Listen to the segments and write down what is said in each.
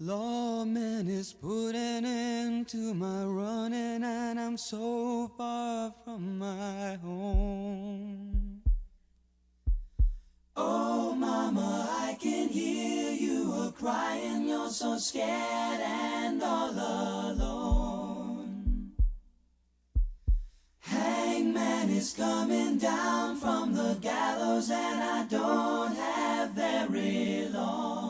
Lawman is putting into my running, and I'm so far from my home. Oh, mama, I can hear you a-crying. You're so scared and all alone. Hangman is coming down from the gallows, and I don't have very long.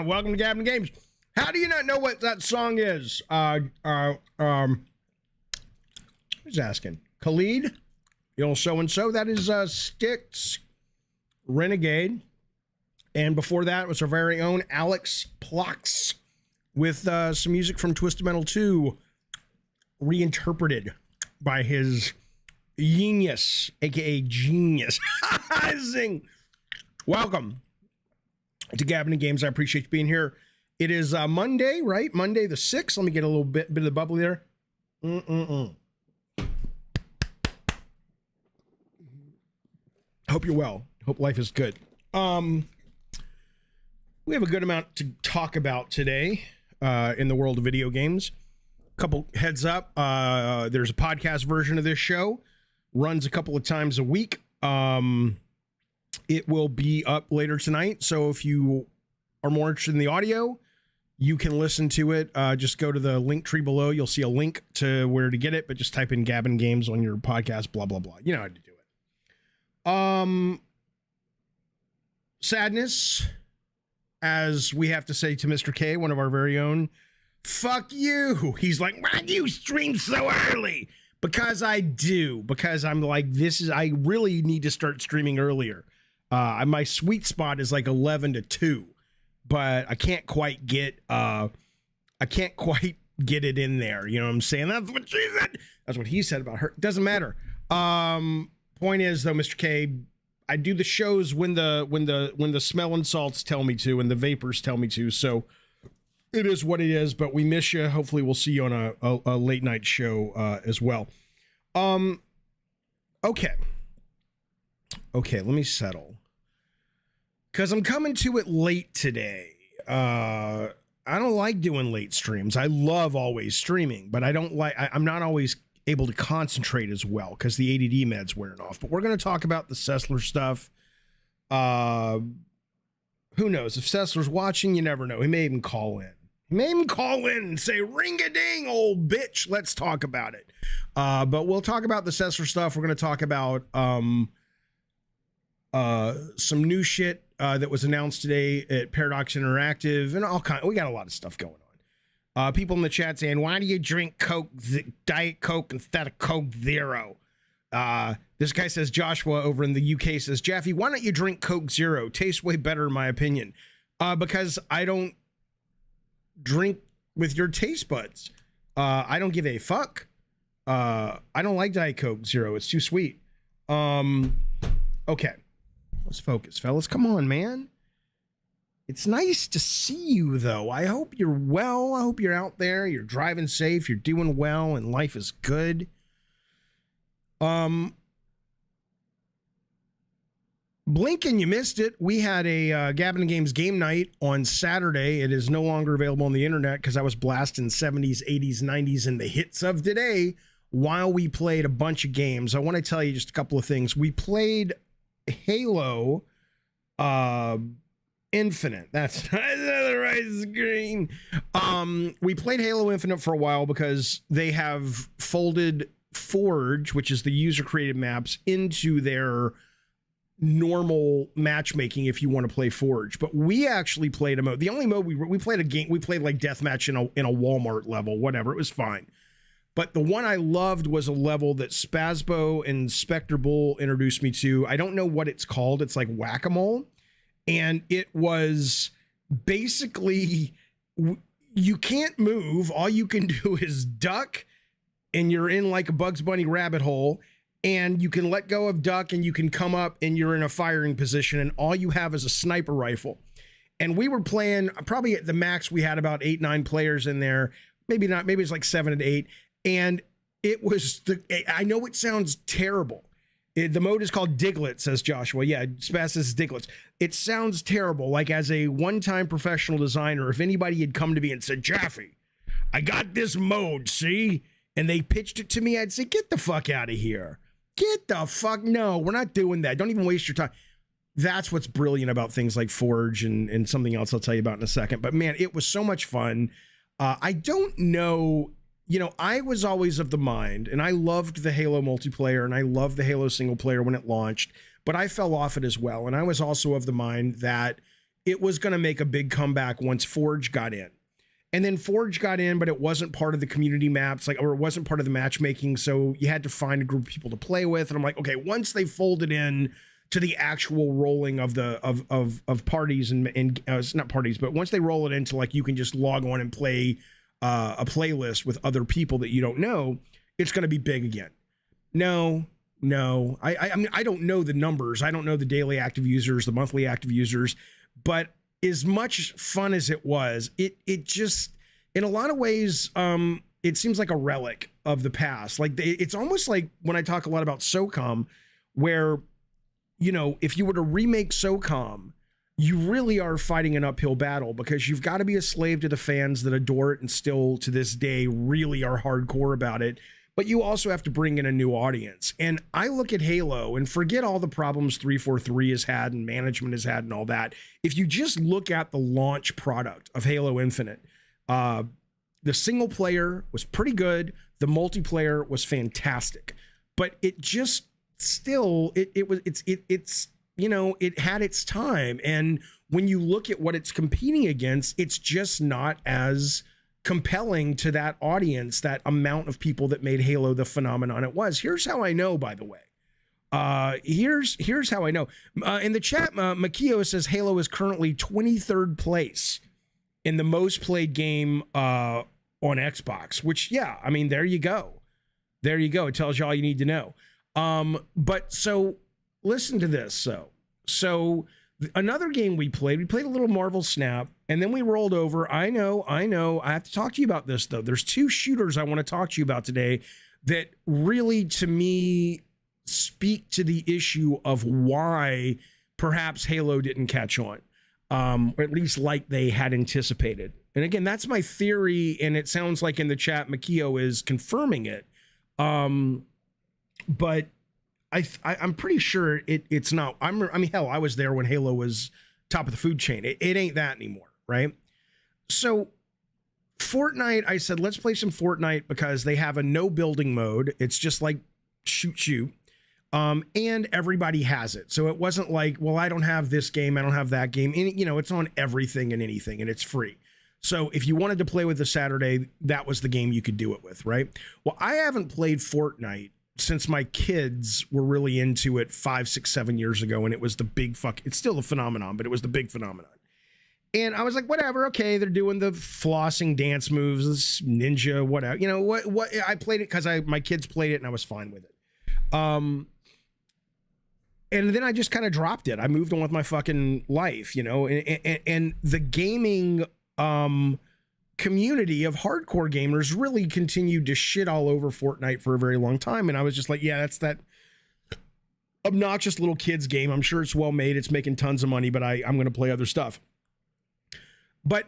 Welcome to Gavin Games. How do you not know what that song is? Who's asking? Khalid? You know, so-and-so. That is Styx Renegade. And before that was our very own Alex Plox with some music from Twisted Metal 2 reinterpreted by his genius, a.k.a. genius. Zing. Welcome to Gavin Games. I appreciate you being here. It is Monday, right? Monday the 6th. Let me get a little bit of the bubbly there. Hope you're well. Hope life is good. We have a good amount to talk about today in the world of video games. Couple heads up. There's a podcast version of this show. Runs a couple of times a week. It will be up later tonight. So if you are more interested in the audio, you can listen to it. Just go to the link tree below. You'll see a link to where to get it, but just type in Gavin Games on your podcast, blah, blah, blah. You know how to do it. Sadness, as we have to say to Mr. K, one of our very own, fuck you. He's like, why do you stream so early? Because I do. Because I'm like, I really need to start streaming earlier. My sweet spot is like 11 to 2, but I can't quite get it in there. You know what I'm saying? That's what she said. That's what he said about her. Doesn't matter. Point is though, Mr. K, I do the shows when the smell and salts tell me to, and the vapors tell me to. So it is what it is, but we miss you. Hopefully we'll see you on a late night show, as well. Okay, let me settle. Because I'm coming to it late today. I don't like doing late streams. I love always streaming, but I'm not always able to concentrate as well because the ADD med's wearing off. But we're going to talk about the Sessler stuff. who knows? If Sessler's watching, you never know. He may even call in. He may even call in and say, ring-a-ding, old bitch. Let's talk about it. But we'll talk about the Sessler stuff. We're going to talk about some new shit that was announced today at Paradox Interactive and all kind. We got a lot of stuff going on. People in the chat saying, why do you drink Coke, Diet Coke instead of Coke Zero? This guy says, Joshua over in the UK says, Jaffe, why don't you drink Coke Zero? Tastes way better in my opinion. Because I don't drink with your taste buds. I don't give a fuck. I don't like Diet Coke Zero. It's too sweet. Okay. Let's focus, fellas. Come on, man. It's nice to see you, though. I hope you're well. I hope you're out there. You're driving safe. You're doing well, and life is good. Blink and you missed it. We had a Gavin Games game night on Saturday. It is no longer available on the internet because I was blasting 70s, 80s, 90s, and the hits of today while we played a bunch of games. I want to tell you just a couple of things. We played Halo Infinite. That's the right screen. We played Halo Infinite for a while because they have folded Forge, which is the user-created maps, into their normal matchmaking if you want to play Forge. But we actually played a mode. The only mode we played a game, we played like deathmatch in a Walmart level, whatever. It was fine. But the one I loved was a level that Spazbo and Spectre Bull introduced me to. I don't know what it's called. It's like Whack-A-Mole. And it was basically, you can't move. All you can do is duck, and you're in like a Bugs Bunny rabbit hole. And you can let go of duck, and you can come up, and you're in a firing position. And all you have is a sniper rifle. And we were playing, probably at the max, we had about 8, 9 players in there. Maybe not. Maybe it's like 7 to 8. And it was I know it sounds terrible. The mode is called Diglett, says Joshua. Yeah, Spaz says Diglett. It sounds terrible. Like, as a one-time professional designer, if anybody had come to me and said, Jaffe, I got this mode, see? And they pitched it to me, I'd say, get the fuck out of here. Get the fuck, no, we're not doing that. Don't even waste your time. That's what's brilliant about things like Forge and something else I'll tell you about in a second. But man, it was so much fun. I don't know. You know, I was always of the mind, and I loved the Halo multiplayer, and I loved the Halo single player when it launched, but I fell off it as well. And I was also of the mind that it was going to make a big comeback once Forge got in. And then Forge got in, but it wasn't part of the community maps, or it wasn't part of the matchmaking, so you had to find a group of people to play with. And I'm like, okay, once they folded in to the actual rolling of the of parties and not parties, but once they roll it into, like, you can just log on and play a playlist with other people that you don't know, it's going to be big again. No. I mean, I don't know the numbers. I don't know the daily active users, the monthly active users, but as much fun as it was, it just, in a lot of ways, it seems like a relic of the past. Like, it's almost like when I talk a lot about SOCOM, where, you know, if you were to remake SOCOM, you really are fighting an uphill battle, because you've got to be a slave to the fans that adore it and still to this day really are hardcore about it. But you also have to bring in a new audience. And I look at Halo, and forget all the problems 343 has had and management has had and all that. If you just look at the launch product of Halo Infinite, the single player was pretty good. The multiplayer was fantastic, but it just still, it's you know, it had its time. And when you look at what it's competing against, it's just not as compelling to that audience, that amount of people that made Halo the phenomenon it was. Here's how I know, by the way. Here's how I know. In the chat, Makio says Halo is currently 23rd place in the most played game on Xbox, which, yeah, I mean, there you go. There you go. It tells you all you need to know. But so listen to this. So another game we played a little Marvel Snap, and then we rolled over. I know. I have to talk to you about this, though. There's 2 shooters I want to talk to you about today that really, to me, speak to the issue of why perhaps Halo didn't catch on, or at least like they had anticipated. And again, that's my theory, and it sounds like in the chat, Makio is confirming it. But I'm pretty sure it's not. I mean, hell, I was there when Halo was top of the food chain. It ain't that anymore, right? So Fortnite, I said, let's play some Fortnite because they have a no building mode. It's just like shoot. And everybody has it. So it wasn't like, well, I don't have this game, I don't have that game. And, you know, it's on everything and anything, and it's free. So if you wanted to play with the Saturday, that was the game you could do it with, right? Well, I haven't played Fortnite since my kids were really into it 5, 6, 7 years ago, and it was the big it's still a phenomenon, but it was the big phenomenon. And I was like, whatever, okay, they're doing the flossing dance moves, this ninja, whatever. You know, what I played it because my kids played it and I was fine with it. And then I just kind of dropped it. I moved on with my fucking life, you know, and the gaming community of hardcore gamers really continued to shit all over Fortnite for a very long time. And I was just like, yeah, that's that obnoxious little kids game. I'm sure it's well made. It's making tons of money, but I'm going to play other stuff. But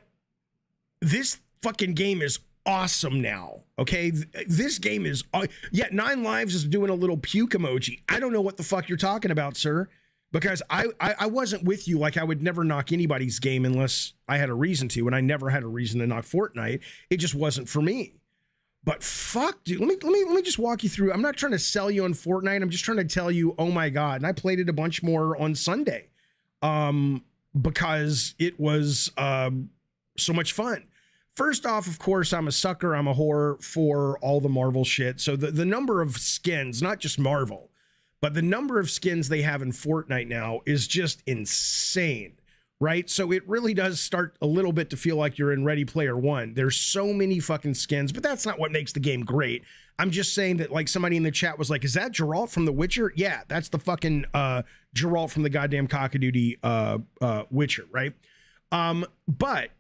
this fucking game is awesome now. Okay. This game is, yeah, 9 Lives is doing a little puke emoji. I don't know what the fuck you're talking about, sir. Because I wasn't with you. Like, I would never knock anybody's game unless I had a reason to, and I never had a reason to knock Fortnite. It just wasn't for me. But fuck, dude, let me just walk you through. I'm not trying to sell you on Fortnite. I'm just trying to tell you, oh my God. And I played it a bunch more on Sunday, because it was so much fun. First off, of course, I'm a sucker. I'm a whore for all the Marvel shit. So the number of skins, not just Marvel, but the number of skins they have in Fortnite now is just insane, right? So it really does start a little bit to feel like you're in Ready Player One. There's so many fucking skins, but that's not what makes the game great. I'm just saying that, like, somebody in the chat was like, is that Geralt from The Witcher? Yeah, that's the fucking Geralt from the goddamn Cock-a-Doodle Witcher, right? But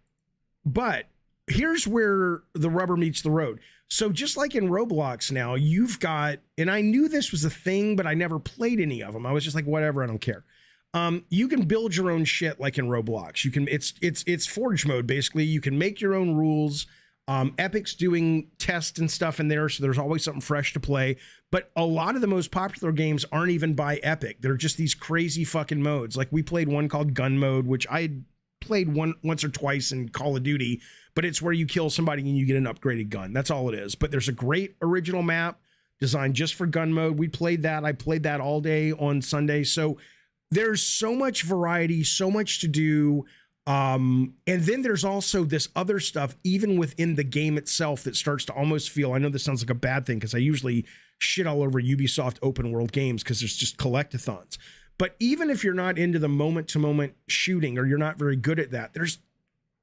here's where the rubber meets the road. So just like in Roblox now, you've got, and I knew this was a thing, but I never played any of them. I was just like, whatever, I don't care. You can build your own shit like in Roblox. You can, it's Forge mode, basically. You can make your own rules. Epic's doing tests and stuff in there, so there's always something fresh to play. But a lot of the most popular games aren't even by Epic. They're just these crazy fucking modes. Like, we played one called Gun Mode, which I played once or twice in Call of Duty, but it's where you kill somebody and you get an upgraded gun. That's all it is. But there's a great original map designed just for gun mode. We played that. I played that all day on Sunday. So there's so much variety, so much to do. And then there's also this other stuff, even within the game itself, that starts to almost feel, I know this sounds like a bad thing because I usually shit all over Ubisoft open world games because there's just collectathons. But even if you're not into the moment-to-moment shooting, or you're not very good at that, there's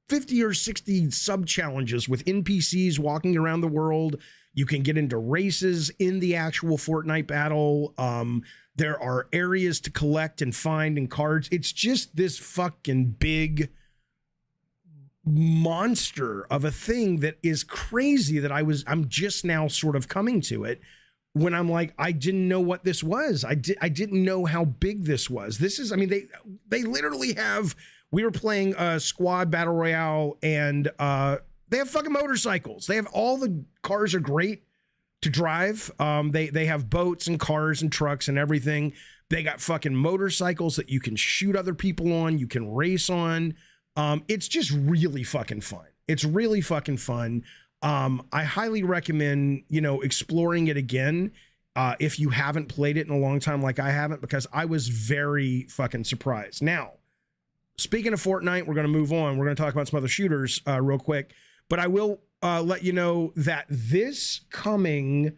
50 or 60 sub-challenges with NPCs walking around the world. You can get into races in the actual Fortnite battle. There are areas to collect and find and cards. It's just this fucking big monster of a thing that is crazy that I'm just now sort of coming to it. When I'm like, I didn't know what this was. I didn't know how big this was. This is, I mean, they literally have, we were playing a squad battle royale, and they have fucking motorcycles. They have, all the cars are great to drive. They have boats and cars and trucks and everything. They got fucking motorcycles that you can shoot other people on, you can race on. It's just really fucking fun. It's really fucking fun. I highly recommend, exploring it again if you haven't played it in a long time like I haven't, because I was very fucking surprised. Now, speaking of Fortnite, we're going to move on. We're going to talk about some other shooters real quick, but I will let you know that this coming,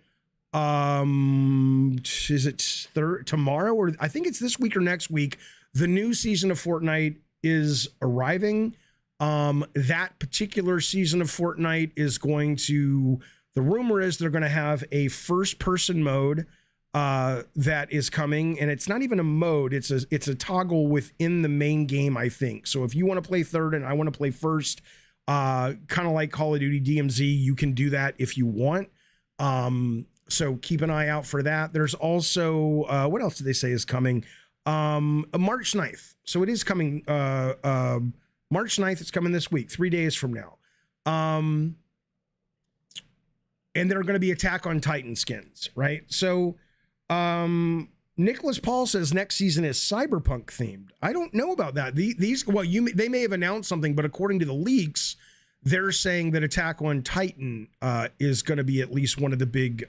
is it tomorrow, or I think it's this week or next week, the new season of Fortnite is arriving. That particular season of Fortnite is going to, the rumor is they're going to have a first person mode that is coming, and it's not even a mode, it's a toggle within the main game, I think. So if you want to play third and I want to play first, kind of like Call of Duty DMZ, you can do that if you want. So keep an eye out for that. There's also what else did they say is coming? March 9th. So it is coming March 9th, it's coming this week, 3 days from now. And there are going to be Attack on Titan skins, right? So Nicholas Paul says next season is cyberpunk themed. I don't know about that. They may have announced something, but according to the leaks, they're saying that Attack on Titan is going to be at least one of the big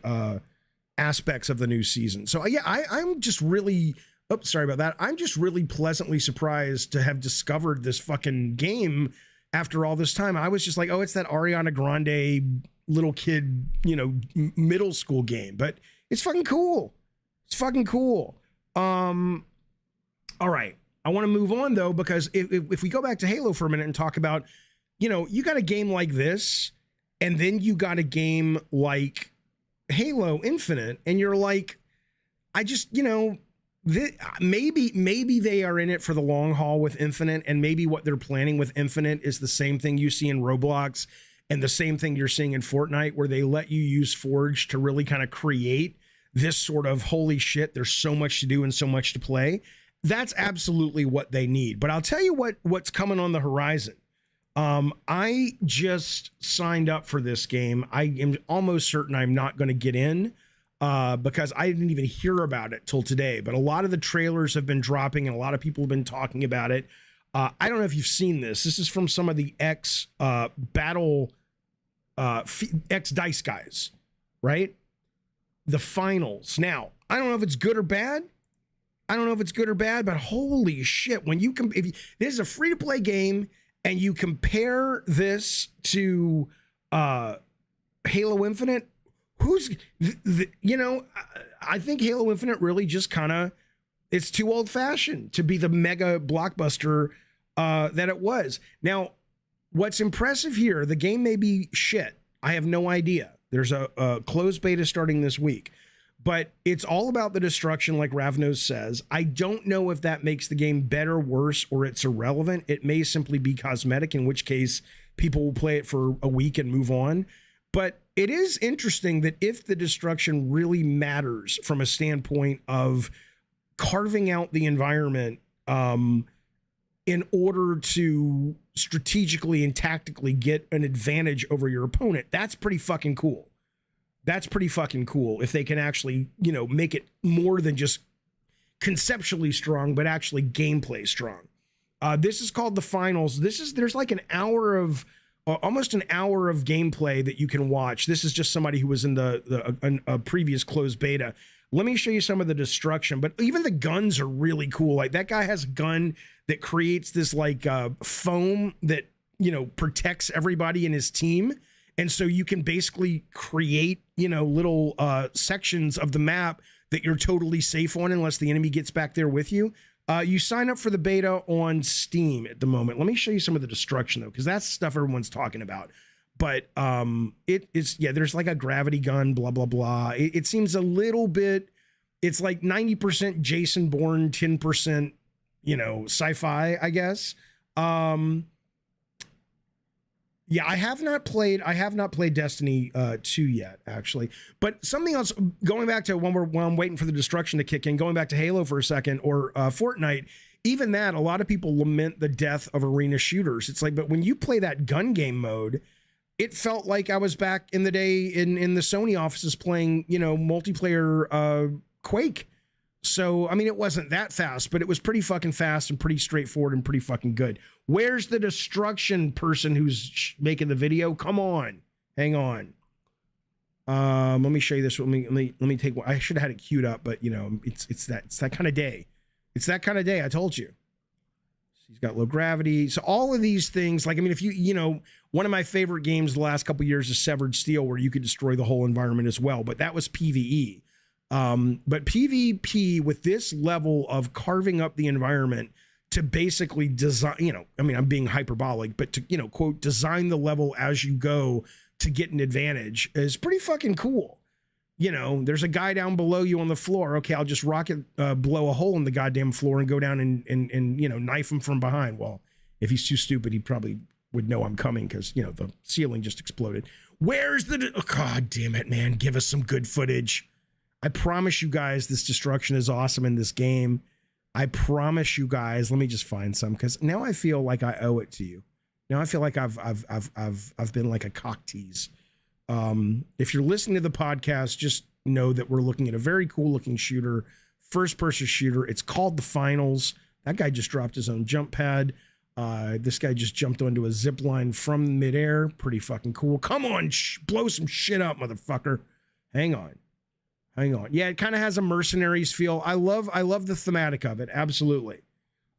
aspects of the new season. So yeah, I'm just really, sorry about that. I'm just really pleasantly surprised to have discovered this fucking game after all this time. I was just like, oh, it's that Ariana Grande little kid, middle school game, but it's fucking cool. It's fucking cool. All right. I want to move on though, because if we go back to Halo for a minute and talk about, you got a game like this, and then you got a game like Halo Infinite, and you're like, I just, maybe they are in it for the long haul with Infinite, and maybe what they're planning with Infinite is the same thing you see in Roblox and the same thing you're seeing in Fortnite, where they let you use Forge to really kind of create this sort of holy shit, there's so much to do and so much to play. That's absolutely what they need. But I'll tell you what's coming on the horizon. I just signed up for this game. I am almost certain I'm not going to get in because I didn't even hear about it till today. But a lot of the trailers have been dropping and a lot of people have been talking about it. I don't know if you've seen this. This is from some of the X Dice guys, right? The finals. Now, I don't know if it's good or bad. But holy shit, when this is a free-to-play game and you compare this to Halo Infinite, I think Halo Infinite really just kind of, it's too old-fashioned to be the mega blockbuster that it was. Now, what's impressive here, the game may be shit. I have no idea. There's a closed beta starting this week, but it's all about the destruction, like Ravnos says. I don't know if that makes the game better, worse, or it's irrelevant. It may simply be cosmetic, in which case people will play it for a week and move on. But it is interesting that if the destruction really matters from a standpoint of carving out the environment in order to strategically and tactically get an advantage over your opponent, that's pretty fucking cool. That's pretty fucking cool if they can actually, make it more than just conceptually strong, but actually gameplay strong. This is called the finals. There's like almost an hour of gameplay that you can watch. This is just somebody who was in a previous closed beta. Let me show you some of the destruction, but even the guns are really cool. Like that guy has a gun that creates this like foam that, protects everybody in his team. And so you can basically create, little sections of the map that you're totally safe on unless the enemy gets back there with you. You sign up for the beta on Steam at the moment. Let me show you some of the destruction though, because that's stuff everyone's talking about. But there's like a gravity gun, blah, blah, blah. It seems a little bit, it's like 90% Jason Bourne, 10%, sci-fi, I guess. Yeah, I have not played Destiny 2 yet, actually. But something else, going back to when I'm waiting for the destruction to kick in, going back to Halo for a second, or Fortnite, even that, a lot of people lament the death of arena shooters. It's like, but when you play that gun game mode, it felt like I was back in the day in the Sony offices playing, multiplayer Quake. So, I mean, it wasn't that fast, but it was pretty fucking fast and pretty straightforward and pretty fucking good. Where's the destruction person who's making the video? Come on. Hang on. Let me show you this. Let me take one. I should have had it queued up, but it's that kind of day. It's that kind of day. I told you. He's got low gravity. So all of these things, like, I mean, if one of my favorite games the last couple of years is Severed Steel, where you could destroy the whole environment as well, but that was PvE. But PvP with this level of carving up the environment to basically design, I'm being hyperbolic, but to, quote, design the level as you go to get an advantage is pretty fucking cool. There's a guy down below you on the floor. Okay, I'll just blow a hole in the goddamn floor and go down and knife him from behind. Well, if he's too stupid, he probably would know I'm coming because, the ceiling just exploded. Where's God damn it, man. Give us some good footage. I promise you guys this destruction is awesome in this game. I promise you guys. Let me just find some, because now I feel like I owe it to you. Now I feel like I've been like a cock tease. If you're listening to the podcast, just know that we're looking at a very cool looking shooter first-person shooter. It's called The Finals. That guy just dropped his own jump pad. This guy just jumped onto a zip line from midair. Pretty fucking cool. Come on, blow some shit up, motherfucker. Hang on. Yeah, it kind of has a Mercenaries feel. I love the thematic of it. Absolutely.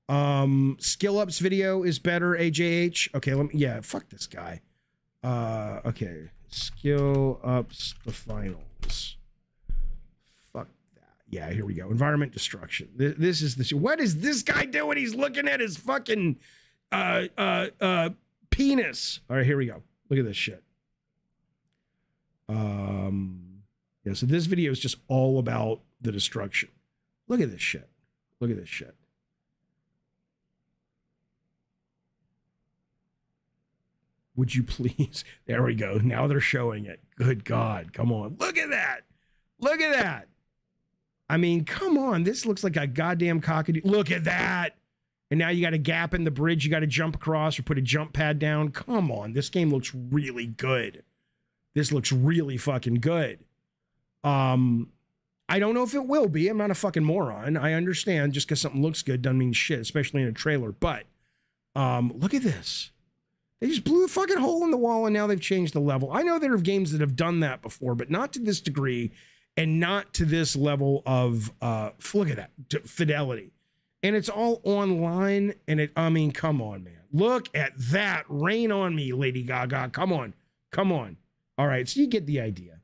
Skill Ups video is better, AJH. Okay, fuck this guy. Okay. Skill Ups, The Finals. Fuck that. Yeah, here we go. Environment destruction. This is the... What is this guy doing? He's looking at his fucking penis. All right, here we go. Look at this shit. Yeah, so this video is just all about the destruction. Look at this shit. Would you please? There we go. Now they're showing it. Good God. Come on. Look at that. I mean, come on. This looks like a goddamn cockadoo. Look at that. And now you got a gap in the bridge. You got to jump across or put a jump pad down. Come on. This game looks really good. This looks really fucking good. I don't know if it will be. I'm not a fucking moron. I understand just because something looks good doesn't mean shit, especially in a trailer. But look at this. They just blew a fucking hole in the wall and now they've changed the level. I know there are games that have done that before, but not to this degree and not to this level of, look at that, fidelity. And it's all online and I mean, come on, man. Look at that. Rain on me, Lady Gaga. Come on. All right, so you get the idea.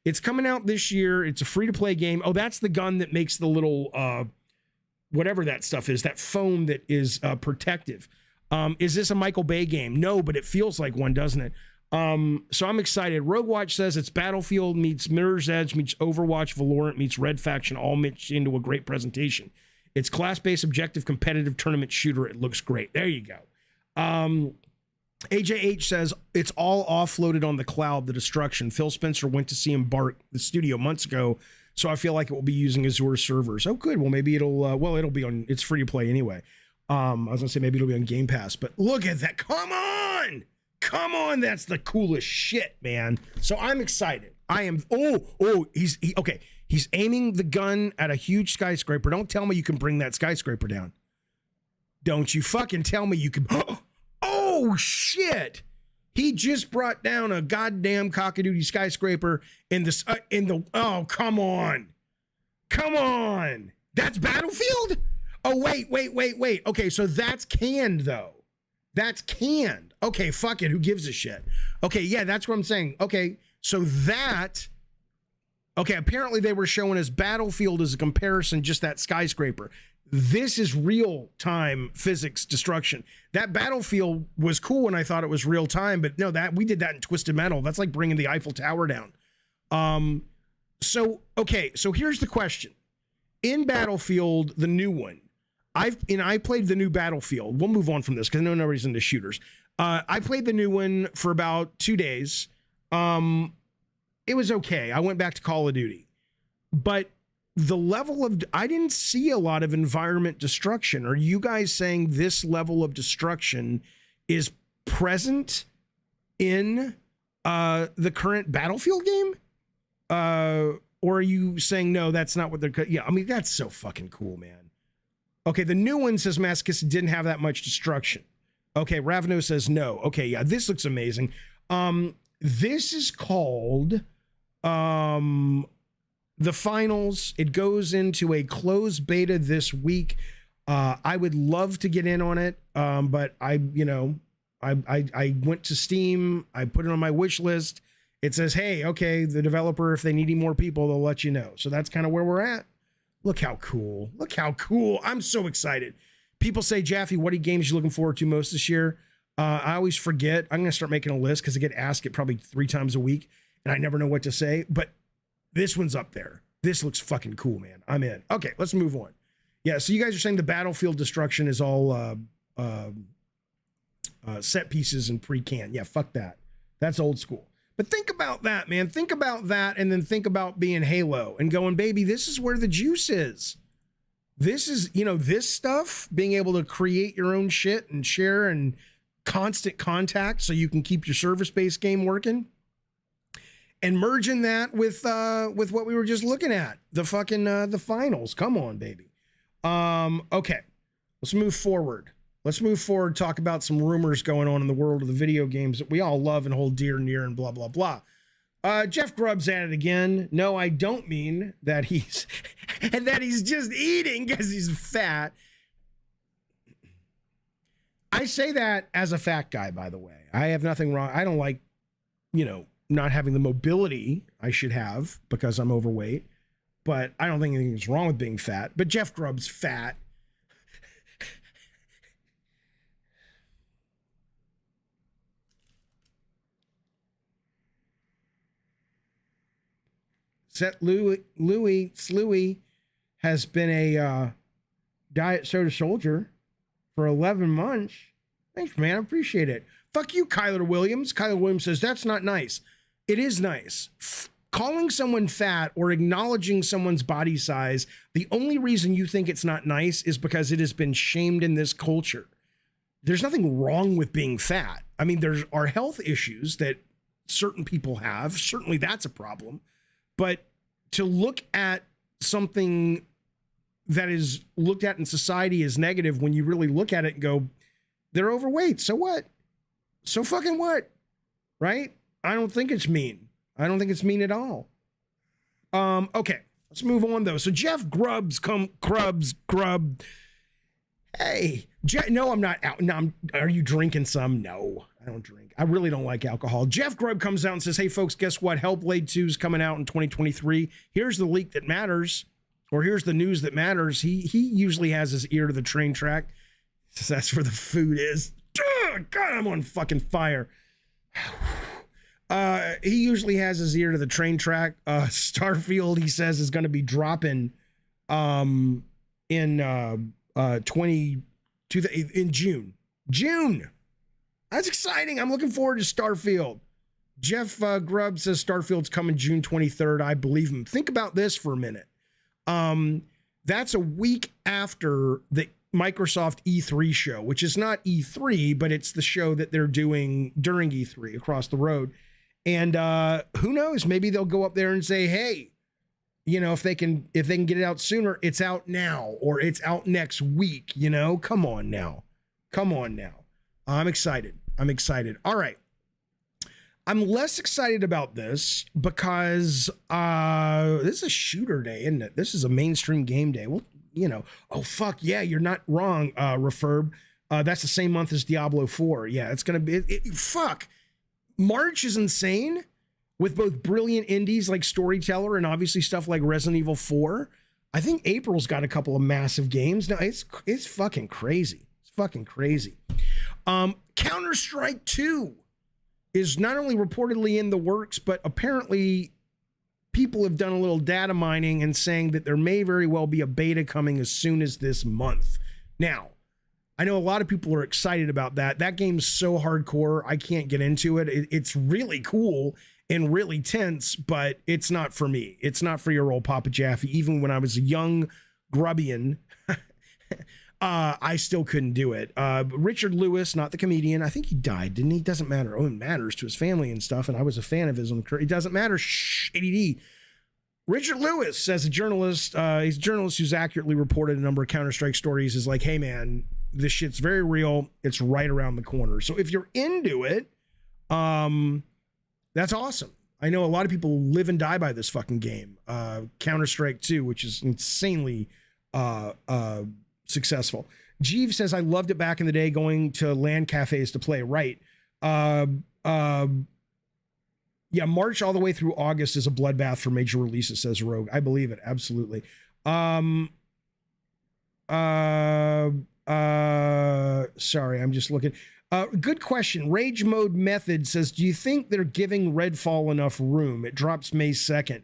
It's coming out this year. It's a free-to-play game. Oh, that's the gun that makes the little, whatever that stuff is, that foam that is protective. Is this a Michael Bay game? No, but it feels like one, doesn't it? So I'm excited. Rogue Watch says it's Battlefield meets Mirror's Edge meets Overwatch, Valorant meets Red Faction, all mixed into a great presentation. It's class-based, objective, competitive tournament shooter. It looks great. There you go. AJH says it's all offloaded on the cloud, the destruction. Phil Spencer went to see Embark, the studio, months ago, so I feel like it will be using Azure servers. Oh, good. Well, maybe it'll be on, it's free to play anyway. I was gonna say maybe it'll be on Game Pass, but look at that. Come on. That's the coolest shit, man. So I'm excited. I am. Okay. He's aiming the gun at a huge skyscraper. Don't tell me you can bring that skyscraper down. Don't you fucking tell me you can. Oh, shit. He just brought down a goddamn cockadoodie skyscraper oh, come on. That's Battlefield? Oh, wait. Okay, so that's canned, though. That's canned. Okay, fuck it. Who gives a shit? Okay, yeah, that's what I'm saying. Okay, so that... Okay, apparently they were showing us Battlefield as a comparison, just that skyscraper. This is real-time physics destruction. That Battlefield was cool when I thought it was real-time, but no, we did that in Twisted Metal. That's like bringing the Eiffel Tower down. So here's the question. In Battlefield, the new one, I played the new Battlefield. We'll move on from this because I know nobody's into shooters. I played the new one for about 2 days. It was okay. I went back to Call of Duty. But the level of... I didn't see a lot of environment destruction. Are you guys saying this level of destruction is present in the current Battlefield game? Or are you saying, no, that's not what they're... Yeah, I mean, that's so fucking cool, man. Okay, the new one says Masochist didn't have that much destruction. Okay, Ravno says no. Okay, yeah, this looks amazing. This is called The Finals. It goes into a closed beta this week. I would love to get in on it, but I went to Steam. I put it on my wish list. It says, hey, okay, the developer, if they need any more people, they'll let you know. So that's kind of where we're at. Look how cool. I'm so excited. People say, Jaffe, what are games you looking forward to most this year? I always forget. I'm going to start making a list because I get asked it probably 3 times a week and I never know what to say. But this one's up there. This looks fucking cool, man. I'm in. Okay, let's move on. Yeah, so you guys are saying the Battlefield destruction is all set pieces and pre-canned. Yeah, fuck that. That's old school. But think about that, man. Think about that and then think about being Halo and going, baby, this is where the juice is. This is, this stuff, being able to create your own shit and share and constant contact so you can keep your service-based game working. and merging that with what we were just looking at, the fucking the finals. Come on, baby. Okay, let's move forward. Talk about some rumors going on in the world of the video games that we all love and hold dear and near and blah, blah, blah. Jeff Grubb's at it again. No, I don't mean that he's just eating because he's fat. I say that as a fat guy, by the way. I have nothing wrong. I don't like, not having the mobility I should have because I'm overweight, but I don't think anything's wrong with being fat. But Jeff Grubb's fat. Louie has been a diet soda soldier for 11 months. Thanks, man. I appreciate it. Fuck you, Kyler Williams. Kyler Williams says, that's not nice. It is nice. Calling someone fat or acknowledging someone's body size, the only reason you think it's not nice is because it has been shamed in this culture. There's nothing wrong with being fat. I mean, there are health issues that certain people have. Certainly that's a problem. But to look at something that is looked at in society as negative when you really look at it and go, they're overweight. So what? So fucking what? Right? I don't think it's mean. I don't think it's mean at all. Okay, let's move on though. So Jeff Grubb. Hey, no, I'm not out. No, are you drinking some? No, I don't drink. I really don't like alcohol. Jeff Grubb comes out and says, hey folks, guess what? Hellblade 2 is coming out in 2023. Here's the leak that matters, or here's the news that matters. He usually has his ear to the train track. So that's where the food is. God, I'm on fucking fire. He usually has his ear to the train track. Starfield, he says, is going to be dropping in June. June. That's exciting. I'm looking forward to Starfield. Jeff Grubb says Starfield's coming June 23rd. I believe him. Think about this for a minute. That's a week after the Microsoft E3 show, which is not E3, but it's the show that they're doing during E3 across the road. And who knows? Maybe they'll go up there and say, hey, if they can get it out sooner, it's out now, or it's out next week. Come on now. I'm excited. All right. I'm less excited about this because this is a shooter day, isn't it? This is a mainstream game day. Well, oh, fuck yeah, you're not wrong, Refurb. That's the same month as Diablo 4. Yeah, it's going to be, fuck. March is insane with both brilliant indies like Storyteller and obviously stuff like Resident Evil 4. I think April's got a couple of massive games. No, it's fucking crazy. Counter-Strike 2 is not only reportedly in the works, but apparently people have done a little data mining and saying that there may very well be a beta coming as soon as this month. Now, I know a lot of people are excited about that. That game's so hardcore, I can't get into it. It's really cool and really tense, but it's not for me. It's not for your old Papa Jaffe. Even when I was a young grubbian, I still couldn't do it. Richard Lewis, not the comedian. I think he died, didn't he? Doesn't matter. Oh, it matters to his family and stuff. And I was a fan of his on the career. It doesn't matter. Shh, ADD. Richard Lewis, as a journalist, he's a journalist who's accurately reported a number of Counter-Strike stories, is like, hey man, this shit's very real. It's right around the corner. So if you're into it, that's awesome. I know a lot of people live and die by this fucking game. Counter-Strike 2, which is insanely successful. Jeeves says, I loved it back in the day going to LAN cafes to play. Right. Yeah, March all the way through August is a bloodbath for major releases, says Rogue. I believe it. Absolutely. Sorry, I'm just looking. Good question. Rage Mode Method says, do you think they're giving Redfall enough room? It drops May 2nd.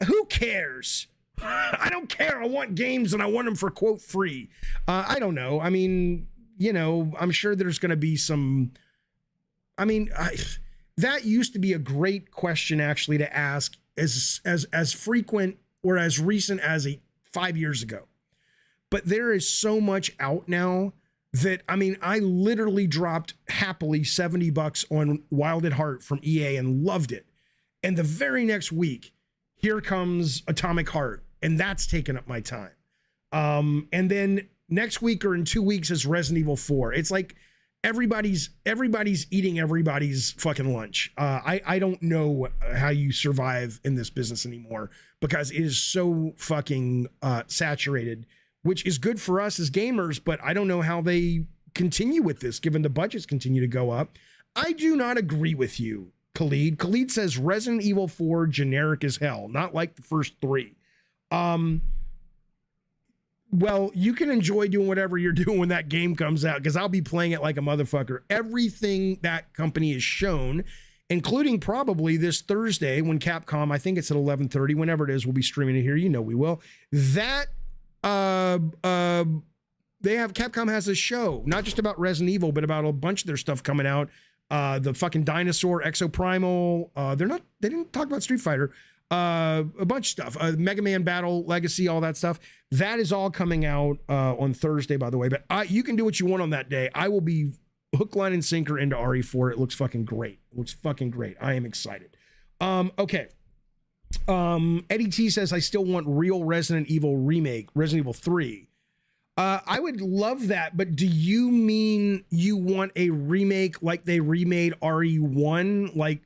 Who cares? I don't care. I want games and I want them for quote free. I don't know. I mean, I'm sure there's going to be some, that used to be a great question actually to ask as frequent or as recent as 5 years ago. But there is so much out now that, I literally dropped happily $70 on Wild at Heart from EA and loved it. And the very next week, here comes Atomic Heart, and that's taken up my time. And then next week or in 2 weeks is Resident Evil 4. It's like everybody's eating everybody's fucking lunch. I don't know how you survive in this business anymore because it is so fucking saturated, which is good for us as gamers, but I don't know how they continue with this given the budgets continue to go up. I do not agree with you, Khalid. Khalid says Resident Evil 4 generic as hell, not like the first 3. Well, you can enjoy doing whatever you're doing when that game comes out, because I'll be playing it like a motherfucker. Everything that company has shown, including probably this Thursday when Capcom, I think it's at 11:30, whenever it is, we'll be streaming it here. You know we will. That Capcom has a show, not just about Resident Evil, but about a bunch of their stuff coming out. The fucking Dinosaur, Exoprimal. They didn't talk about Street Fighter. A bunch of stuff, Mega Man Battle Legacy, all that stuff. That is all coming out on Thursday, by the way. But you can do what you want on that day. I will be hook, line, and sinker into RE4. It looks fucking great. I am excited. Okay. Eddie T says, I still want real Resident Evil remake, Resident Evil 3. I would love that, but do you mean you want a remake like they remade RE1, like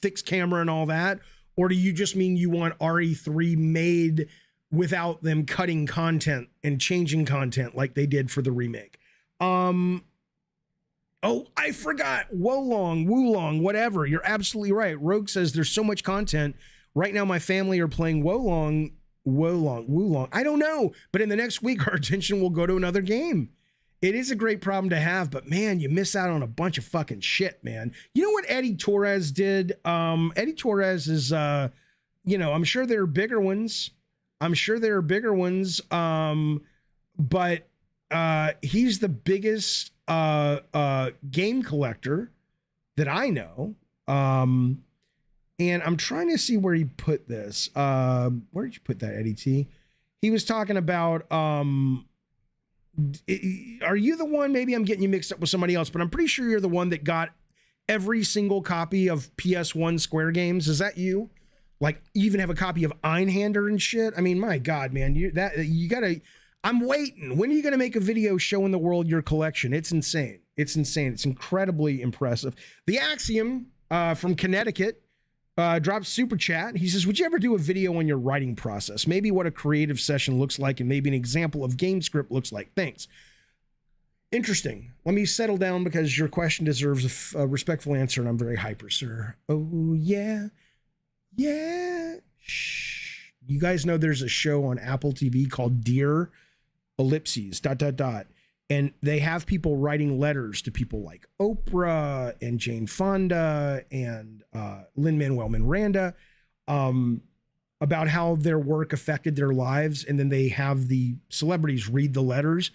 fixed camera and all that? Or do you just mean you want RE3 made without them cutting content and changing content like they did for the remake? Oh, I forgot. Wulong, whatever. You're absolutely right. Rogue says there's so much content. Right now, my family are playing Wulong. I don't know. But in the next week, our attention will go to another game. It is a great problem to have, but man, you miss out on a bunch of fucking shit, man. You know what Eddie Torres did? Eddie Torres is, I'm sure there are bigger ones. But he's the biggest game collector that I know. And I'm trying to see where he put this. Where did you put that, Eddie T? He was talking about, are you the one? Maybe I'm getting you mixed up with somebody else, but I'm pretty sure you're the one that got every single copy of PS1 Square games. Is that you? Like, even have a copy of Einhander and shit? I mean, my God, man, I'm waiting. When are you going to make a video showing the world your collection? It's insane. It's incredibly impressive. The Axiom from Connecticut drops super chat. He says, would you ever do a video on your writing process? Maybe what a creative session looks like and maybe an example of game script looks like. Thanks. Interesting. Let me settle down because your question deserves a respectful answer and I'm very hyper, sir. Oh, yeah. Yeah. Shh. You guys know there's a show on Apple TV called Dear Ellipses, ... And they have people writing letters to people like Oprah and Jane Fonda and Lin-Manuel Miranda about how their work affected their lives. And then they have the celebrities read the letters.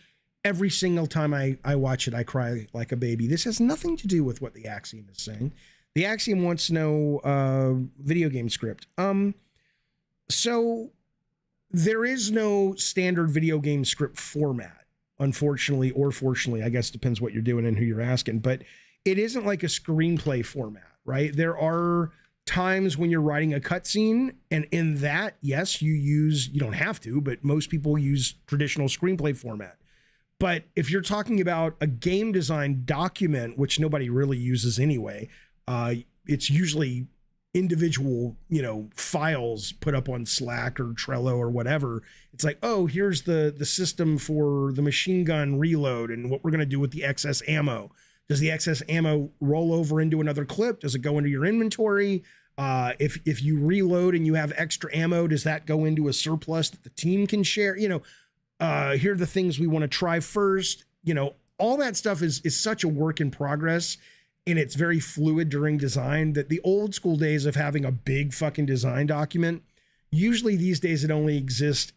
Every single time I watch it, I cry like a baby. This has nothing to do with what the Axiom is saying. The Axiom wants to know video game script. So there is no standard video game script format. Unfortunately, or fortunately, I guess depends what you're doing and who you're asking, but it isn't like a screenplay format, right? There are times when you're writing a cutscene, and in that, yes, you don't have to, but most people use traditional screenplay format. But if you're talking about a game design document, which nobody really uses anyway, it's usually individual, files put up on Slack or Trello or whatever. It's like, oh, here's the system for the machine gun reload and what we're going to do with the excess ammo. Does the excess ammo roll over into another clip? Does it go into your inventory? If you reload and you have extra ammo, does that go into a surplus that the team can share? Here are the things we want to try first. All that stuff is such a work in progress. And it's very fluid during design that the old school days of having a big fucking design document, usually these days it only exists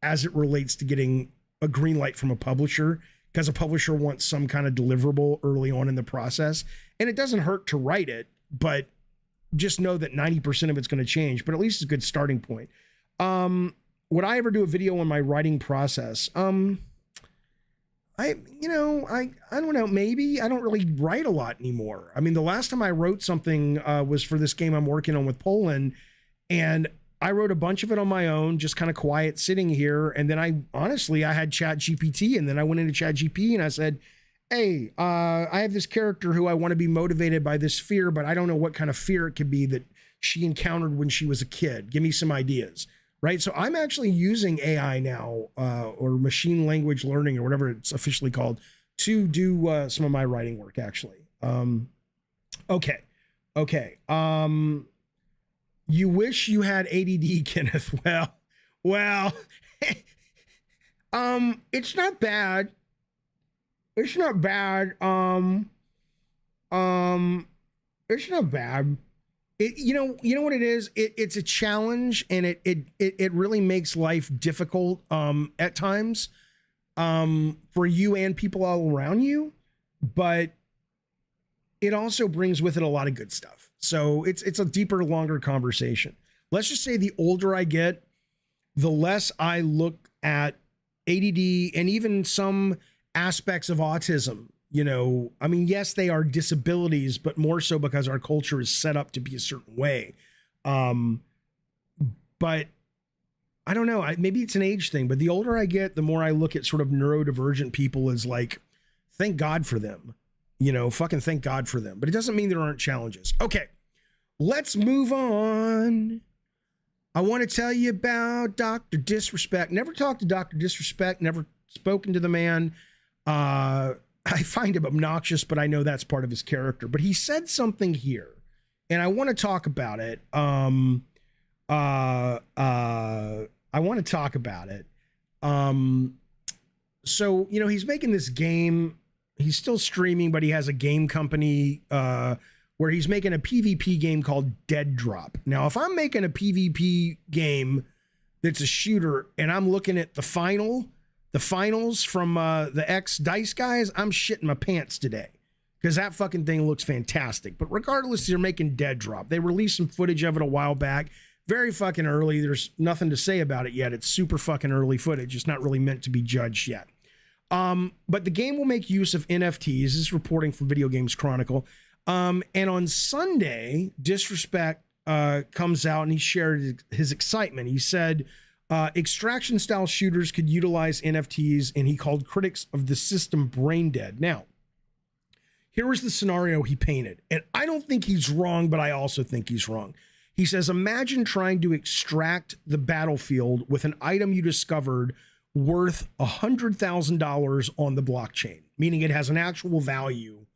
as it relates to getting a green light from a publisher, because a publisher wants some kind of deliverable early on in the process. And it doesn't hurt to write it, but just know that 90% of it's going to change, but at least it's a good starting point. Would I ever do a video on my writing process? I don't know, maybe I don't really write a lot anymore. I mean, the last time I wrote something was for this game I'm working on with Poland, and I wrote a bunch of it on my own, just kind of quiet sitting here. And then I had Chat GPT, and then I went into Chat GPT and I said, hey, I have this character who I want to be motivated by this fear, but I don't know what kind of fear it could be that she encountered when she was a kid. Give me some ideas. Right. So I'm actually using AI now, or machine language learning, or whatever it's officially called, to do some of my writing work, actually. Okay. You wish you had ADD, Kenneth. Well, it's not bad. It's not bad. It's not bad. You know what it is? It's a challenge, and it really makes life difficult at times for you and people all around you, but it also brings with it a lot of good stuff. So it's a deeper, longer conversation. Let's just say the older I get, the less I look at ADD and even some aspects of autism. I mean, yes, they are disabilities, but more so because our culture is set up to be a certain way. But I don't know, maybe it's an age thing, but the older I get, the more I look at sort of neurodivergent people as like, thank God for them, fucking thank God for them. But it doesn't mean there aren't challenges. Okay, let's move on. I want to tell you about Dr. Disrespect. Never talked to Dr. Disrespect, never spoken to the man. I find him obnoxious, but I know that's part of his character. But he said something here, and I want to talk about it. I want to talk about it. So, he's making this game. He's still streaming, but he has a game company where he's making a PvP game called Dead Drop. Now, if I'm making a PvP game that's a shooter, and I'm looking at the finals from the X Dice guys, I'm shitting my pants today because that fucking thing looks fantastic. But regardless, they're making Dead Drop. They released some footage of it a while back, very fucking early. There's nothing to say about it yet. It's super fucking early footage. It's not really meant to be judged yet. But the game will make use of NFTs. This is reporting from Video Games Chronicle. And on Sunday, Disrespect comes out and he shared his excitement. He said, extraction style shooters could utilize NFTs, and he called critics of the system brain dead. Now, here was the scenario he painted, and I don't think he's wrong, but I also think he's wrong. He says, imagine trying to extract the battlefield with an item you discovered worth $100,000 on the blockchain, meaning it has an actual value.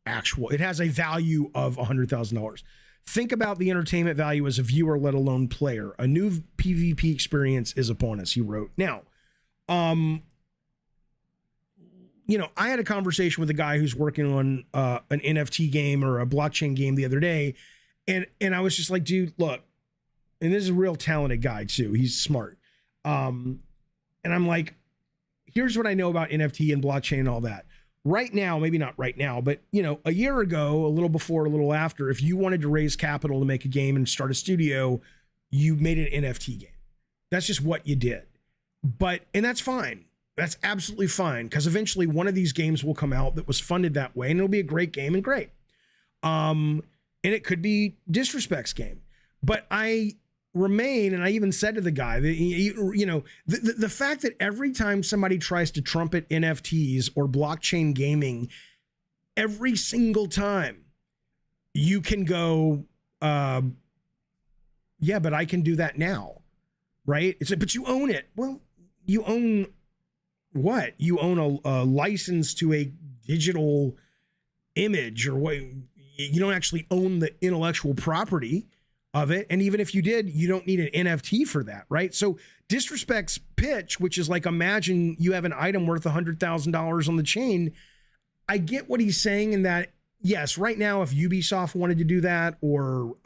It has a value of $100,000. Think about the entertainment value as a viewer, let alone player. A new PvP experience is upon us, he wrote. Now, I had a conversation with a guy who's working on an NFT game or a blockchain game the other day, and I was just like, dude, look, and this is a real talented guy too. He's smart. And I'm like, here's what I know about NFT and blockchain and all that. Right now, maybe not right now, but a year ago, a little before, a little after, if you wanted to raise capital to make a game and start a studio, you made an NFT game. That's just what you did. And that's fine. That's absolutely fine, because eventually one of these games will come out that was funded that way, and it'll be a great game and great. And it could be Disrespect's game. But I remain, and I even said to the guy that, the fact that every time somebody tries to trumpet NFTs or blockchain gaming, every single time you can go, yeah, but I can do that now, right? It's like, but you own it. Well, you own what? You own a license to a digital image, or what? You don't actually own the intellectual property of it. And even if you did, you don't need an NFT for that, right? So Disrespect's pitch, which is like, imagine you have an item worth $100,000 on the chain. I get what he's saying in that, yes, right now, if Ubisoft wanted to do that, or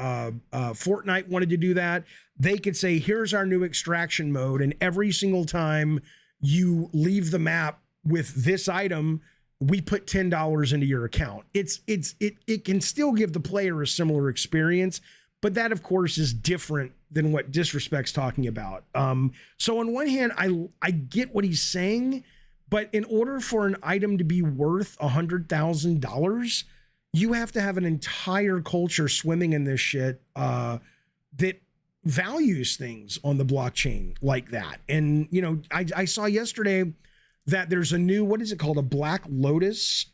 Fortnite wanted to do that, they could say, here's our new extraction mode, and every single time you leave the map with this item, we put $10 into your account. It can still give the player a similar experience, but that, of course, is different than what Disrespect's talking about. So on one hand, I get what he's saying, But in order for an item to be worth $100,000, you have to have an entire culture swimming in this shit that values things on the blockchain like that. And, you know, I saw yesterday that there's a new, what is it called? A Black Lotus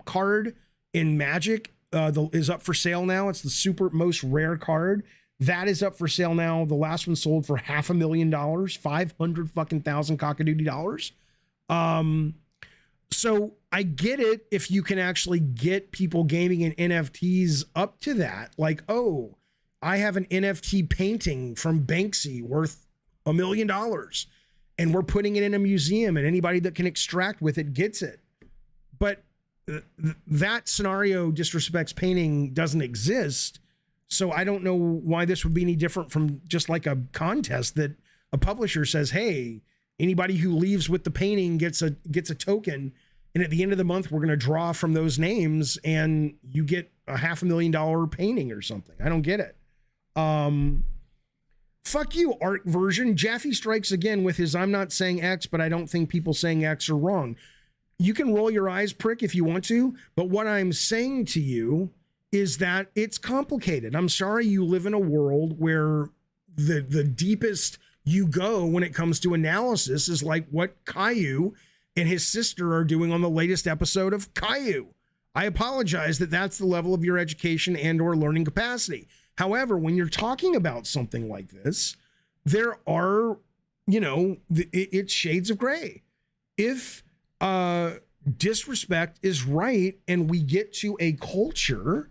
card in Magic is up for sale now. It's the super most rare card. That is up for sale now. The last one sold for $500,000, 500 fucking thousand cockadoodie dollars. So I get it if you can actually get people gaming in NFTs up to that. Like, oh, I have an NFT painting from Banksy worth $1 million and we're putting it in a museum and anybody that can extract with it gets it. But that scenario disrespects painting doesn't exist. So I don't know why this would be any different from just like a contest that a publisher says, hey, anybody who leaves with the painting gets a token. And at the end of the month, we're going to draw from those names and you get a $500,000 painting or something. I don't get it. Fuck you, art version. Jaffe strikes again with his, I'm not saying X, but I don't think people saying X are wrong. You can roll your eyes, prick, if you want to. But what I'm saying to you is that it's complicated. I'm sorry you live in a world where the deepest you go when it comes to analysis is like what Caillou and his sister are doing on the latest episode of Caillou. I apologize that that's the level of your education and or learning capacity. However, when you're talking about something like this, there are, you know, it's shades of gray. If disrespect is right and we get to a culture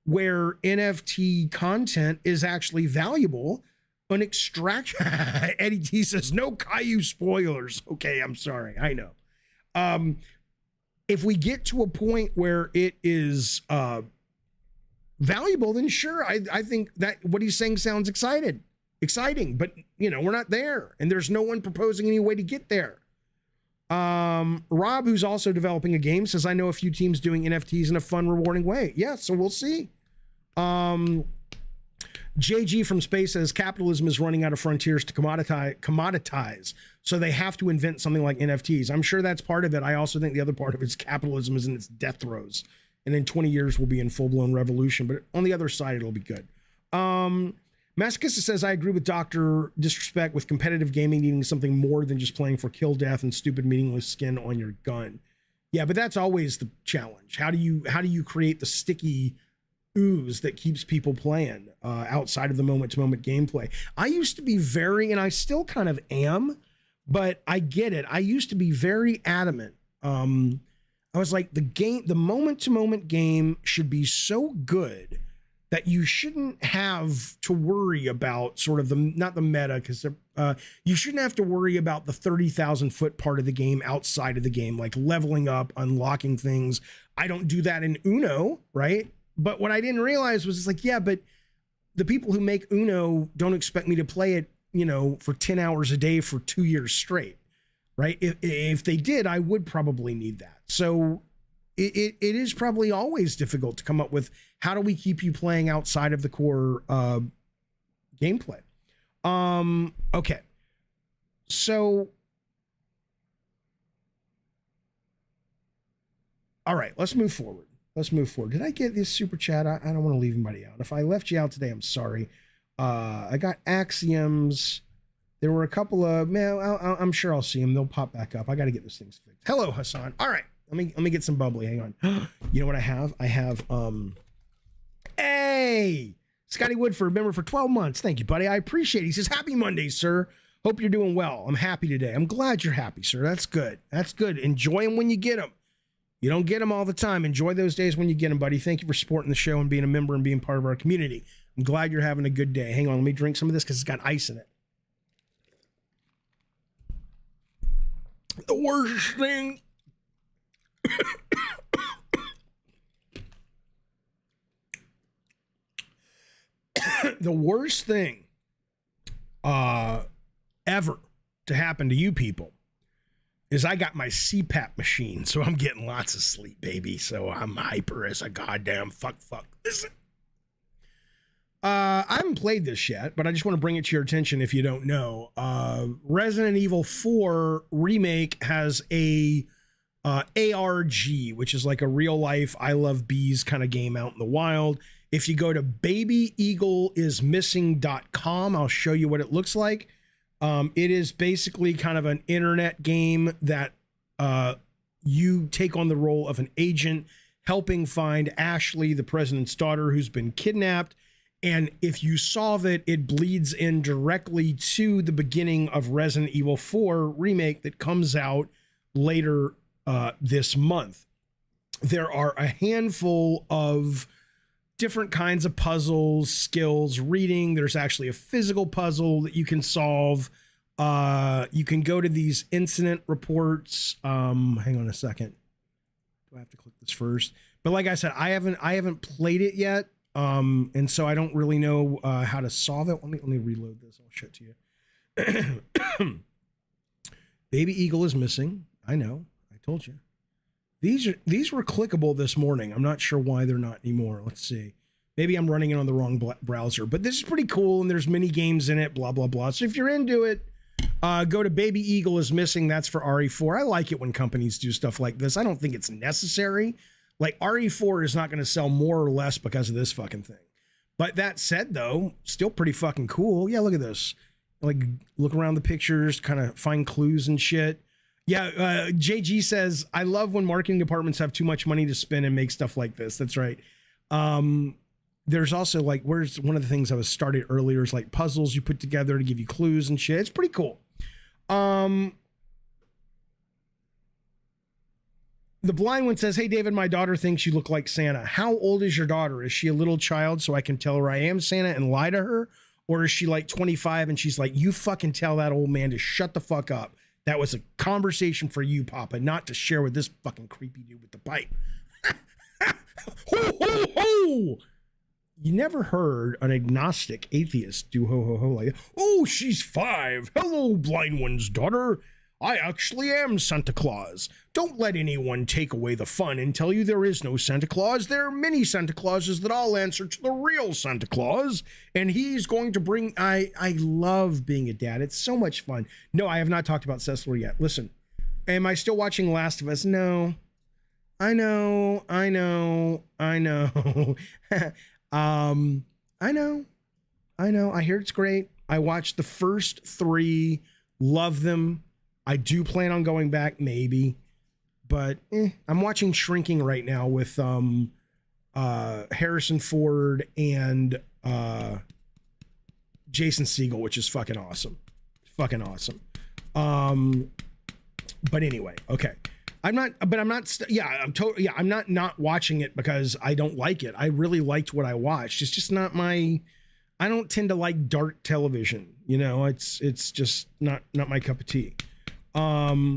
where NFT content is actually valuable, an extraction. Eddie T says, no Caillou spoilers. Okay, I'm sorry. I know. If we get to a point where it is valuable, then sure, I think that what he's saying sounds exciting, but you know, we're not there and there's no one proposing any way to get there. Rob, who's also developing a game, says, I know a few teams doing NFTs in a fun, rewarding way. Yeah, so we'll see. JG from Space says, capitalism is running out of frontiers to commoditize. So they have to invent something like NFTs. I'm sure that's part of it. I also think the other part of it is capitalism is in its death throes. And in 20 years, we'll be in full-blown revolution. But on the other side, it'll be good. Masochista says, I agree with Dr. Disrespect with competitive gaming needing something more than just playing for kill death and stupid meaningless skin on your gun. Yeah, but that's always the challenge. How do you create the sticky ooze that keeps people playing outside of the moment-to-moment gameplay? I used to be and I still kind of am, but I get it. I used to be very adamant. I was like, the moment-to-moment game should be so good that you shouldn't have to worry about sort of not the meta, because you shouldn't have to worry about the 30,000 foot part of the game outside of the game, like leveling up, unlocking things. I don't do that in Uno, right? But what I didn't realize was it's like, yeah, but the people who make Uno don't expect me to play it, you know, for 10 hours a day for 2 years straight, right? If they did, I would probably need that. So it is probably always difficult to come up with how do we keep you playing outside of the core gameplay. Okay. So, all right, let's move forward. Did I get this super chat? I don't want to leave anybody out. If I left you out today, I'm sorry. I got Axioms. There were a couple of, man, I'm sure I'll see them. They'll pop back up. I got to get those things fixed. Hello, Hassan. All right. Let me get some bubbly. Hang on. You know what I have? I have, hey, Scotty Woodford, member for 12 months. Thank you, buddy. I appreciate it. He says, happy Monday, sir. Hope you're doing well. I'm happy today. I'm glad you're happy, sir. That's good. That's good. Enjoy them when you get them. You don't get them all the time. Enjoy those days when you get them, buddy. Thank you for supporting the show and being a member and being part of our community. I'm glad you're having a good day. Hang on. Let me drink some of this because it's got ice in it. The worst thing. The worst thing ever to happen to you people is I got my CPAP machine, so I'm getting lots of sleep, baby. So I'm hyper as a goddamn fuck. Listen, I'm haven't played this yet, but I just want to bring it to your attention if you don't know. Resident Evil 4 Remake has a ARG, which is like a real life I Love Bees kind of game out in the wild. If you go to babyeagleismissing.com, I'll show you what it looks like. It is basically kind of an internet game that you take on the role of an agent helping find Ashley, the president's daughter, who's been kidnapped. And if you solve it, it bleeds in directly to the beginning of Resident Evil 4 Remake that comes out later this month. There are a handful of different kinds of puzzles, skills, reading. There's actually a physical puzzle that you can solve. You can go to these incident reports. Hang on a second. Do I have to click this first? But like I said, I haven't played it yet. And so I don't really know how to solve it. Let me reload this. I'll show it to you. Baby Eagle is missing. I know. I told you. These were clickable this morning. I'm not sure why they're not anymore. Let's see. Maybe I'm running it on the wrong browser. But this is pretty cool, and there's mini games in it, blah, blah, blah. So if you're into it, go to Baby Eagle is Missing. That's for RE4. I like it when companies do stuff like this. I don't think it's necessary. Like, RE4 is not going to sell more or less because of this fucking thing. But that said, though, still pretty fucking cool. Yeah, look at this. Like, look around the pictures, kind of find clues and shit. Yeah, JG says, I love when marketing departments have too much money to spend and make stuff like this. That's right. There's also, like, where's one of the things I was started earlier is, like, puzzles you put together to give you clues and shit. It's pretty cool. The blind one says, hey, David, my daughter thinks you look like Santa. How old is your daughter? Is she a little child so I can tell her I am Santa and lie to her? Or is she like 25 and she's like, you fucking tell that old man to shut the fuck up. That was a conversation for you, Papa, not to share with this fucking creepy dude with the pipe. Ho, ho, ho! You never heard an agnostic atheist do ho, ho, ho like that. Oh, she's 5. Hello, blind one's daughter. I actually am Santa Claus. Don't let anyone take away the fun and tell you there is no Santa Claus. There are many Santa Clauses that all answer to the real Santa Claus. And he's going to bring... I love being a dad. It's so much fun. No, I have not talked about Sessler yet. Listen, am I still watching Last of Us? No. I know. I know. I know. I hear it's great. I watched the first 3. Love them. I do plan on going back, maybe, but I'm watching Shrinking right now with Harrison Ford and Jason Segel, which is fucking awesome. Fucking awesome. But anyway, okay. I'm not watching it because I don't like it. I really liked what I watched. It's just not I don't tend to like dark television. You know, it's just not my cup of tea. Yeah,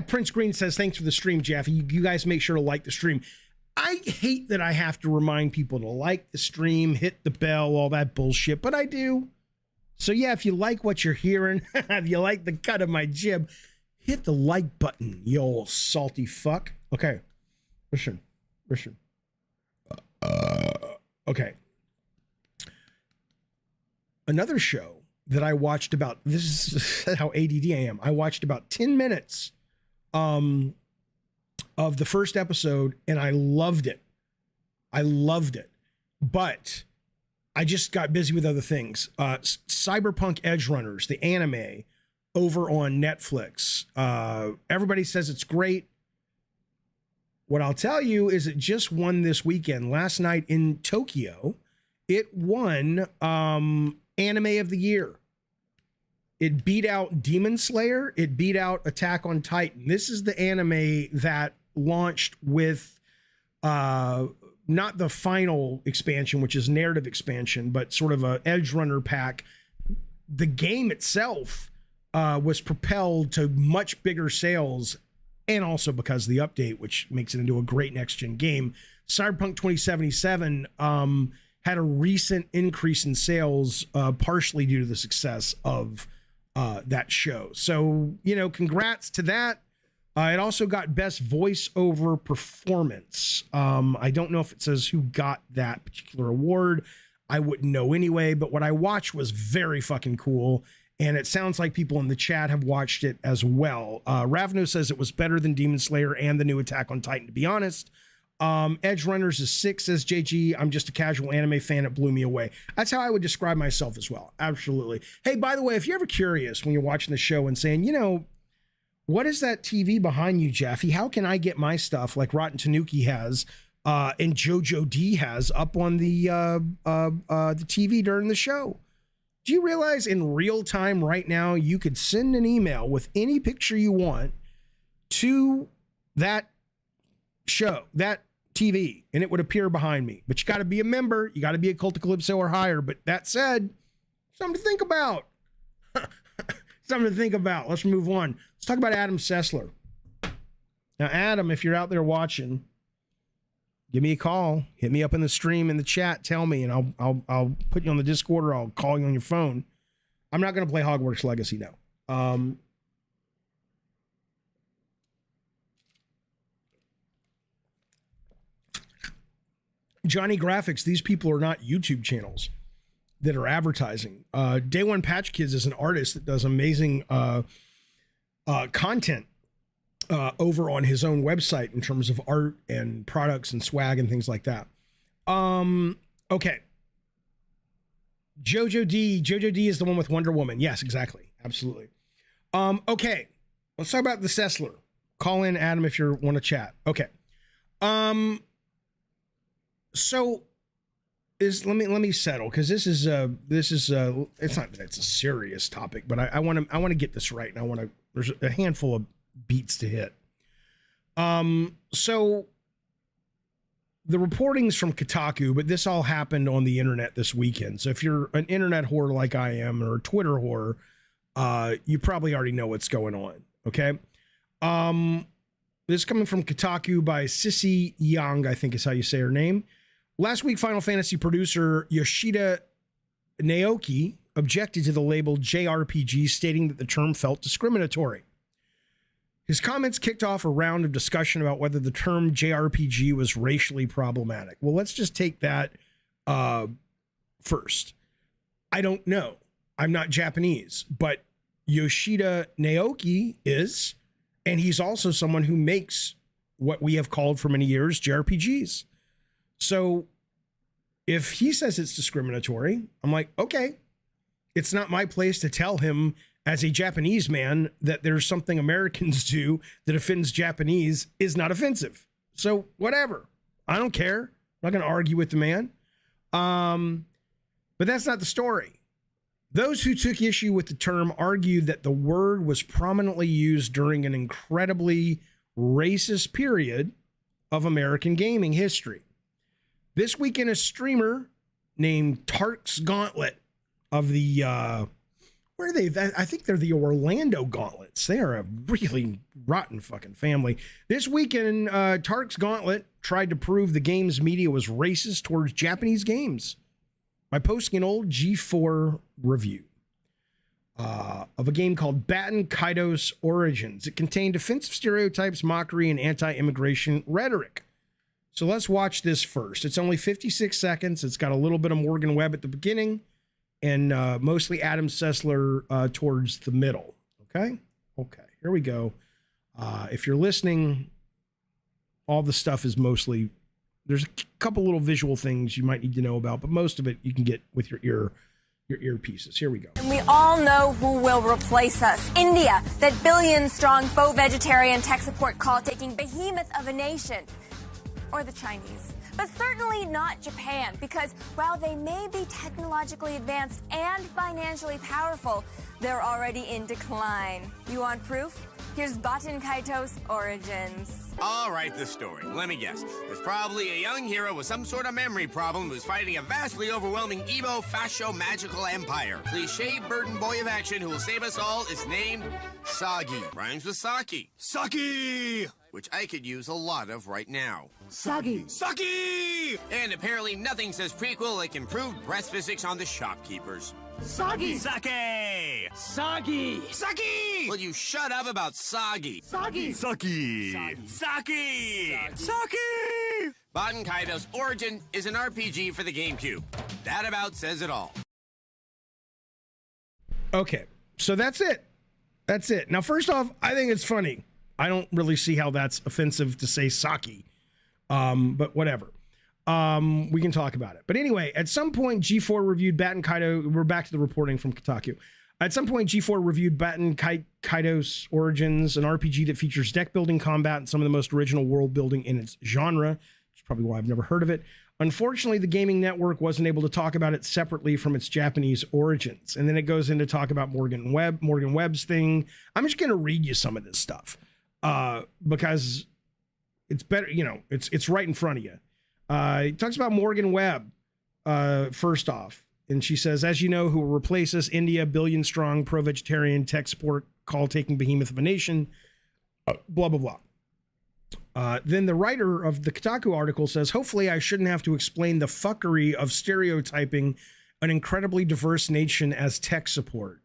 Prince Green says, thanks for the stream, Jaffe. You guys make sure to like the stream. I hate that I have to remind people to like the stream, hit the bell, all that bullshit, but I do. So yeah, if you like what you're hearing, if you like the cut of my jib, hit the like button, you old salty fuck. Okay. Listen. Okay. Another show that I watched about, this is how ADD I am. I watched about 10 minutes of the first episode and I loved it. But I just got busy with other things. Cyberpunk Edge Runners, the anime over on Netflix. Everybody says it's great. What I'll tell you is it just won this weekend. Last night in Tokyo, it won Anime of the Year. It beat out Demon Slayer. It beat out Attack on Titan. This is the anime that launched with not the final expansion, which is narrative expansion, but sort of a Edge Runner pack. The game itself was propelled to much bigger sales, and also because of the update, which makes it into a great next-gen game. Cyberpunk 2077 had a recent increase in sales, partially due to the success of that show. So, you know, congrats to that. It also got Best Voiceover Performance. I don't know if it says who got that particular award. I wouldn't know anyway, but what I watched was very fucking cool. And it sounds like people in the chat have watched it as well. Ravno says it was better than Demon Slayer and the new Attack on Titan, to be honest. Edge Runners is 6, says JG. I'm just a casual anime fan. It blew me away. That's how I would describe myself as well. Absolutely. Hey, by the way, if you're ever curious when you're watching the show and saying, what is that TV behind you, Jeffy? How can I get my stuff like Rotten Tanuki has and JoJo D has up on the TV during the show? Do you realize in real time right now, you could send an email with any picture you want to that show, that TV, and it would appear behind me? But you got to be a member. You got to be a Cult of Calypso or higher. But that said, something to think about. Something to think about. Let's move on. Let's talk about Adam Sessler. Now, Adam, if you're out there watching, give me a call. Hit me up in the stream, in the chat. Tell me, and I'll put you on the Discord, or I'll call you on your phone. I'm not going to play Hogwarts Legacy, no. Johnny Graphics, these people are not YouTube channels that are advertising. Day One Patch Kids is an artist that does amazing content over on his own website in terms of art and products and swag and things like that. Okay. JoJo D is the one with Wonder Woman. Yes, exactly. Absolutely. Okay. Let's talk about the Sessler. Call in, Adam, if you want to chat. Okay. So let me settle, because this is it's not that it's a serious topic, but I want to get this right, and there's a handful of beats to hit. So the reporting's from Kotaku, but this all happened on the internet this weekend. So if you're an internet whore like I am, or a Twitter whore, you probably already know what's going on. Okay. This is coming from Kotaku by Sissy Young, I think is how you say her name. Last week, Final Fantasy producer Yoshida Naoki objected to the label JRPG, stating that the term felt discriminatory. His comments kicked off a round of discussion about whether the term JRPG was racially problematic. Well, let's just take that first. I don't know. I'm not Japanese, but Yoshida Naoki is, and he's also someone who makes what we have called for many years JRPGs. So if he says it's discriminatory, I'm like, okay, it's not my place to tell him as a Japanese man that there's something Americans do that offends Japanese is not offensive. So whatever. I don't care. I'm not going to argue with the man. But that's not the story. Those who took issue with the term argued that the word was prominently used during an incredibly racist period of American gaming history. This weekend, a streamer named Tark's Gauntlet of the, where are they? I think they're the Orlando Gauntlets. They are a really rotten fucking family. This weekend, Tark's Gauntlet tried to prove the game's media was racist towards Japanese games by posting an old G4 review of a game called Batten Kaidos Origins. It contained offensive stereotypes, mockery, and anti-immigration rhetoric. So let's watch this first. It's only 56 seconds. It's got a little bit of Morgan Webb at the beginning and mostly Adam Sessler towards the middle. Okay? Okay, here we go. If you're listening, all the stuff is mostly, there's a couple little visual things you might need to know about, but most of it you can get with your earpieces. Here we go. And we all know who will replace us. India, that billion-strong faux vegetarian tech support call-taking behemoth of a nation. Or the Chinese. But certainly not Japan, because while they may be technologically advanced and financially powerful, they're already in decline. You want proof? Here's Batten Kaitos Origins. All right, the story. Let me guess. There's probably a young hero with some sort of memory problem who's fighting a vastly overwhelming Evo fascio magical empire. Cliché burden boy of action who will save us all is named Sagi. Rhymes with Saki. Saki! Which I could use a lot of right now. Sagi. Saki! And apparently nothing says prequel like improved breast physics on the shopkeepers. Sagi. Sake! Sagi. Saki! Will you shut up about Sagi? Sagi. Saki! Saki! Saki! Batten Kaitos Origin is an RPG for the GameCube. That about says it all. Okay, so that's it. That's it. Now, first off, I think it's funny. I don't really see how that's offensive to say Saki, but whatever. We can talk about it. But anyway, at some point, G4 reviewed Batten Kaido. We're back to the reporting from Kotaku. At some point, G4 reviewed Batten Kaido's Origins, an RPG that features deck building, combat, and some of the most original world building in its genre, which is probably why I've never heard of it. Unfortunately, the gaming network wasn't able to talk about it separately from its Japanese origins. And then it goes into talk about Morgan Webb's thing. I'm just going to read you some of this stuff because it's better, it's right in front of you. It talks about Morgan Webb first off. And she says, as you know, who will replace us, India, billion-strong, pro-vegetarian, tech support, call-taking behemoth of a nation, blah, blah, blah. Then the writer of the Kotaku article says, hopefully I shouldn't have to explain the fuckery of stereotyping an incredibly diverse nation as tech support,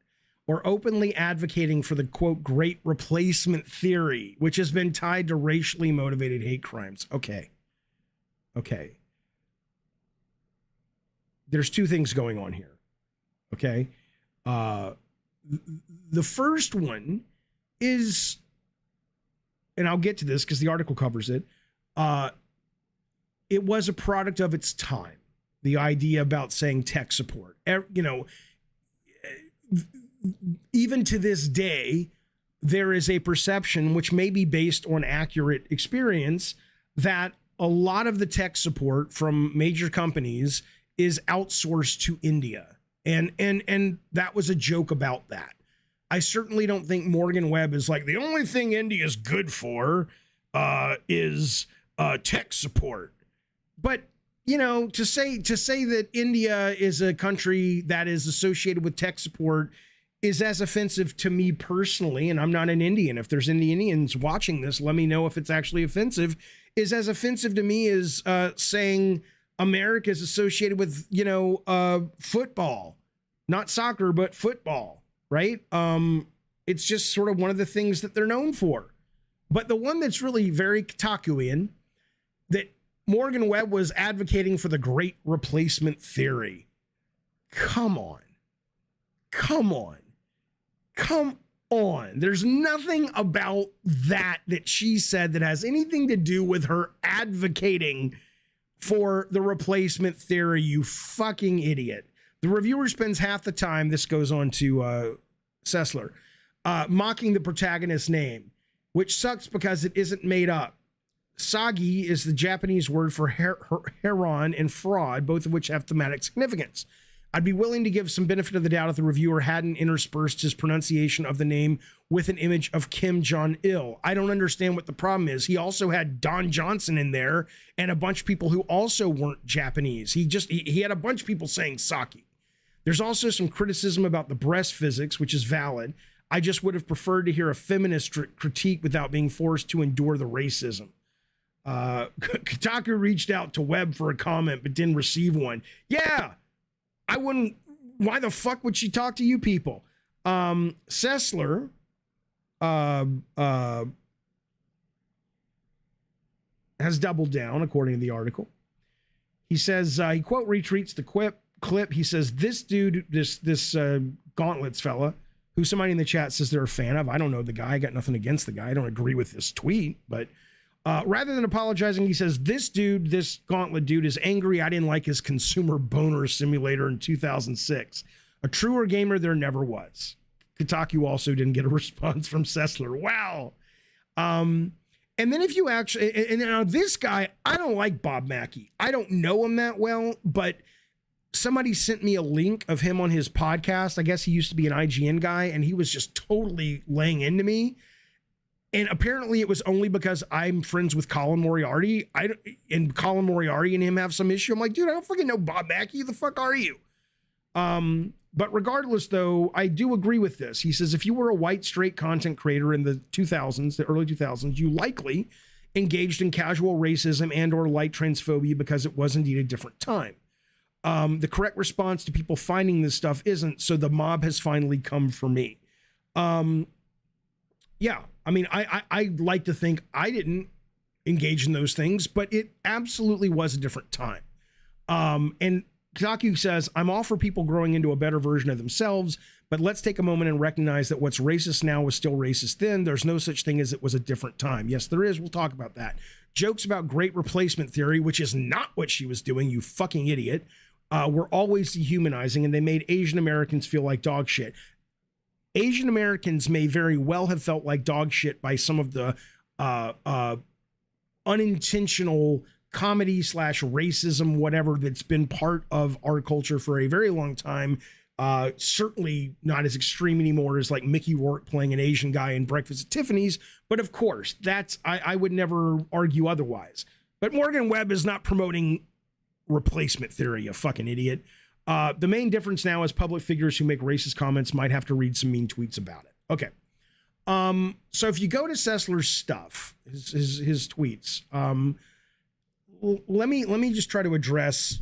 or openly advocating for the, quote, great replacement theory, which has been tied to racially motivated hate crimes. Okay. There's two things going on here. Okay. The first one is, and I'll get to this because the article covers it. It was a product of its time. The idea about saying tech support, even to this day, there is a perception, which may be based on accurate experience, that a lot of the tech support from major companies is outsourced to India. And that was a joke about that. I certainly don't think Morgan Webb is like, the only thing India is good for is tech support. But, to say that India is a country that is associated with tech support is as offensive to me personally, and I'm not an Indian. If there's any Indians watching this, let me know if it's actually offensive, is as offensive to me as saying America is associated with, football, not soccer, but football, right? It's just sort of one of the things that they're known for. But the one that's really very Kotakuian, that Morgan Webb was advocating for the great replacement theory. Come on. There's nothing about that she said that has anything to do with her advocating for the replacement theory, you fucking idiot. The reviewer spends half the time, this goes on to Sessler, mocking the protagonist's name, which sucks because it isn't made up. Sagi is the Japanese word for heron and fraud, both of which have thematic significance. I'd be willing to give some benefit of the doubt if the reviewer hadn't interspersed his pronunciation of the name with an image of Kim Jong-il. I don't understand what the problem is. He also had Don Johnson in there and a bunch of people who also weren't Japanese. He had a bunch of people saying Saki. There's also some criticism about the breast physics, which is valid. I just would have preferred to hear a feminist critique without being forced to endure the racism. Kotaku reached out to Webb for a comment, but didn't receive one. Yeah, I wouldn't. Why the fuck would she talk to you people? Sessler has doubled down, according to the article. He says, he quote retweets the clip. He says, this dude, this Gauntlets fella, who somebody in the chat says they're a fan of. I don't know the guy. I got nothing against the guy. I don't agree with this tweet, but rather than apologizing, he says, this Gauntlet dude is angry I didn't like his consumer boner simulator in 2006. A truer gamer there never was. Kotaku also didn't get a response from Sessler. Wow. And then if you actually, and now this guy, I don't like Bob Mackey. I don't know him that well, but somebody sent me a link of him on his podcast. I guess he used to be an IGN guy, and he was just totally laying into me. And apparently it was only because I'm friends with Colin Moriarty. And Colin Moriarty and him have some issue. I'm like, dude, I don't fucking know Bob Mackey. Who the fuck are you? But regardless, though, I do agree with this. He says, if you were a white, straight content creator in the 2000s, the early 2000s, you likely engaged in casual racism and or light transphobia because it was indeed a different time. The correct response to people finding this stuff isn't, so the mob has finally come for me. Yeah, I mean, I like to think I didn't engage in those things, but it absolutely was a different time. And Kotaku says, I'm all for people growing into a better version of themselves, but let's take a moment and recognize that what's racist now was still racist then. There's no such thing as it was a different time. Yes, there is. We'll talk about that. Jokes about great replacement theory, which is not what she was doing, you fucking idiot, were always dehumanizing, and they made Asian Americans feel like dog shit. Asian Americans may very well have felt like dog shit by some of the unintentional comedy / racism, whatever, that's been part of our culture for a very long time. Certainly not as extreme anymore as like Mickey Rourke playing an Asian guy in Breakfast at Tiffany's. But of course, I would never argue otherwise. But Morgan Webb is not promoting replacement theory, you fucking idiot. The main difference now is public figures who make racist comments might have to read some mean tweets about it. Okay. So if you go to Sessler's stuff, his tweets, let me just try to address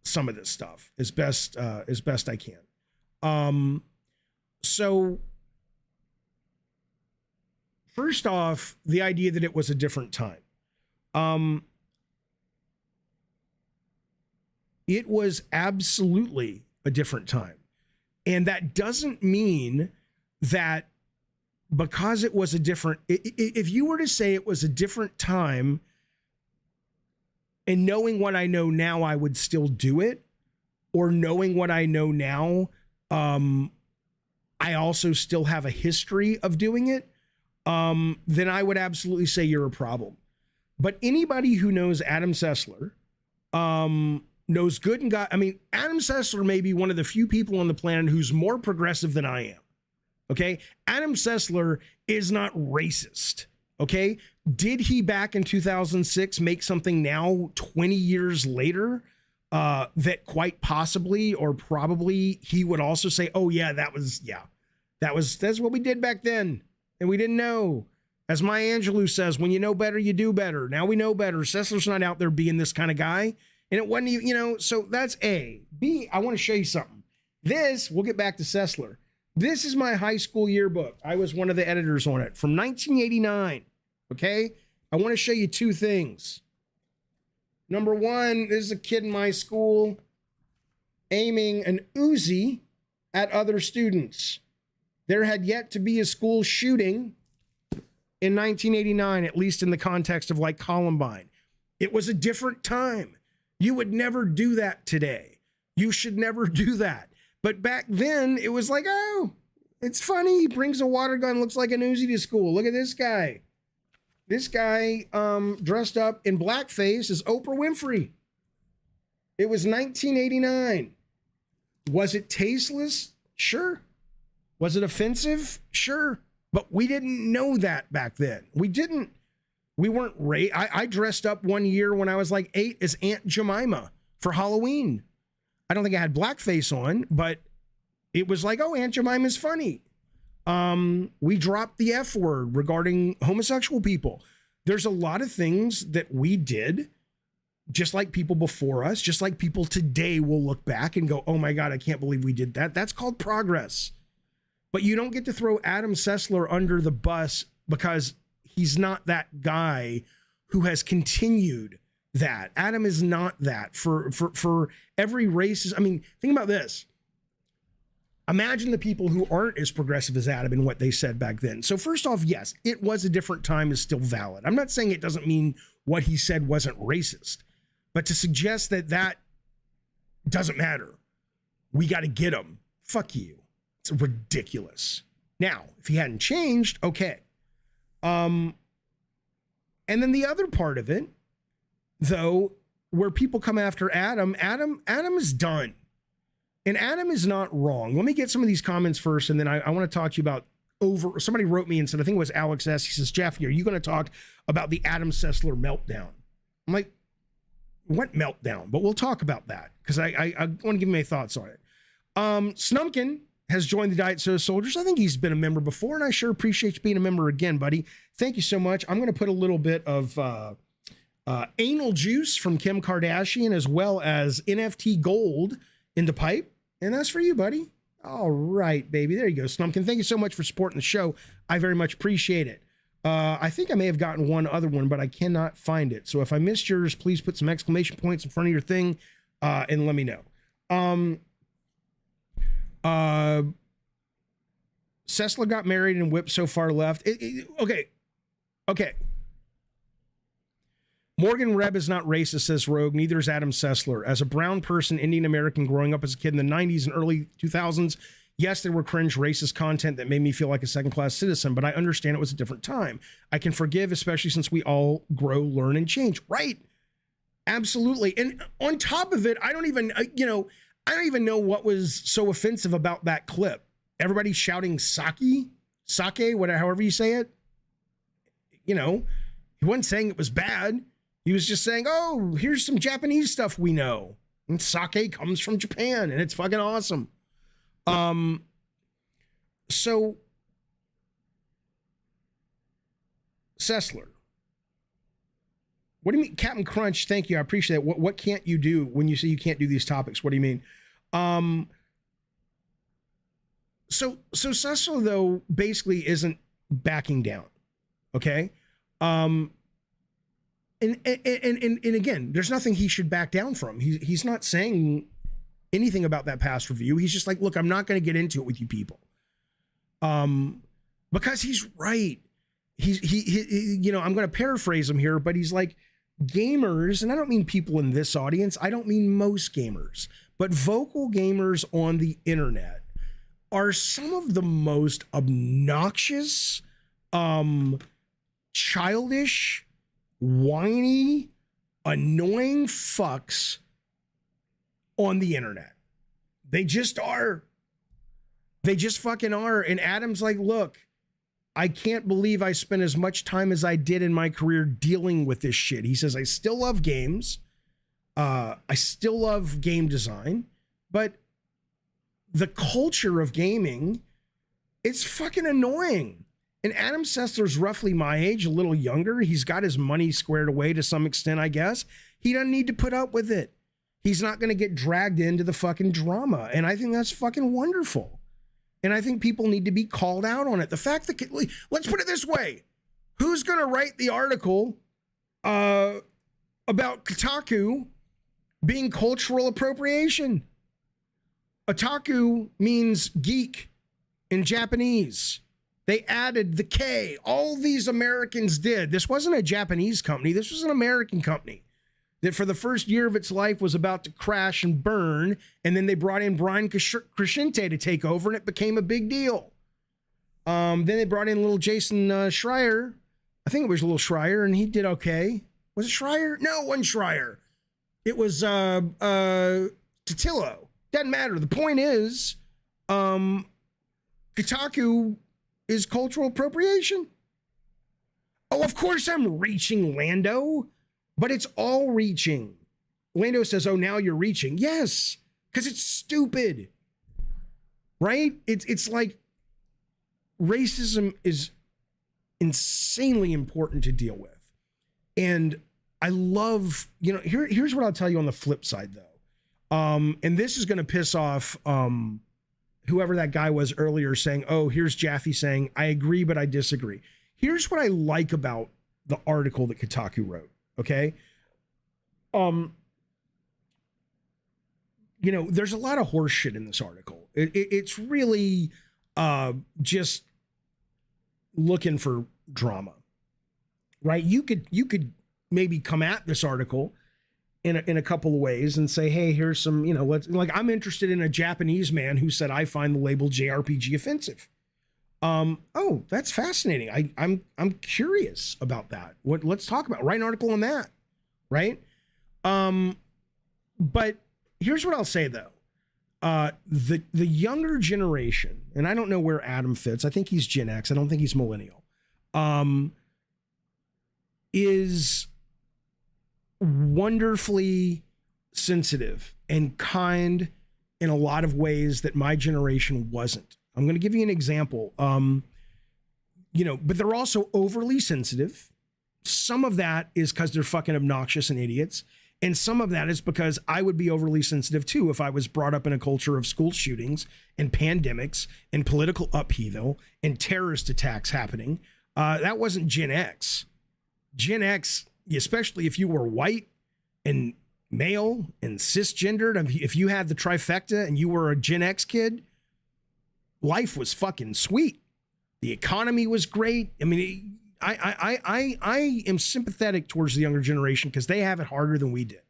some of this stuff as best I can. So first off, the idea that it was a different time. It was absolutely a different time. And that doesn't mean that because it was a different, if you were to say it was a different time, and knowing what I know now, I would still do it, or knowing what I know now, I also still have a history of doing it, then I would absolutely say you're a problem. But anybody who knows Adam Sessler, knows good and God. I mean, Adam Sessler may be one of the few people on the planet who's more progressive than I am. Okay. Adam Sessler is not racist. Okay. Did he back in 2006 make something now 20 years later that quite possibly or probably he would also say, oh yeah, that's what we did back then. And we didn't know. As Maya Angelou says, when you know better, you do better. Now we know better. Sessler's not out there being this kind of guy. And it wasn't, so that's A. B, I want to show you something. We'll get back to Sessler. This is my high school yearbook. I was one of the editors on it from 1989. Okay. I want to show you two things. Number one, this is a kid in my school aiming an Uzi at other students. There had yet to be a school shooting in 1989, at least in the context of like Columbine. It was a different time. You would never do that today. You should never do that. But back then, it was like, oh, it's funny. He brings a water gun, looks like an Uzi to school. Look at this guy. This guy dressed up in blackface as Oprah Winfrey. It was 1989. Was it tasteless? Sure. Was it offensive? Sure. But we didn't know that back then. We didn't. We weren't I dressed up one year when I was like 8 as Aunt Jemima for Halloween. I don't think I had blackface on, but it was like, oh, Aunt Jemima's funny. We dropped the F word regarding homosexual people. There's a lot of things that we did, just like people before us, just like people today will look back and go, oh my God, I can't believe we did that. That's called progress. But you don't get to throw Adam Sessler under the bus because he's not that guy who has continued that. Adam is not that for every race. I mean, think about this. Imagine the people who aren't as progressive as Adam and what they said back then. So first off, yes, it was a different time is still valid. I'm not saying it doesn't mean what he said wasn't racist, but to suggest that that doesn't matter, we got to get him. Fuck you. It's ridiculous. Now, if he hadn't changed, okay. And then the other part of it, though, where people come after Adam is done. And Adam is not wrong. Let me get some of these comments first, and then I want to talk to you about somebody wrote me and said, I think it was Alex S. He says, Jeffy, are you going to talk about the Adam Sessler meltdown? I'm like, what meltdown? But we'll talk about that because I want to give my thoughts on it. Snumpkin has joined the Diet Soda Soldiers. I think he's been a member before, and I sure appreciate you being a member again, buddy. Thank you so much. I'm going to put a little bit of anal juice from Kim Kardashian as well as NFT gold in the pipe, and that's for you, buddy. All right, baby. There you go, Snumpkin. Thank you so much for supporting the show. I very much appreciate it. I think I may have gotten one other one, but I cannot find it. So if I missed yours, please put some exclamation points in front of your thing. and let me know. Sessler got married and whipped so far left. Okay. Morgan Reb is not racist, says Rogue. Neither is Adam Sessler. As a brown person, Indian American, growing up as a kid in the 90s and early 2000s, yes, there were cringe racist content that made me feel like a second-class citizen, but I understand it was a different time. I can forgive, especially since we all grow, learn, and change. Right. Absolutely. And on top of it, I don't even know what was so offensive about that clip. Everybody shouting sake, whatever, however you say it. You know, he wasn't saying it was bad. He was just saying, oh, here's some Japanese stuff we know. And sake comes from Japan, and it's fucking awesome. So, Sessler. What do you mean? Captain Crunch, thank you. I appreciate that. What can't you do when you say you can't do these topics? What do you mean? So Sessler, though, basically isn't backing down. Okay? And again, there's nothing he should back down from. He's not saying anything about that past review. He's just like, look, I'm not going to get into it with you people. Because he's right. He you know, I'm going to paraphrase him here, but he's like, gamers, and I don't mean people in this audience, I don't mean most gamers, but vocal gamers on the internet are some of the most obnoxious, childish, whiny, annoying fucks on the internet. They just are. They just fucking are. And Adam's like, look, I can't believe I spent as much time as I did in my career dealing with this shit. He says, I still love games. I still love game design, but the culture of gaming, it's fucking annoying. And Adam Sessler's roughly my age, a little younger. He's got his money squared away to some extent, I guess. He doesn't need to put up with it. He's not going to get dragged into the fucking drama. And I think that's fucking wonderful. And I think people need to be called out on it. The fact that, let's put it this way. Who's going to write the article about Kotaku being cultural appropriation? Otaku means geek in Japanese. They added the K. All these Americans did. This wasn't a Japanese company. This was an American company that for the first year of its life was about to crash and burn. And then they brought in Brian Crescente to take over, and it became a big deal. Then they brought in little Jason Schreier. I think it was little Schreier, and he did okay. Was it Schreier? No, it wasn't Schreier. It was Totillo. Doesn't matter. The point is, Kotaku is cultural appropriation. Oh, of course I'm reaching, Lando. But it's all reaching. Lando says, oh, now you're reaching. Yes, because it's stupid. Right? It's like racism is insanely important to deal with. And I love, you know, here's what I'll tell you on the flip side, though. And this is going to piss off whoever that guy was earlier saying, oh, here's Jaffe saying, I agree, but I disagree. Here's what I like about the article that Kotaku wrote. Okay. You know, there's a lot of horse shit in this article. It's really just looking for drama, right? You could maybe come at this article in a couple of ways and say, hey, here's some, you know, like I'm interested in a Japanese man who said, I find the label JRPG offensive. Oh, that's fascinating. I'm curious about that. Let's talk about, write an article on that. Right. But here's what I'll say though. The younger generation, and I don't know where Adam fits. I think he's Gen X. I don't think he's millennial. Is wonderfully sensitive and kind in a lot of ways that my generation wasn't. I'm going to give you an example. You know, but they're also overly sensitive. Some of that is because they're fucking obnoxious and idiots. And some of that is because I would be overly sensitive too if I was brought up in a culture of school shootings and pandemics and political upheaval and terrorist attacks happening. That wasn't Gen X. Gen X, especially if you were white and male and cisgendered. I mean, if you had the trifecta and you were a Gen X kid, life was fucking sweet. The economy was great. I mean, I am sympathetic towards the younger generation because they have it harder than we did.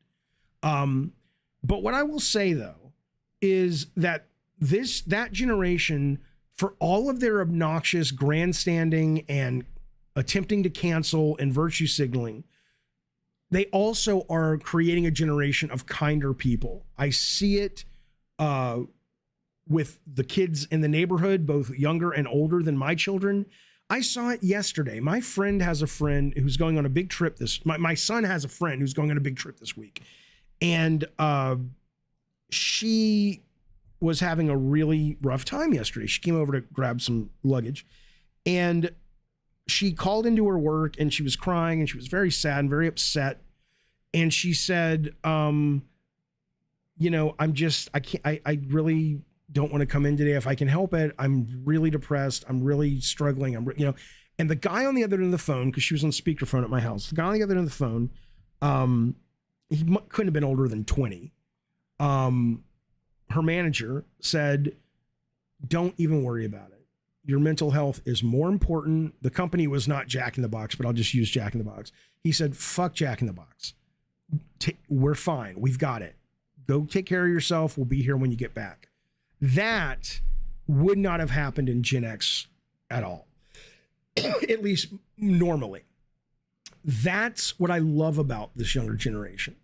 But what I will say though is that that generation, for all of their obnoxious grandstanding and attempting to cancel and virtue signaling, they also are creating a generation of kinder people. I see it with the kids in the neighborhood, both younger and older than my children. I saw it yesterday. My friend has a friend who's going on a big trip my son has a friend who's going on a big trip this week. And she was having a really rough time yesterday. She came over to grab some luggage and she called into her work and she was crying and she was very sad and very upset. And she said, I really don't want to come in today if I can help it. I'm really depressed. I'm really struggling. And the guy on the other end of the phone, because she was on speakerphone at my house, the guy on the other end of the phone, he couldn't have been older than 20. Her manager said, don't even worry about it. Your mental health is more important. The company was not Jack in the Box, but I'll just use Jack in the Box. He said, fuck Jack in the Box. We're fine. We've got it. Go take care of yourself. We'll be here when you get back. That would not have happened in Gen X at all, at least normally. That's what I love about this younger generation,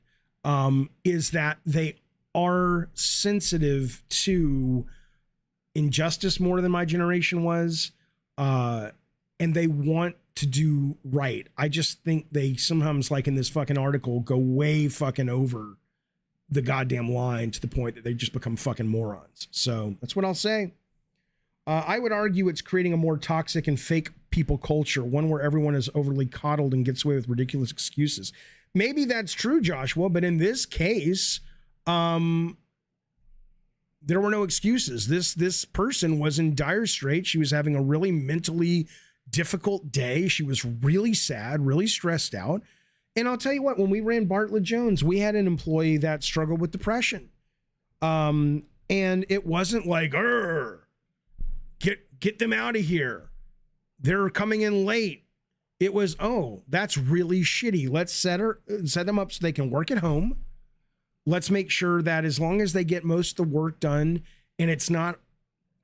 is that they are sensitive to injustice more than my generation was, and they want to do right. I just think they sometimes, like in this fucking article, go way fucking over the goddamn line to the point that they just become fucking morons. So that's what I'll say. I would argue it's creating a more toxic and fake people culture, one where everyone is overly coddled and gets away with ridiculous excuses. Maybe that's true, Joshua, but in this case, there were no excuses. This person was in dire straits. She was having a really mentally difficult day. She was really sad, really stressed out. And I'll tell you what, when we ran Bartlett Jones, we had an employee that struggled with depression. And it wasn't like, get them out of here. They're coming in late. It was, oh, that's really shitty. Let's set them up so they can work at home. Let's make sure that as long as they get most of the work done and it's not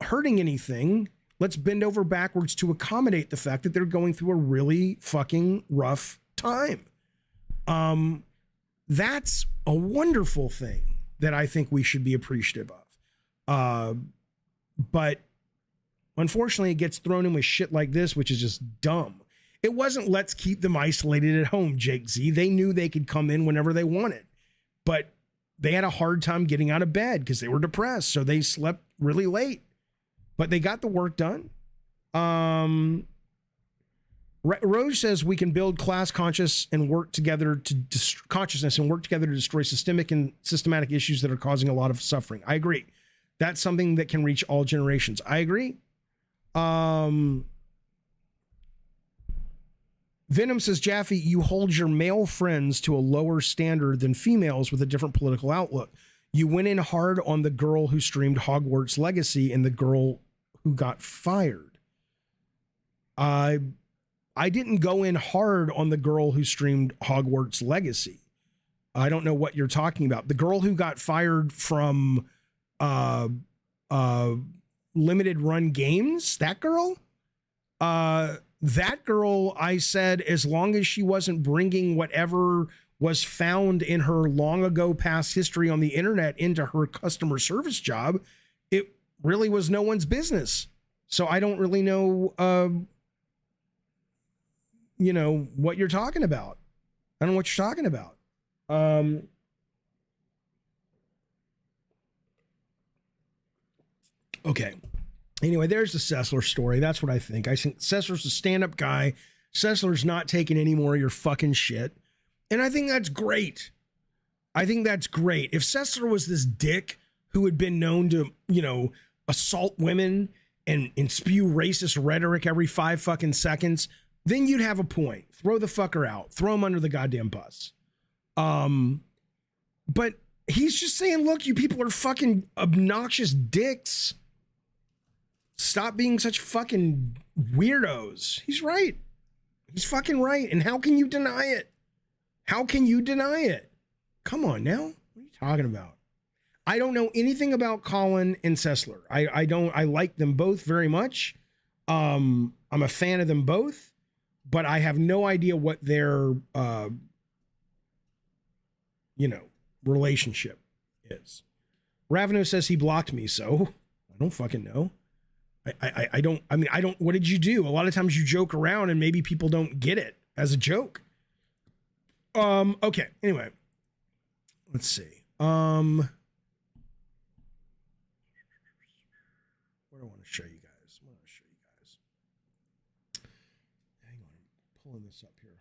hurting anything, let's bend over backwards to accommodate the fact that they're going through a really fucking rough time. That's a wonderful thing that I think we should be appreciative of. But unfortunately, it gets thrown in with shit like this, which is just dumb. It wasn't let's keep them isolated at home, Jake Z. They knew they could come in whenever they wanted, but they had a hard time getting out of bed because they were depressed. So they slept really late, but they got the work done. Rose says we can build class consciousness and work together to destroy systematic issues that are causing a lot of suffering. I agree. That's something that can reach all generations. I agree. Venom says, Jaffe, you hold your male friends to a lower standard than females with a different political outlook. You went in hard on the girl who streamed Hogwarts Legacy and the girl who got fired. I didn't go in hard on the girl who streamed Hogwarts Legacy. I don't know what you're talking about. The girl who got fired from limited run games, that girl, I said, as long as she wasn't bringing whatever was found in her long ago past history on the internet into her customer service job, it really was no one's business. So I don't really know, what you're talking about. I don't know what you're talking about. Okay. Anyway, there's the Sessler story. That's what I think. I think Sessler's a stand-up guy. Sessler's not taking any more of your fucking shit. And I think that's great. I think that's great. If Sessler was this dick who had been known to, assault women and spew racist rhetoric every 5 fucking seconds, then you'd have a point. Throw the fucker out. Throw him under the goddamn bus. But he's just saying, look, you people are fucking obnoxious dicks. Stop being such fucking weirdos. He's right. He's fucking right. And how can you deny it? How can you deny it? Come on now. What are you talking about? I don't know anything about Colin and Sessler. I like them both very much. I'm a fan of them both, but I have no idea what their, relationship is. Raveno says he blocked me, so I don't fucking know. I don't, what did you do? A lot of times you joke around and maybe people don't get it as a joke. Okay. Anyway, let's see. What do I want to show you guys? Hang on. I'm pulling this up here.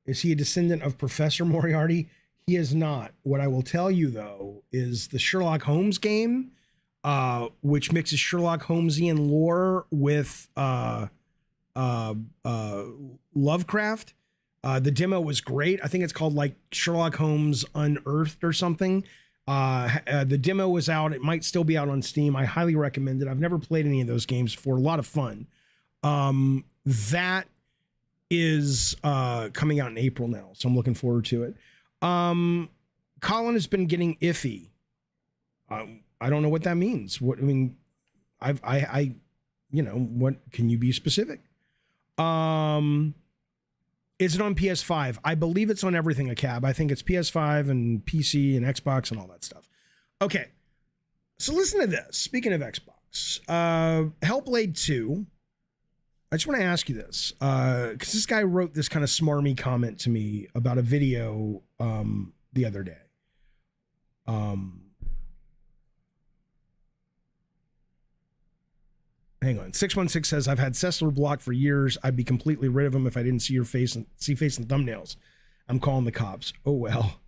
Is he a descendant of Professor Moriarty? He is not. What I will tell you, though, is the Sherlock Holmes game, which mixes Sherlock Holmesian lore with Lovecraft. The demo was great. I think it's called like Sherlock Holmes Unearthed or something. The demo was out. It might still be out on Steam. I highly recommend it. I've never played any of those games before. A lot of fun. That is coming out in April now, so I'm looking forward to it. Colin has been getting iffy. I don't know what that means. What what can you be specific? Is it on PS5? I believe it's on everything, a cab. I think it's PS5 and PC and Xbox and all that stuff. Okay. So listen to this. Speaking of Xbox, Hellblade 2. I just want to ask you this, because this guy wrote this kind of smarmy comment to me about a video the other day. Hang on. 616 says, I've had Sessler blocked for years. I'd be completely rid of him if I didn't see your face and thumbnails. I'm calling the cops. Oh, well.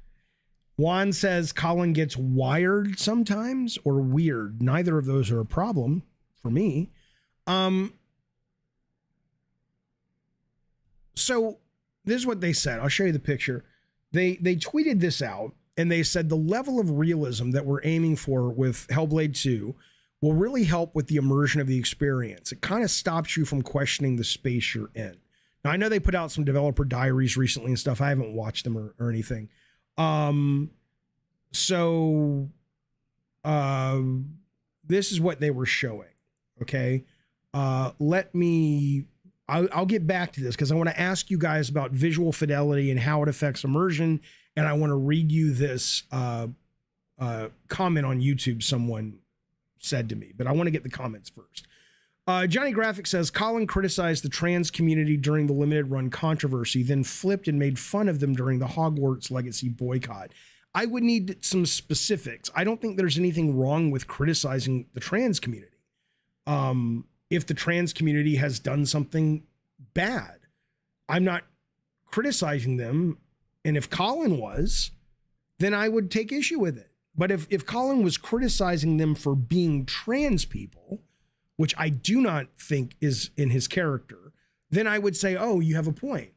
Juan says Colin gets wired sometimes or weird. Neither of those are a problem for me. So this is what they said. I'll show you the picture. They tweeted this out and they said the level of realism that we're aiming for with Hellblade 2 will really help with the immersion of the experience. It kind of stops you from questioning the space you're in. Now, I know they put out some developer diaries recently and stuff. I haven't watched them or anything. This is what they were showing. Okay. I'll get back to this because I want to ask you guys about visual fidelity and how it affects immersion. And I want to read you this comment on YouTube someone said to me, but I want to get the comments first. Johnny Graphic says, Colin criticized the trans community during the limited run controversy, then flipped and made fun of them during the Hogwarts Legacy boycott. I would need some specifics. I don't think there's anything wrong with criticizing the trans community. If the trans community has done something bad, I'm not criticizing them. And if Colin was, then I would take issue with it. But if Colin was criticizing them for being trans people, which I do not think is in his character, then I would say, oh, you have a point.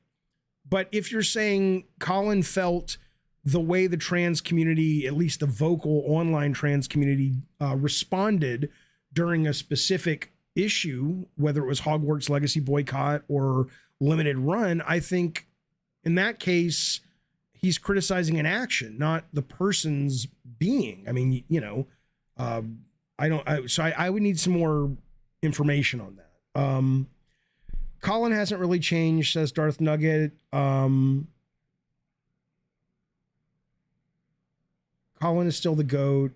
But if you're saying Colin felt the way the trans community, at least the vocal online trans community, responded during a specific issue, whether it was Hogwarts Legacy boycott or limited run, I think in that case, he's criticizing an action, not the person's being. I mean, I would need some more information on that. Colin hasn't really changed, says Darth Nugget. Colin is still the GOAT.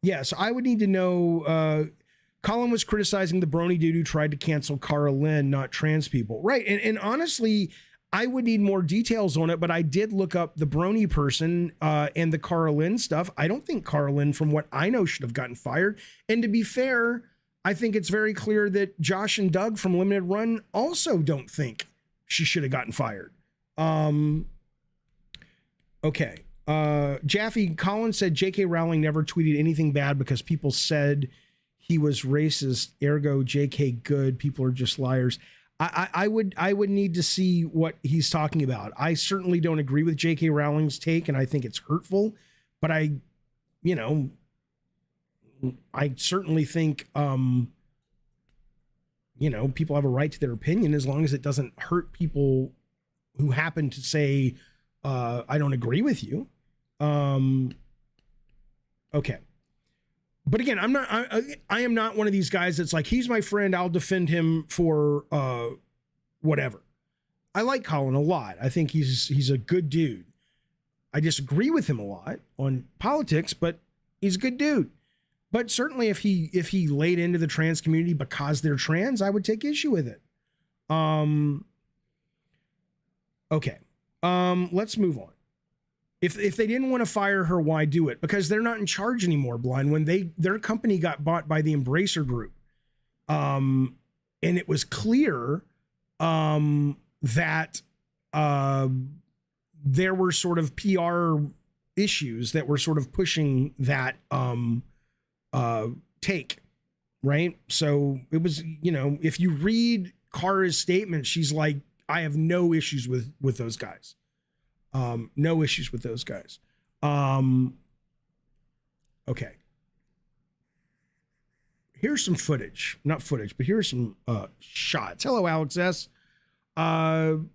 Yes, I would need to know. Colin was criticizing the brony dude who tried to cancel Cara Lynn, not trans people. Right. And honestly, I would need more details on it, but I did look up the brony person and the Cara Lynn stuff. I don't think Cara Lynn, from what I know, should have gotten fired. And to be fair, I think it's very clear that Josh and Doug from Limited Run also don't think she should have gotten fired. Okay. Jaffe, Colin said J.K. Rowling never tweeted anything bad because people said he was racist, ergo J.K. good. People are just liars. I would need to see what he's talking about. I certainly don't agree with J.K. Rowling's take, and I think it's hurtful. But I certainly think people have a right to their opinion as long as it doesn't hurt people who happen to say I don't agree with you. Okay. But again, I am not one of these guys that's like, he's my friend, I'll defend him for whatever. I like Colin a lot. I think he's a good dude. I disagree with him a lot on politics, but he's a good dude. But certainly if he laid into the trans community because they're trans, I would take issue with it. Okay. Let's move on. If they didn't want to fire her, why do it? Because they're not in charge anymore, Blind. When their company got bought by the Embracer Group, and it was clear that there were sort of PR issues that were sort of pushing that take, right? So it was, if you read Kara's statement, she's like, I have no issues with those guys. No issues with those guys. Okay. Here's some footage. Not footage, but here's some shots. Hello, Alex S. From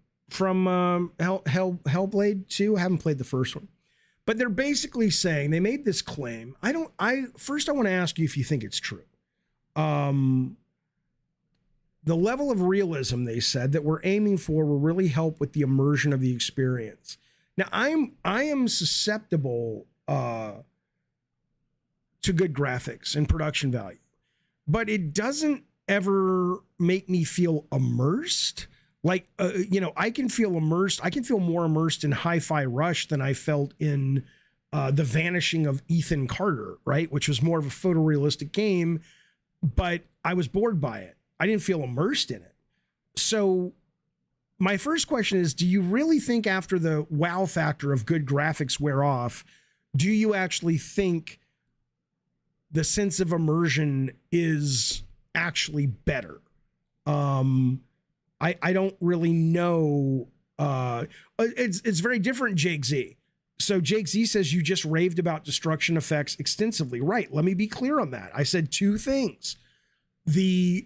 Hellblade 2. I haven't played the first one. But they're basically saying, they made this claim. First I want to ask you if you think it's true. The level of realism, they said, that we're aiming for will really help with the immersion of the experience. Now, I am susceptible to good graphics and production value, but it doesn't ever make me feel immersed. Like, I can feel immersed. I can feel more immersed in Hi-Fi Rush than I felt in The Vanishing of Ethan Carter, right? Which was more of a photorealistic game, but I was bored by it. I didn't feel immersed in it. So my first question is, do you really think after the wow factor of good graphics wear off, do you actually think the sense of immersion is actually better? I don't really know. It's very different, Jake Z. So Jake Z says you just raved about destruction effects extensively. Right. Let me be clear on that. I said two things. He's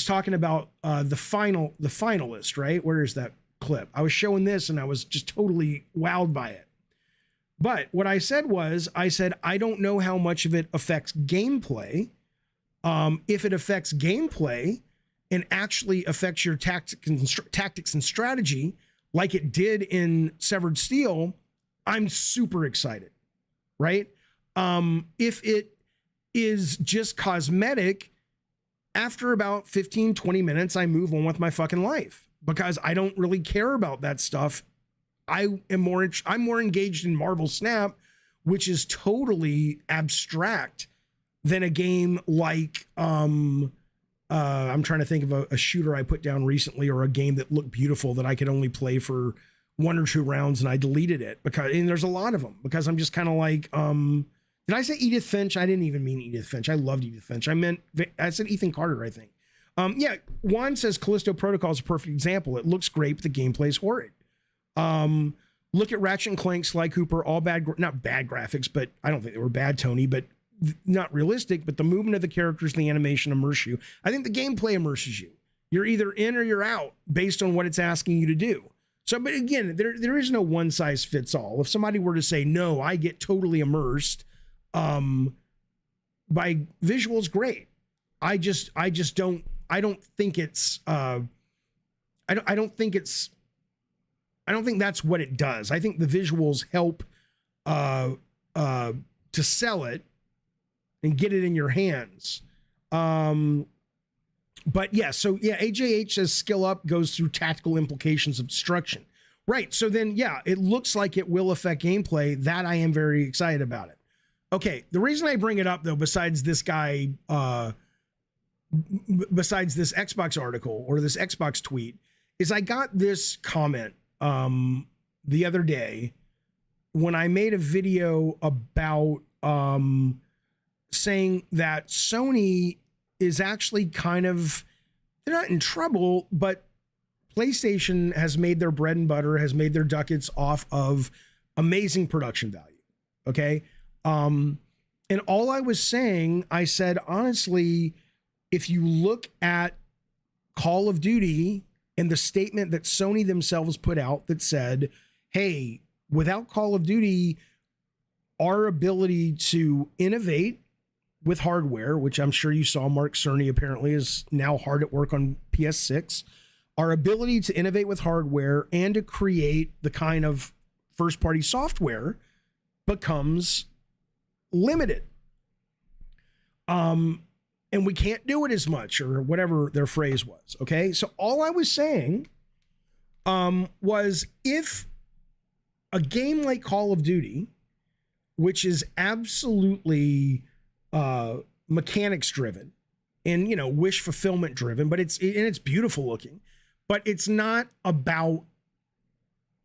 talking about the finalist, right? Where is that clip? I was showing this and I was just totally wowed by it. But what I said was, I don't know how much of it affects gameplay. If it affects gameplay and actually affects your tactics and strategy, like it did in Severed Steel, I'm super excited, right? If it is just cosmetic, after about 15, 20 minutes, I move on with my fucking life because I don't really care about that stuff. I'm more engaged in Marvel Snap, which is totally abstract, than a game like, I'm trying to think of a shooter I put down recently, or a game that looked beautiful that I could only play for 1 or 2 rounds and I deleted it and there's a lot of them because I'm just kind of like, did I say Edith Finch? I didn't even mean Edith Finch. I loved Edith Finch. I said Ethan Carter, I think. Yeah, Juan says Callisto Protocol is a perfect example. It looks great, but the gameplay is horrid. Look at Ratchet and Clank, Sly Cooper, all not bad graphics, but I don't think they were bad, Tony, but not realistic, but the movement of the characters and the animation immerse you. I think the gameplay immerses you. You're either in or you're out based on what it's asking you to do. So, but again, there is no one size fits all. If somebody were to say, no, I get totally immersed, by visuals, great. I don't think that's what it does. I think the visuals help to sell it and get it in your hands. But yeah, so yeah, AJH says skill up goes through tactical implications of destruction. Right. So then, yeah, it looks like it will affect gameplay. That I am very excited about it. Okay. The reason I bring it up, though, besides this guy, besides this Xbox article or this Xbox tweet, is I got this comment the other day when I made a video about saying that Sony is actually kind of they're not in trouble, but PlayStation has made their bread and butter, has made their ducats off of amazing production value. Okay. And all I was saying, I said, honestly, if you look at Call of Duty and the statement that Sony themselves put out that said, hey, without Call of Duty, our ability to innovate with hardware, which I'm sure you saw Mark Cerny apparently is now hard at work on PS6, our ability to innovate with hardware and to create the kind of first-party software becomes limited. And we can't do it as much, or whatever their phrase was. Okay. So all I was saying was, if a game like Call of Duty, which is absolutely mechanics driven and, you know, wish fulfillment driven, but it's beautiful looking, but it's not about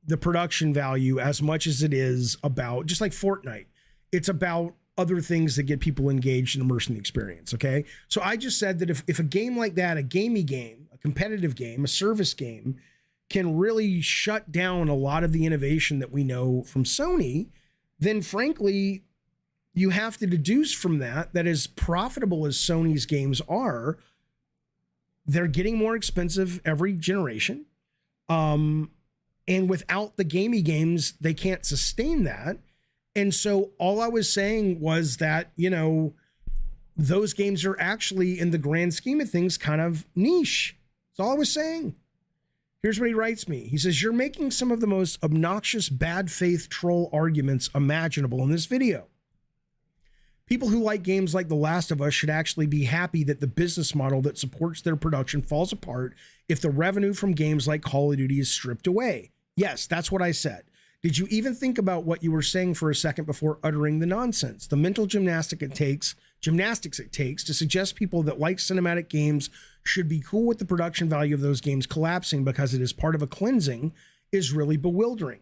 the production value as much as it is about, just like Fortnite, it's about other things that get people engaged and immersed in the experience. Okay. So I just said that if a game like that, a gamey game, a competitive game, a service game, can really shut down a lot of the innovation that we know from Sony, then frankly, you have to deduce from that as profitable as Sony's games are, they're getting more expensive every generation. And without the gamey games, they can't sustain that. And so all I was saying was that, you know, those games are actually, in the grand scheme of things, kind of niche. That's all I was saying. Here's what he writes me. He says, you're making some of the most obnoxious bad faith troll arguments imaginable in this video. People who like games like The Last of Us should actually be happy that the business model that supports their production falls apart if the revenue from games like Call of Duty is stripped away. Yes, that's what I said. Did you even think about what you were saying for a second before uttering the nonsense? The mental gymnastics it takes to suggest people that like cinematic games should be cool with the production value of those games collapsing because it is part of a cleansing is really bewildering.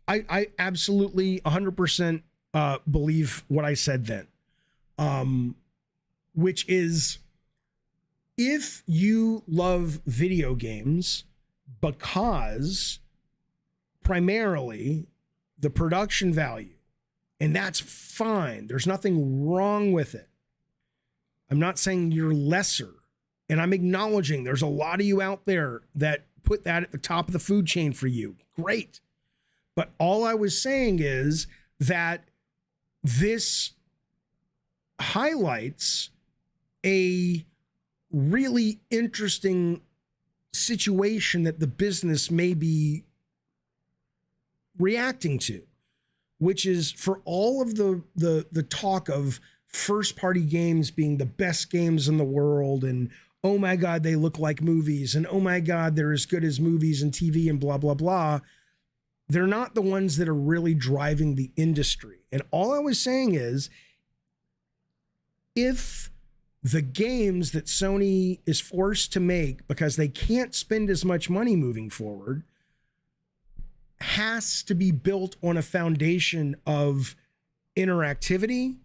I absolutely 100% believe what I said then, which is, if you love video games because primarily the production value, and that's fine, there's nothing wrong with it. I'm not saying you're lesser, and I'm acknowledging there's a lot of you out there that put that at the top of the food chain for you. Great. But all I was saying is that this highlights a really interesting situation that the business may be reacting to, which is, for all of the talk of first party games being the best games in the world, and oh my God, they look like movies, and oh my God, they're as good as movies and TV and blah, blah, blah. They're not the ones that are really driving the industry. And all I was saying is, if the games that Sony is forced to make because they can't spend as much money moving forward has to be built on a foundation of interactivity,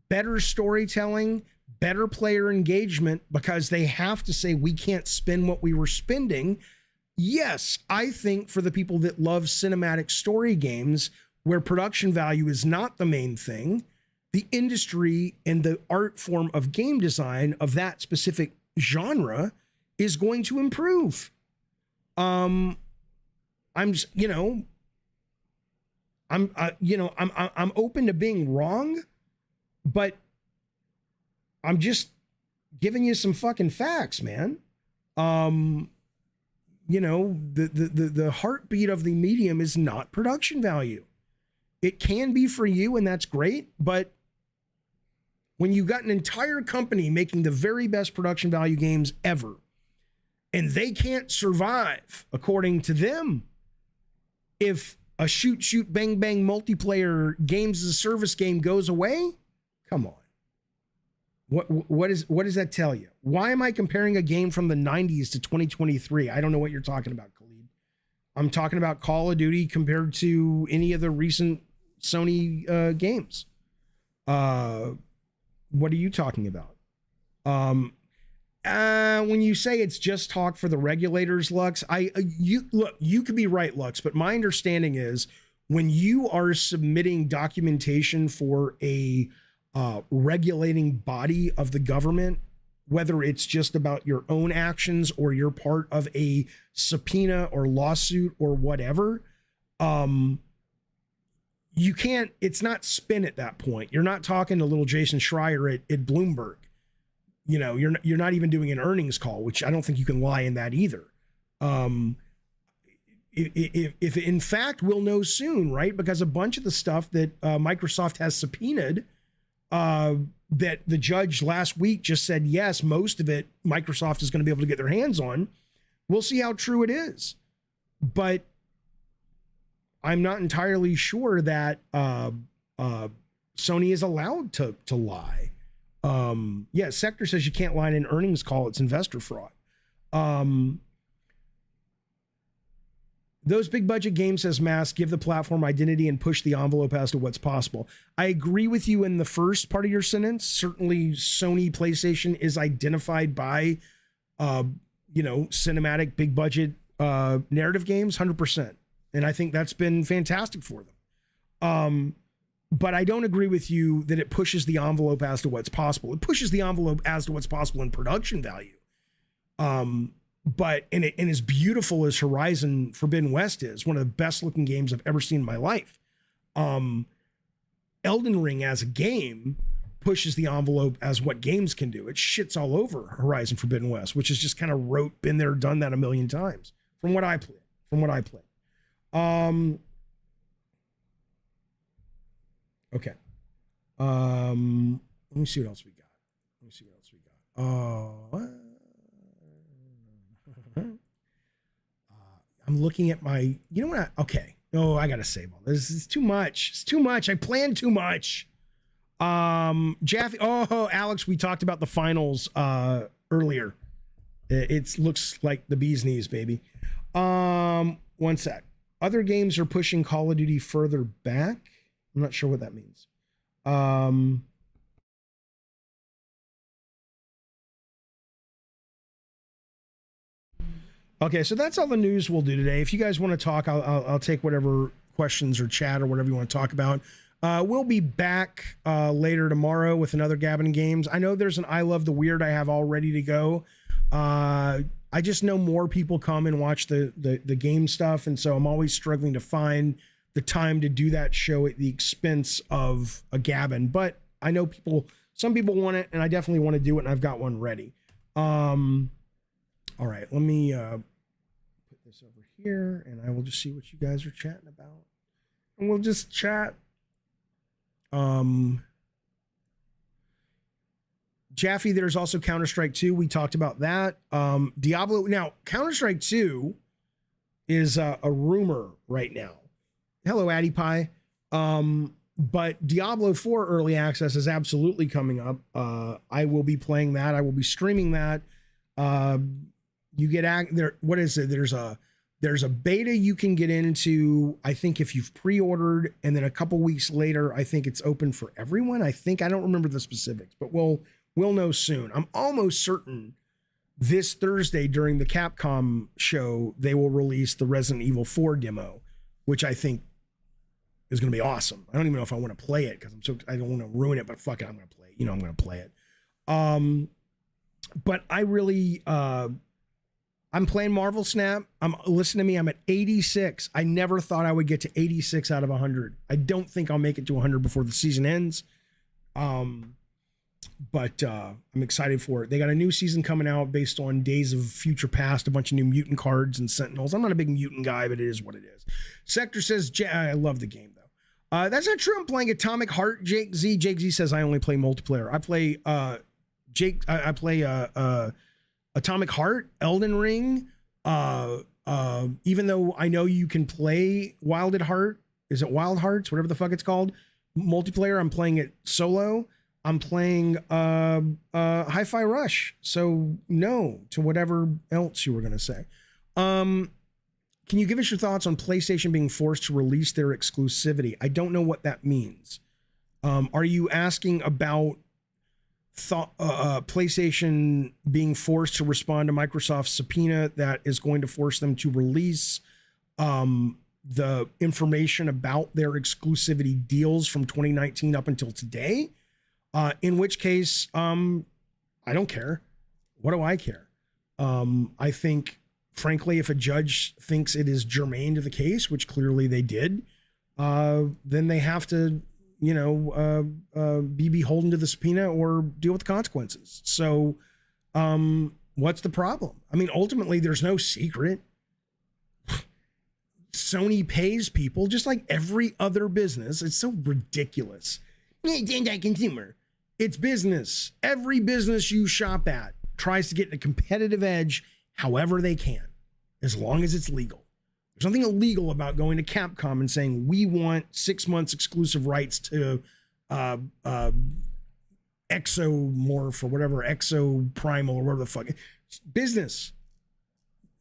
better storytelling, better player engagement, because they have to say we can't spend what we were spending. Yes, I think for the people that love cinematic story games where production value is not the main thing, the industry and the art form of game design of that specific genre is going to improve. I'm just, I'm open to being wrong, but I'm just giving you some fucking facts, man. The heartbeat of the medium is not production value. It can be for you, and that's great, but when you got an entire company making the very best production value games ever, and they can't survive, according to them, if a shoot, bang, bang multiplayer games as a service game goes away, come on. What does that tell you? Why am I comparing a game from the 90s to 2023? I don't know what you're talking about, Khalid. I'm talking about Call of Duty compared to any of the recent Sony games. What are you talking about? When you say it's just talk for the regulators, Lux, you could be right, Lux, but my understanding is when you are submitting documentation for a regulating body of the government, whether it's just about your own actions or you're part of a subpoena or lawsuit or whatever, you can't, it's not spin at that point. You're not talking to little Jason Schreier at Bloomberg. You know, you're not even doing an earnings call, which I don't think you can lie in that either. If in fact we'll know soon, right? Because a bunch of the stuff that Microsoft has subpoenaed, that the judge last week just said, yes, most of it Microsoft is going to be able to get their hands on. We'll see how true it is. But I'm not entirely sure that Sony is allowed to lie. Yeah, Sector says you can't lie in an earnings call. It's investor fraud. Those big budget games, says Mass, give the platform identity and push the envelope as to what's possible. I agree with you in the first part of your sentence. Certainly Sony PlayStation is identified by, cinematic big budget narrative games, 100%. And I think that's been fantastic for them. But I don't agree with you that it pushes the envelope as to what's possible. It pushes the envelope as to what's possible in production value. But and as beautiful as Horizon Forbidden West is, one of the best looking games I've ever seen in my life. Elden Ring as a game pushes the envelope as what games can do. It shits all over Horizon Forbidden West, which is just kind of rote, been there, done that a million times from what I played. Okay. Let me see what else we got. I'm looking at my, you know what? Okay. Oh, I got to save all this. It's too much. I planned too much. Jaffe. Oh, Alex, we talked about the finals earlier. It looks like the bee's knees, baby. One sec. Other games are pushing Call of Duty further back. I'm not sure what that means. Okay, so that's all the news we'll do today. If you guys want to talk, I'll take whatever questions or chat or whatever you want to talk about. We'll be back later tomorrow with another Gabbin' Games. I know there's an I Love the Weird I have all ready to go. I just know more people come and watch the game stuff, and so I'm always struggling to find the time to do that show at the expense of a Gabbin'. But I know some people want it, and I definitely want to do it, and I've got one ready. All right, let me put this over here, and I will just see what you guys are chatting about. And we'll just chat. Jaffe, there's also Counter-Strike 2. We talked about that. Diablo. Now, Counter-Strike 2 is a rumor right now. Hello, Addy Pie. But Diablo 4 early access is absolutely coming up. I will be playing that. I will be streaming that. You get there. What is it? There's a beta you can get into, I think, if you've pre-ordered, and then a couple weeks later, I think it's open for everyone. I don't remember the specifics, but we'll know soon. I'm almost certain this Thursday during the Capcom show, they will release the Resident Evil 4 demo, which I think is going to be awesome. I don't even know if I want to play it because I don't want to ruin it, but fuck it, I'm going to play it. I'm going to play it. But I really, I'm playing Marvel Snap. Listen to me, I'm at 86. I never thought I would get to 86 out of 100. I don't think I'll make it to 100 before the season ends. But I'm excited for it. They got a new season coming out based on Days of Future Past, a bunch of new mutant cards and Sentinels. I'm not a big mutant guy, but it is what it is. Sector says, I love the game, though. That's not true. I'm playing Atomic Heart, Jake Z. Jake Z says I only play multiplayer. I play Atomic Heart, Elden Ring. Even though I know you can play Wild at Heart, is it Wild Hearts, whatever the fuck it's called, multiplayer, I'm playing it solo. I'm playing Hi-Fi Rush. So no to whatever else you were going to say. Can you give us your thoughts on PlayStation being forced to release their exclusivity? I don't know what that means. Are you asking about PlayStation being forced to respond to Microsoft's subpoena that is going to force them to release the information about their exclusivity deals from 2019 up until today. In which case, I don't care. What do I care? I think, frankly, if a judge thinks it is germane to the case, which clearly they did, then they have to, be beholden to the subpoena or deal with the consequences. So, what's the problem? I mean, ultimately, there's no secret. Sony pays people just like every other business. It's so ridiculous. It's anti-consumer. It's business. Every business you shop at tries to get a competitive edge however they can, as long as it's legal. There's nothing illegal about going to Capcom and saying, we want 6 months exclusive rights to Exomorph or whatever, Exo Primal or whatever the fuck. It's business.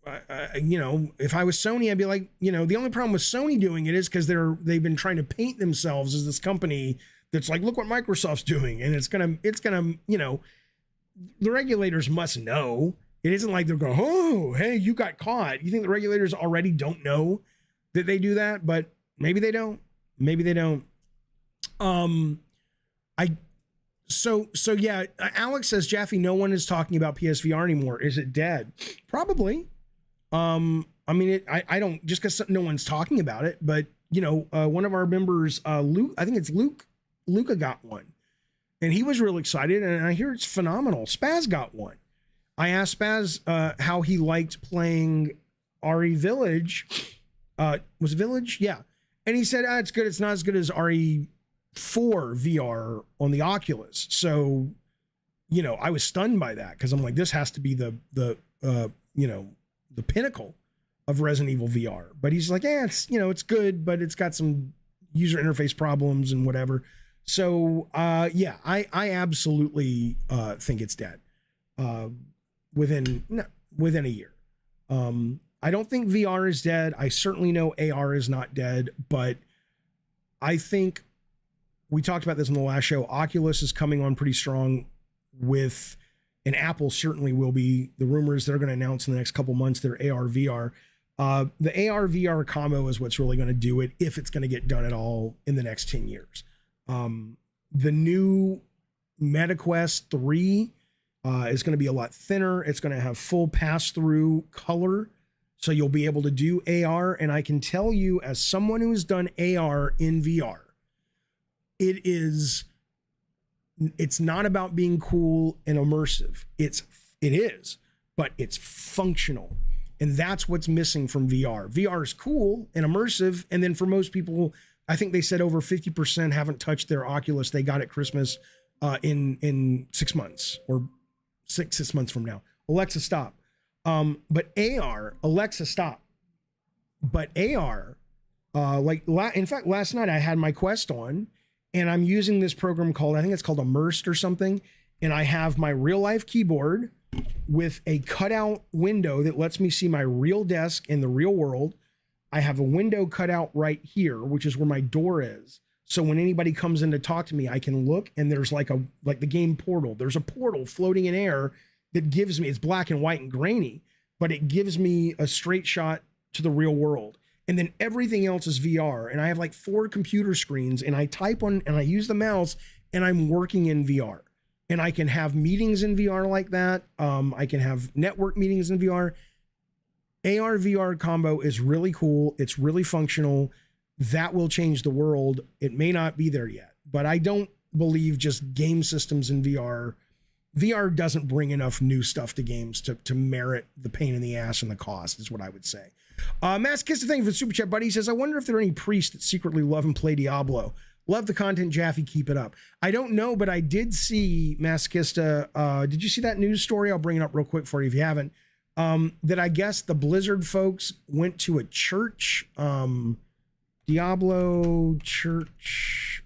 If I was Sony, I'd be like, the only problem with Sony doing it is because they've been trying to paint themselves as this company that's like, look what Microsoft's doing. And it's gonna, the regulators must know. It isn't like they're going, oh, hey, you got caught. You think the regulators already don't know that they do that? But maybe they don't. Maybe they don't. So yeah, Alex says, Jaffe, no one is talking about PSVR anymore. Is it dead? Probably. I don't, just because no one's talking about it, but one of our members, Luke, I think it's Luca got one, and he was real excited, and I hear it's phenomenal. Spaz got one. I asked Spaz how he liked playing RE Village. Was it Village? Yeah. And he said, it's good. It's not as good as RE4 VR on the Oculus. So, I was stunned by that because I'm like, this has to be the pinnacle of Resident Evil VR. But he's like, it's good, but it's got some user interface problems and whatever. So, I absolutely think it's dead within a year. I don't think VR is dead. I certainly know AR is not dead, but I think we talked about this in the last show. Oculus is coming on pretty strong with, and Apple certainly will be. The rumors they're going to announce in the next couple months, their AR VR. The AR VR combo is what's really going to do it, if it's going to get done at all in the next 10 years. The new MetaQuest 3 is going to be a lot thinner. It's going to have full pass-through color, so you'll be able to do AR. And I can tell you, as someone who has done AR in VR, it's not about being cool and immersive. It is, but it's functional. And that's what's missing from VR. VR is cool and immersive. And then for most people, I think they said over 50% haven't touched their Oculus they got at Christmas in 6 months or six months from now. Alexa, stop. But AR, Alexa, stop. But AR, in fact, last night I had my Quest on, and I'm using this program called, I think it's called Immersed or something. And I have my real life keyboard with a cutout window that lets me see my real desk in the real world. I have a window cut out right here, which is where my door is. So when anybody comes in to talk to me, I can look, and there's like the game Portal. There's a portal floating in air that gives me, it's black and white and grainy, but it gives me a straight shot to the real world. And then everything else is VR. And I have like 4 computer screens, and I type on and I use the mouse, and I'm working in VR. And I can have meetings in VR like that. I can have network meetings in VR. AR VR combo is really cool. It's really functional. That will change the world. It may not be there yet, but I don't believe just game systems in VR. VR doesn't bring enough new stuff to games to merit the pain in the ass and the cost, is what I would say. Maskista, thank you for the super chat, buddy. He says, I wonder if there are any priests that secretly love and play Diablo. Love the content, Jaffe. Keep it up. I don't know, but I did see, Maskista. Did you see that news story? I'll bring it up real quick for you if you haven't. That I guess the Blizzard folks went to a church, Diablo church,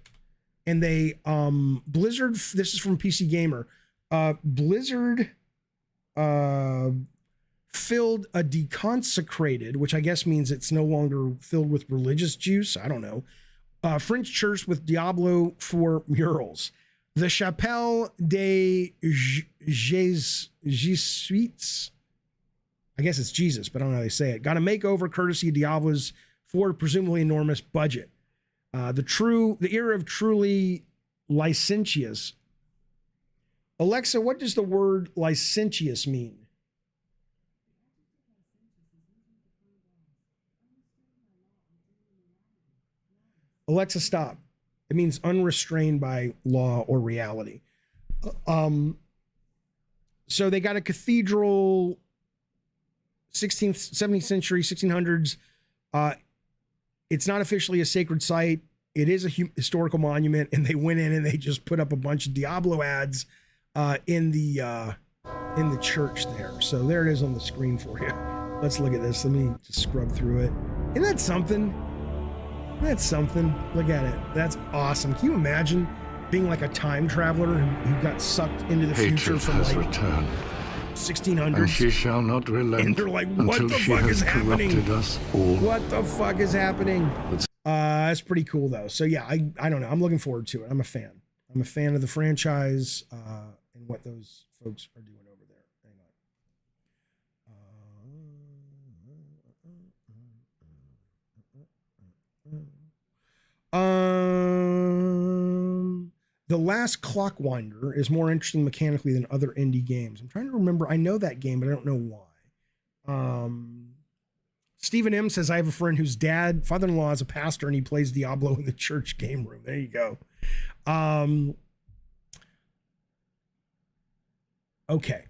and they, Blizzard, this is from PC Gamer, Blizzard, filled a deconsecrated, which I guess means it's no longer filled with religious juice. I don't know. French church with Diablo 4 murals. The Chapelle des Jésuites, I guess it's Jesus, but I don't know how they say it, got a makeover courtesy of Diablo's for presumably enormous budget. The era of truly licentious. Alexa, what does the word licentious mean? Alexa, stop. It means unrestrained by law or reality. So they got a cathedral, 16th, 17th century, 1600s. It's not officially a sacred site. It is a historical monument, and they went in and they just put up a bunch of Diablo ads in the church there. So there it is on the screen for you. Let's look at this. Let me just scrub through it. Isn't that something? That's something. Look at it. That's awesome. Can you imagine being like a time traveler who got sucked into the future from has like returned, 1600s? and she shall not relent And they're like, what until the she fuck has is happening? corrupted us all. What the fuck is happening? That's pretty cool though. So yeah, I don't know. I'm looking forward to it. I'm a fan. I'm a fan of the franchise and what those folks are doing over there. Hang on. The Last Clockwinder is more interesting mechanically than other indie games. I'm trying to remember. I know that game, but I don't know why. Stephen M says, I have a friend whose father-in-law is a pastor, and he plays Diablo in the church game room. There you go. Okay.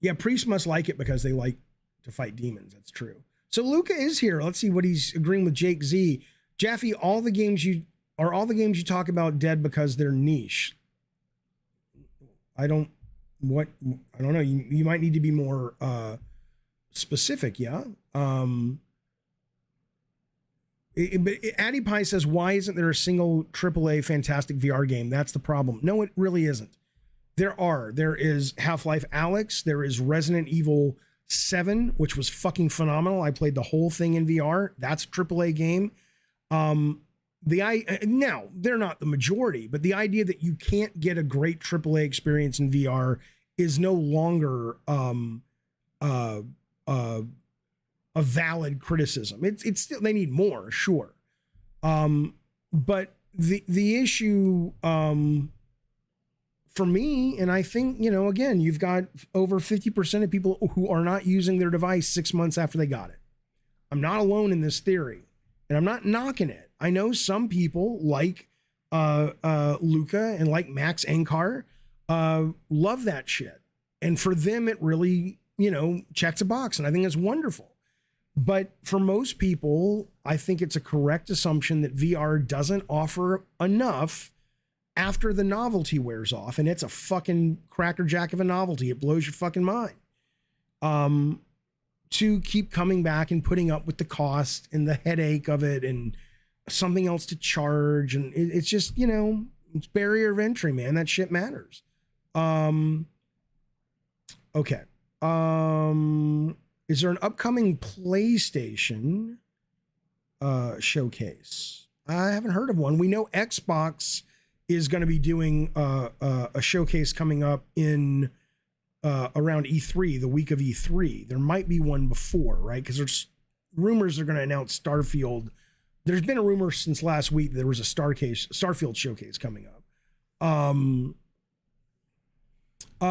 Yeah, priests must like it because they like to fight demons. That's true. So Luca is here. Let's see what he's agreeing with Jake Z. Jaffe, all the games you talk about dead because they're niche. I don't know. You might need to be more specific. Yeah. Addy Pie says, why isn't there a single AAA fantastic VR game? That's the problem. No, it really isn't. There is Half-Life Alyx. There is Resident Evil 7, which was fucking phenomenal. I played the whole thing in VR. That's a AAA game. Now they're not the majority, but the idea that you can't get a great AAA experience in VR is no longer a valid criticism. It's still, they need more, sure. But the issue for me, and I think, again, you've got over 50% of people who are not using their device 6 months after they got it. I'm not alone in this theory, and I'm not knocking it. I know some people like Luca and like Max Ankar love that shit. And for them, it really, checks a box. And I think it's wonderful. But for most people, I think it's a correct assumption that VR doesn't offer enough after the novelty wears off. And it's a fucking crackerjack of a novelty. It blows your fucking mind. To keep coming back and putting up with the cost and the headache of it and something else to charge. And it's just, it's barrier of entry, man. That shit matters. Okay. Is there an upcoming PlayStation showcase? I haven't heard of one. We know Xbox is going to be doing a showcase coming up in around E3, the week of E3. There might be one before, right? Because there's rumors they're going to announce Starfield. There's been a rumor since last week that there was a Starfield showcase coming up.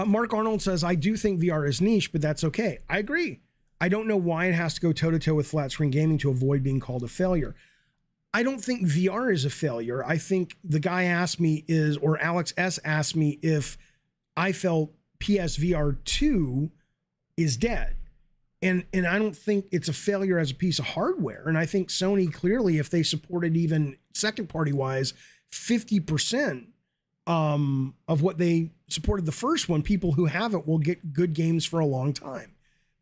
Mark Arnold says, I do think VR is niche, but that's okay. I agree. I don't know why it has to go toe-to-toe with flat screen gaming to avoid being called a failure. I don't think VR is a failure. I think the guy asked me or Alex S asked me if I felt PSVR 2 is dead. And I don't think it's a failure as a piece of hardware. And I think Sony clearly, if they supported even second party wise, 50% of what they supported the first one, people who have it will get good games for a long time.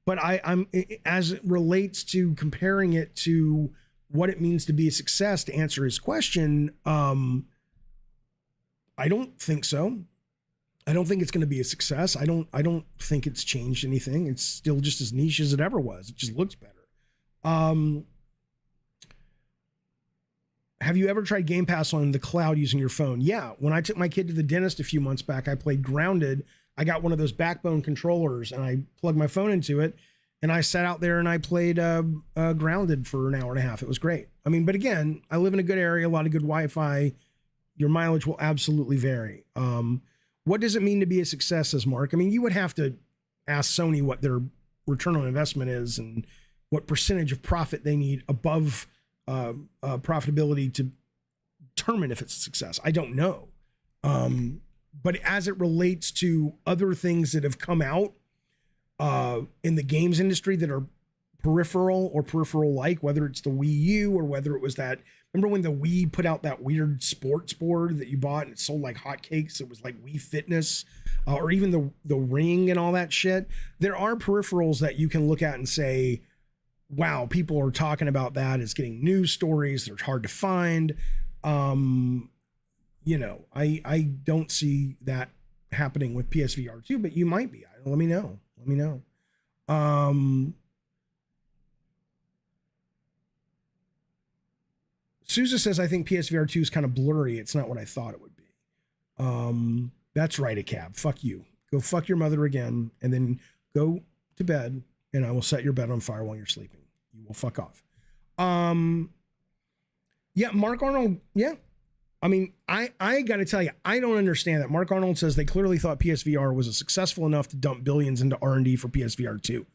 But I'm as it relates to comparing it to what it means to be a success, to answer his question, I don't think so. I don't think it's going to be a success. I don't think it's changed anything. It's still just as niche as it ever was. It just looks better. have you ever tried Game Pass on the cloud using your phone? Yeah. When I took my kid to the dentist a few months back, I played Grounded. I got one of those Backbone controllers and I plugged my phone into it and I sat out there and I played Grounded for an hour and a half. It was great. I mean, but again, I live in a good area, a lot of good Wi-Fi. Your mileage will absolutely vary. What does it mean to be a success, says Mark? I mean, you would have to ask Sony what their return on investment is and what percentage of profit they need above profitability to determine if it's a success. I don't know. But as it relates to other things that have come out in the games industry that are peripheral-like, whether it's the Wii U or whether it was that, remember when the Wii put out that weird sports board that you bought and it sold like hotcakes? It was like Wii Fitness, or even the Ring and all that shit. There are peripherals that you can look at and say, wow, people are talking about that. It's getting news stories. They're hard to find. You know, I don't see that happening with PSVR 2, but you might be. Let me know. Sousa says, I think PSVR 2 is kind of blurry. It's not what I thought it would be. That's right, a cab. Fuck you. Go fuck your mother again, and then go to bed, and I will set your bed on fire while you're sleeping. You will fuck off. Yeah, Mark Arnold, yeah. I mean, I got to tell you, I don't understand that. Mark Arnold says they clearly thought PSVR was successful enough to dump billions into R&D for PSVR 2.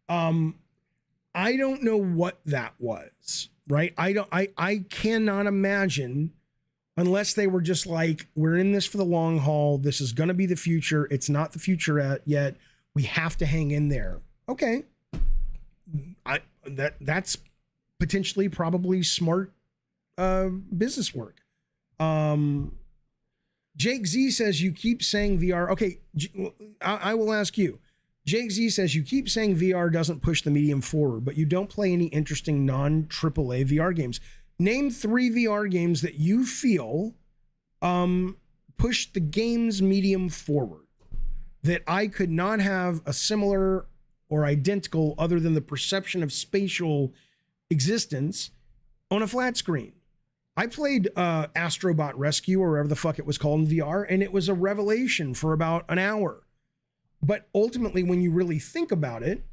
I don't know what that was, right? I cannot imagine, unless they were just like, we're in this for the long haul. This is going to be the future. It's not the future yet. We have to hang in there. Okay. That's potentially probably smart business work. Jake Z says you keep saying VR. Okay, I will ask you. Jake Z says you keep saying VR doesn't push the medium forward, but you don't play any interesting non-AAA VR games. Name 3 VR games that you feel push the game's medium forward, that I could not have a similar or identical other than the perception of spatial existence on a flat screen. I played Astrobot Rescue, or whatever the fuck it was called, in VR, and it was a revelation for about an hour. But ultimately, when you really think about it,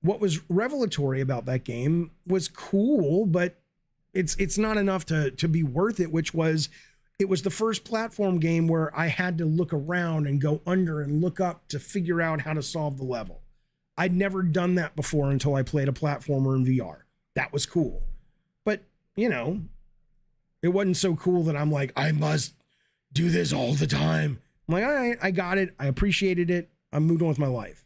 what was revelatory about that game was cool, but it's not enough to be worth it, which was, it was the first platform game where I had to look around and go under and look up to figure out how to solve the level. I'd never done that before until I played a platformer in VR. That was cool. But, you know, it wasn't so cool that I'm like, I must do this all the time. I'm like, all right, I got it. I appreciated it. I'm moved on with my life.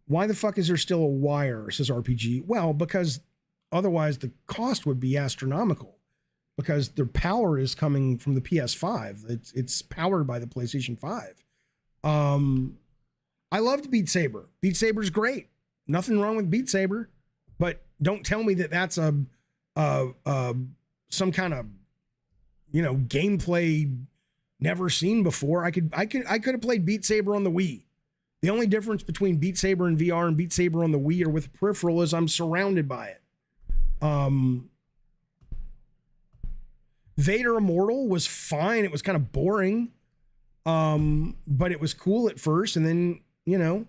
Why the fuck is there still a wire, says RPG? Well, because otherwise the cost would be astronomical, because their power is coming from the PS5. It's powered by the PlayStation 5. I loved Beat Saber. Beat Saber's great. Nothing wrong with Beat Saber, but don't tell me that that's some kind of, you know, gameplay never seen before. I could have played Beat Saber on the Wii. The only difference between Beat Saber in VR and Beat Saber on the Wii or with a peripheral is I'm surrounded by it. Vader Immortal was fine. It was kind of boring. But it was cool at first, and then, you know,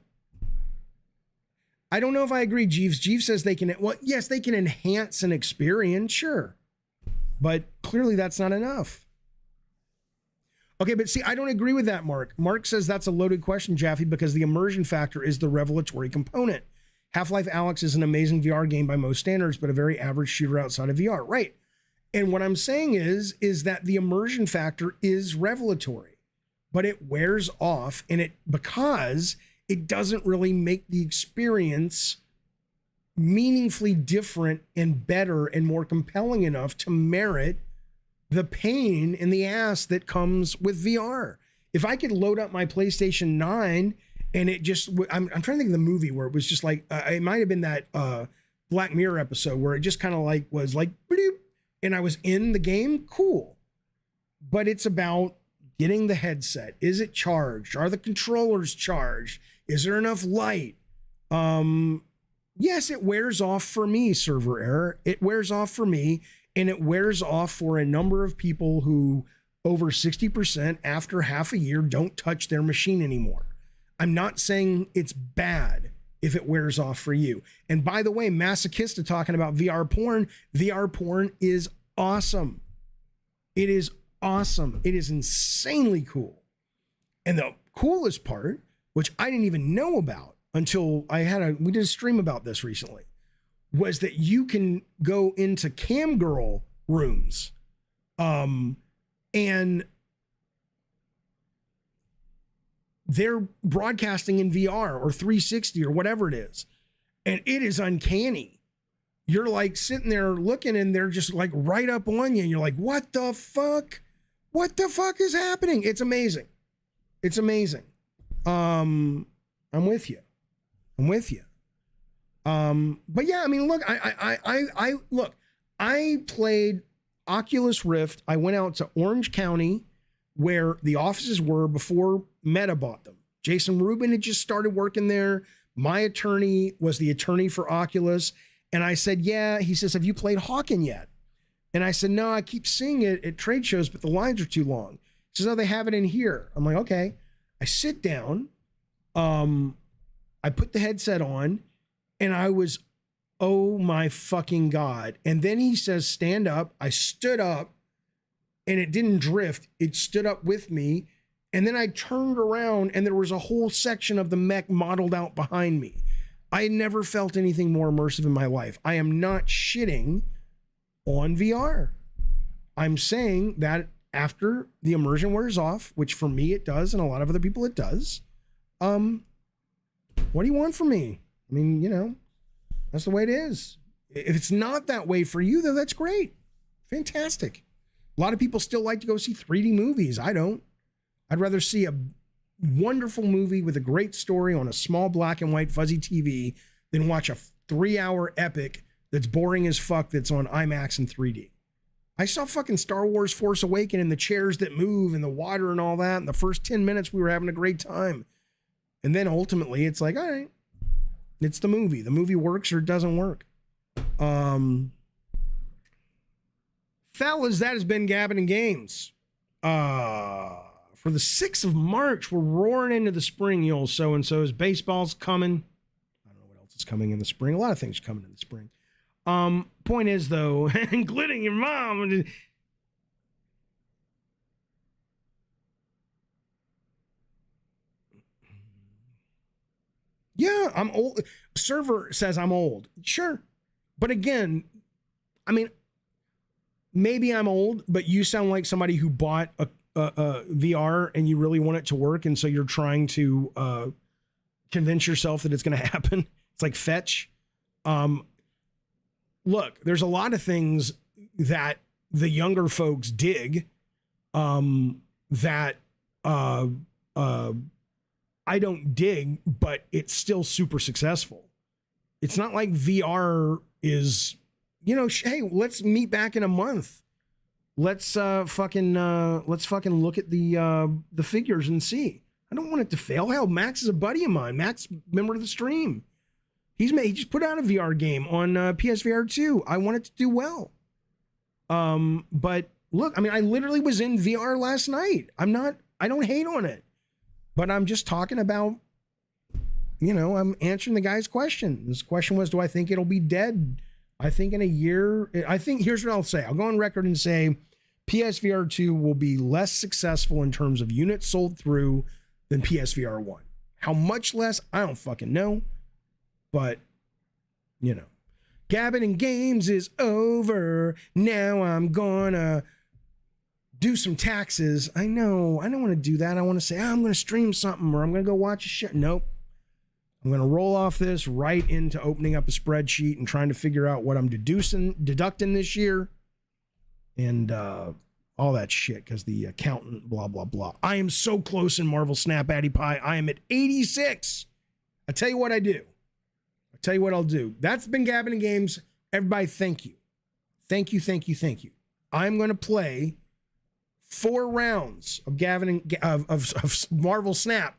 I don't know if I agree, Jeeves. Jeeves says they can, well, yes, they can enhance an experience, sure. But clearly that's not enough. Okay, but see, I don't agree with that, Mark. Mark says that's a loaded question, Jaffe, because the immersion factor is the revelatory component. Half-Life Alyx is an amazing VR game by most standards, but a very average shooter outside of VR. Right. And what I'm saying is that the immersion factor is revelatory, but it wears off, and because it doesn't really make the experience meaningfully different and better and more compelling enough to merit the pain in the ass that comes with VR. If I could load up my PlayStation 9 and it just, I'm trying to think of the movie where it was just like, it might have been that Black Mirror episode where it just kind of like was like, bloop, and I was in the game, cool. But it's about getting the headset. Is it charged? Are the controllers charged? Is there enough light? You Yes, it wears off for me, server error. It wears off for me, and it wears off for a number of people who over 60% after half a year don't touch their machine anymore. I'm not saying it's bad if it wears off for you. And by the way, Masochista talking about VR porn. VR porn is awesome. It is awesome. It is insanely cool. And the coolest part, which I didn't even know about until we did a stream about this recently, was that you can go into cam girl rooms, and they're broadcasting in VR or 360 or whatever it is. And it is uncanny. You're like sitting there looking and they're just like right up on you. And you're like, what the fuck? What the fuck is happening? It's amazing. It's amazing. I'm with you. I'm with you. But yeah, I mean, look, I played Oculus Rift. I went out to Orange County where the offices were before Meta bought them. Jason Rubin had just started working there. My attorney was the attorney for Oculus. And I said, yeah. He says, have you played Hawken yet? And I said, no, I keep seeing it at trade shows, but the lines are too long. He says, oh, they have it in here. I'm like, okay. I sit down. I put the headset on and I was, oh my fucking God. And then he says, stand up. I stood up and it didn't drift. It stood up with me. And then I turned around and there was a whole section of the mech modeled out behind me. I had never felt anything more immersive in my life. I am not shitting on VR. I'm saying that after the immersion wears off, which for me it does, and a lot of other people it does, what do you want from me? I mean, you know, that's the way it is. If it's not that way for you, though, that's great. Fantastic. A lot of people still like to go see 3D movies. I don't. I'd rather see a wonderful movie with a great story on a small black and white fuzzy TV than watch a 3-hour epic that's boring as fuck that's on IMAX and 3D. I saw fucking Star Wars Force Awakens and the chairs that move and the water and all that. In the first 10 minutes, we were having a great time. And then ultimately, it's like, all right, it's the movie. The movie works or it doesn't work. Fellas, that has been Gabbin' and Games. For the 6th of March, we're roaring into the spring, you old so-and-sos. Baseball's coming. I don't know what else is coming in the spring. A lot of things are coming in the spring. Point is, though, including your mom. Yeah, I'm old. Server says I'm old. Sure. But again, I mean, maybe I'm old, but you sound like somebody who bought a VR and you really want it to work. And so you're trying to convince yourself that it's going to happen. It's like Fetch. Look, there's a lot of things that the younger folks dig that I don't dig, but it's still super successful. It's not like VR is, you know, hey, let's meet back in a month. Let's fucking look at the figures and see. I don't want it to fail. Hell, Max is a buddy of mine. Max, member of the stream. He just put out a VR game on PSVR 2. I want it to do well. But look, I mean, I literally was in VR last night. I don't hate on it, but I'm just talking about, you know, I'm answering the guy's question. His question was, do I think it'll be dead? I think in a year, here's what I'll say. I'll go on record and say PSVR 2 will be less successful in terms of units sold through than PSVR 1. How much less? I don't fucking know. But, you know, Gabbin' and Games is over. Now I'm gonna do some taxes. I know. I don't want to do that. I want to say, I'm going to stream something or I'm going to go watch a shit. Nope. I'm going to roll off this right into opening up a spreadsheet and trying to figure out what I'm deducting this year and all that shit because the accountant, blah, blah, blah. I am so close in Marvel Snap Addy Pie. I am at 86. I tell you what I do. Tell you what I'll do. That's been Gabbin' and Games. Everybody, thank you. Thank you, thank you, thank you. I'm going to play 4 rounds of of Marvel Snap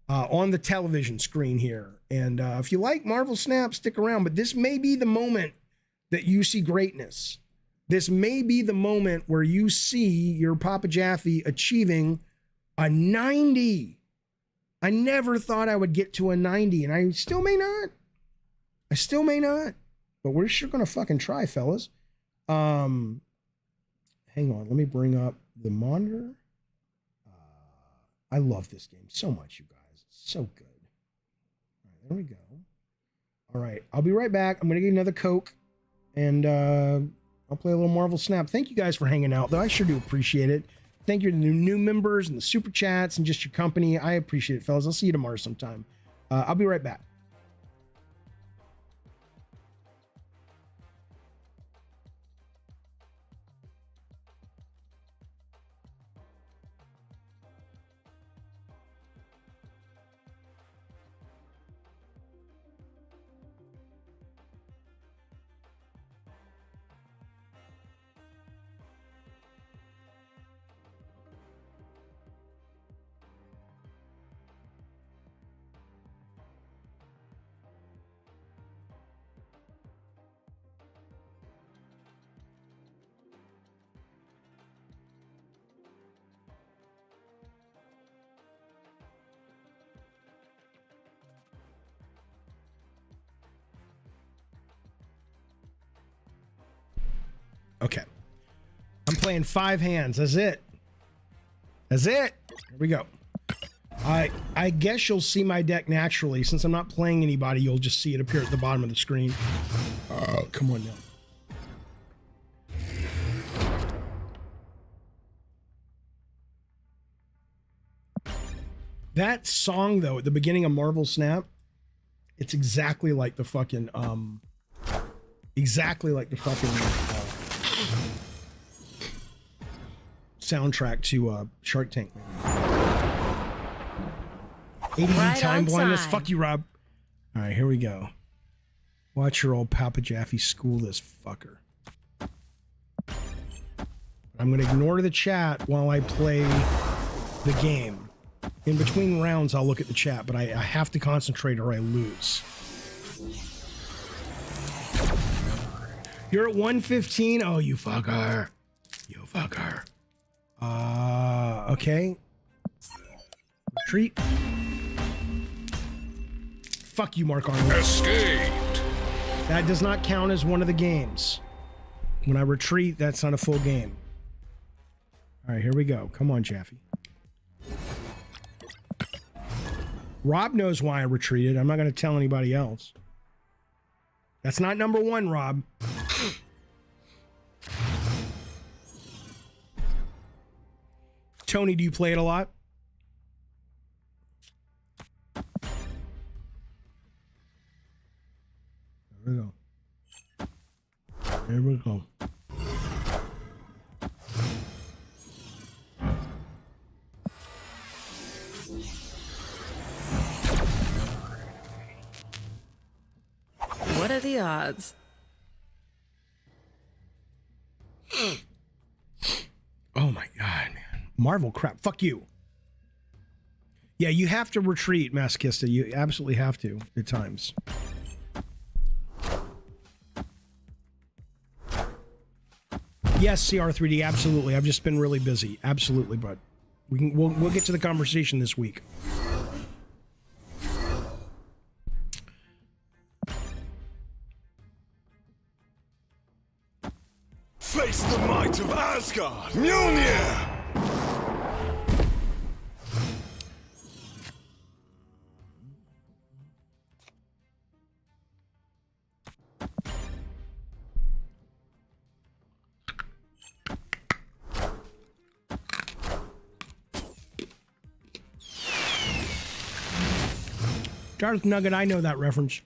on the television screen here. And if you like Marvel Snap, stick around. But this may be the moment that you see greatness. This may be the moment where you see your Papa Jaffe achieving a 90. I never thought I would get to a 90, and I still may not. But we're sure gonna fucking try, fellas. Hang on, let me bring up the monitor. I love this game so much, you guys. It's so good. All right, there we go. All right, I'll be right back. I'm gonna get another Coke, and I'll play a little Marvel Snap. Thank you guys for hanging out, though. I sure do appreciate it. Thank you to the new members and the super chats and just your company. I appreciate it, fellas. I'll see you tomorrow sometime. I'll be right back. Okay. I'm playing 5 hands. That's it. Here we go. I guess you'll see my deck naturally. Since I'm not playing anybody, you'll just see it appear at the bottom of the screen. Come on now. That song, though, at the beginning of Marvel Snap, it's exactly like the fucking soundtrack to Shark Tank. 80 Right time on blindness. time. Fuck you, Rob. All right, here we go. Watch your old Papa Jaffe school this fucker. I'm going to ignore the chat while I play the game. In between rounds, I'll look at the chat, but I have to concentrate or I lose. You're at 115? Oh, you fucker. Okay. Retreat. Fuck you, Mark Arnold. Escaped. That does not count as one of the games. When I retreat, that's not a full game. All right, here we go. Come on, Jaffe. Rob knows why I retreated. I'm not going to tell anybody else. That's not number 1, Rob. Tony, do you play it a lot? Here we go. What are the odds? Oh my God, man. Marvel crap. Fuck you. Yeah, you have to retreat, Masochista. You absolutely have to at times. Yes, CR3D, absolutely. I've just been really busy. Absolutely, bud. We'll get to the conversation this week. Face the might of Asgard. Mjolnir. Darth Nugget, I know that reference.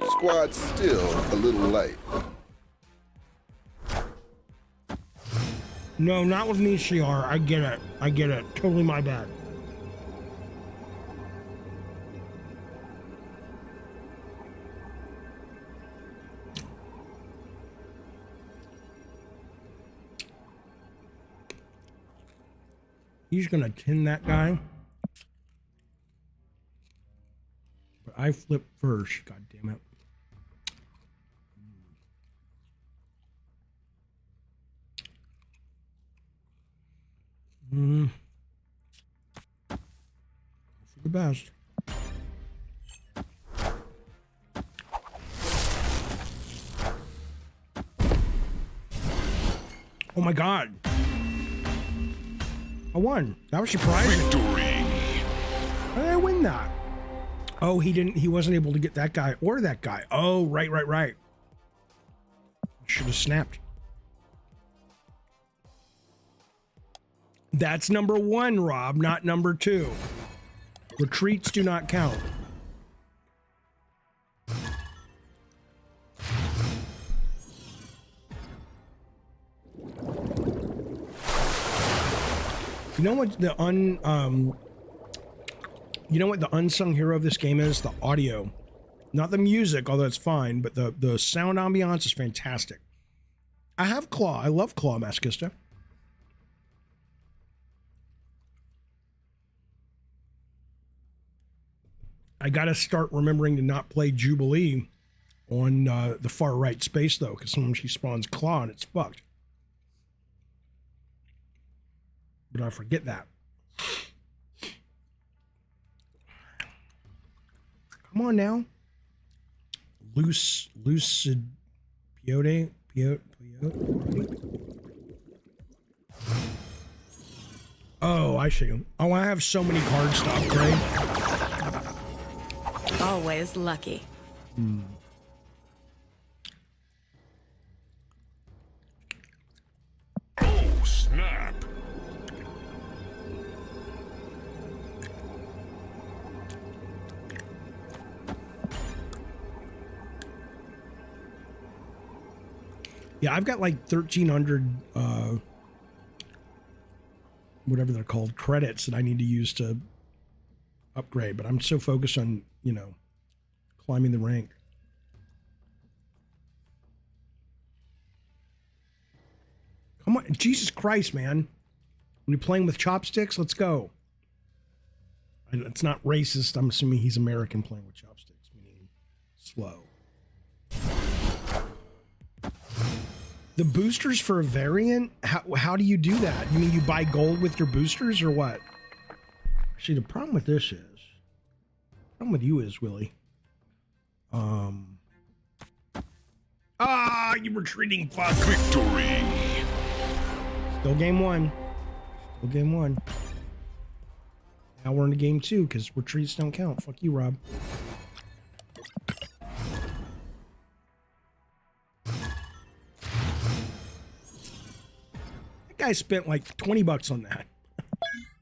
Squad's still a little light. No, not with me, CR. I get it. Totally my bad. He's gonna tin that guy. But I flip first. God damn it. For the best. Oh my god. I won. That was surprising. Victory! How did I win that? Oh, he wasn't able to get that guy or that guy. Oh, right. Should have snapped. That's number 1, Rob, not number 2. Retreats do not count. You know what the unsung hero of this game is? The audio. Not the music, although it's fine, but the sound ambiance is fantastic. I have Claw. I love Claw Masochista. I gotta start remembering to not play Jubilee on the far right space though, because sometimes she spawns Claw and it's fucked. But I forget that. Come on now. Lucid Peyote. Oh, I see. Oh, I have so many cards to upgrade. Always lucky. Oh, snap! Yeah, I've got like 1,300, whatever they're called, credits that I need to use to upgrade. But I'm so focused on, climbing the rank. Come on, Jesus Christ, man. When you're playing with chopsticks, let's go. And it's not racist. I'm assuming he's American playing with chopsticks, meaning slow. The boosters for a variant? How do you do that? You mean you buy gold with your boosters or what? See, the problem with this is... The problem with you is, Willie. You retreating fuck. Victory! Still game 1. Still game 1. Now we're into game 2 because retreats don't count. Fuck you, Rob. That guy spent like 20 bucks on that.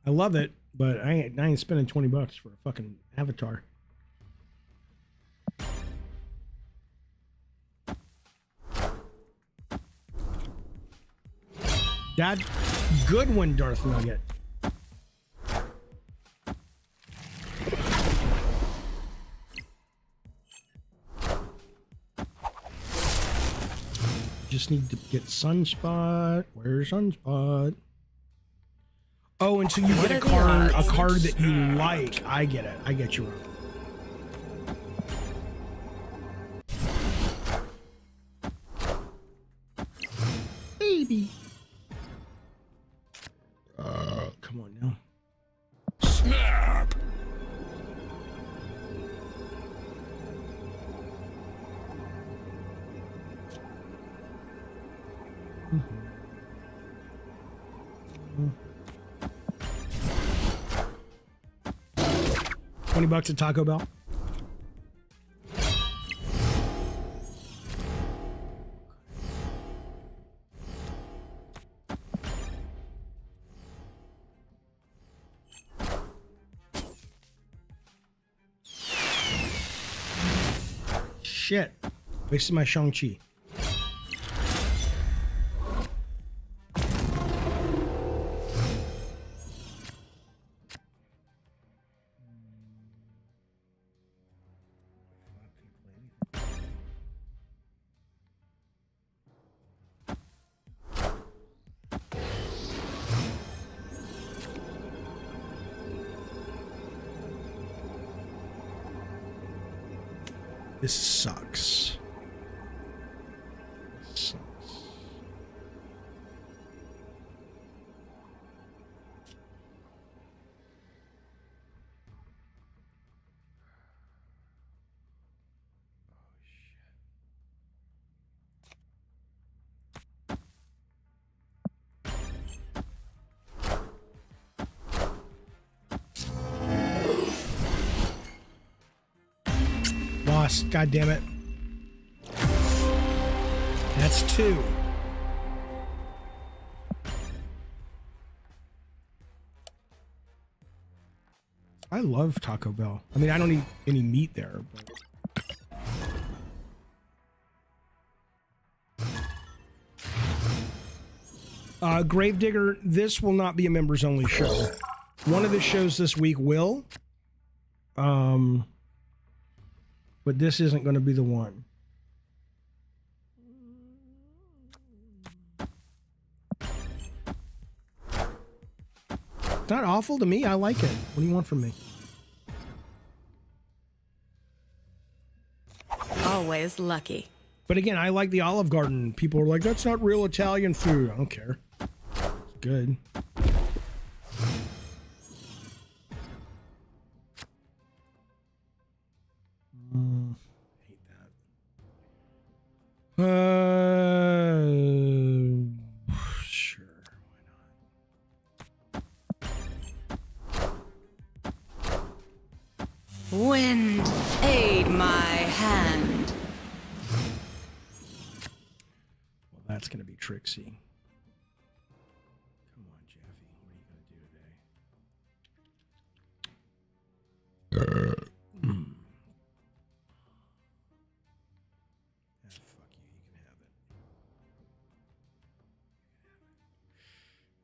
I love it, but I ain't spending 20 bucks for a fucking avatar. That good one, Darth Nugget. Just need to get Sunspot. Where's Sunspot? Oh, and so you get a card that you like. I get it. I get you, Rob. Baby. Come on now. Snap! $20 at Taco Bell. Shit. Wasted my Shang-Chi. This sucks. Lost. God damn it. That's 2. I love Taco Bell. I mean, I don't eat any meat there, but... Gravedigger, this will not be a members only show. One of the shows this week will. But this isn't going to be the one. It's not awful to me. I like it. What do you want from me? Always lucky. But again, I like the Olive Garden. People are like, that's not real Italian food. I don't care. It's good. Hate that. Sure. Why not? Wind, aid my hand. Well, that's going to be Trixie. Come on, Jeffy. What are you going to do today? Fuck you. You can have it.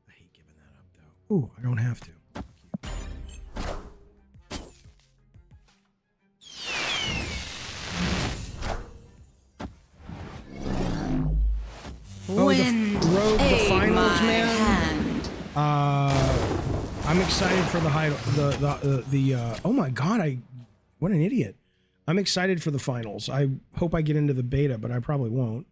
I hate giving that up, though. Ooh, I don't have to. Wind, the aid finals, my man. hand. I'm excited for the oh my god, what an idiot. I'm excited for the finals. I hope I get into the beta, but I probably won't.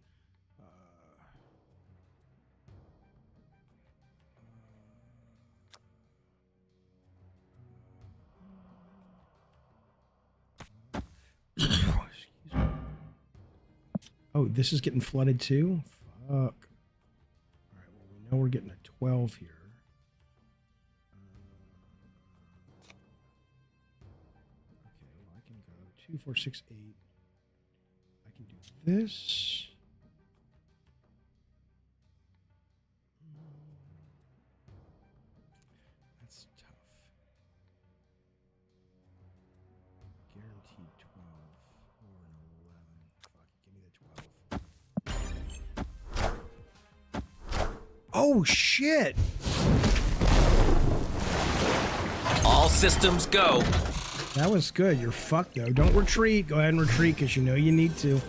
Oh, this is getting flooded too? Fuck. All right, well, we know we're getting a 12 here. Okay, well, I can go 2, 4, 6, 8. I can do this. That's tough. Guaranteed 12 or an 11. Fuck, give me the 12. Oh, shit. All systems go. That was good. You're fucked, though. Don't retreat. Go ahead and retreat, because you know you need to.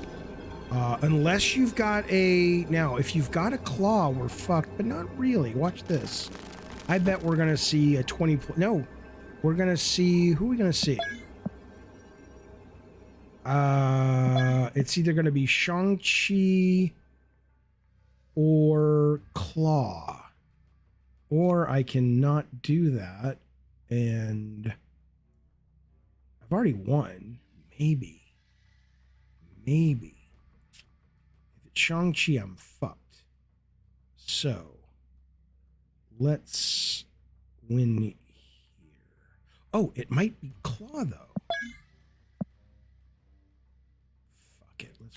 Unless you've got a... Now, if you've got a claw, we're fucked, but not really. Watch this. I bet we're going to see a 20... No. We're going to see... Who are we going to see? It's either going to be Shang-Chi or Claw. Or I cannot do that. And I've already won. Maybe. If it's Shang-Chi, I'm fucked. So, let's win here. Oh, it might be Claw, though. Fuck it. Let's...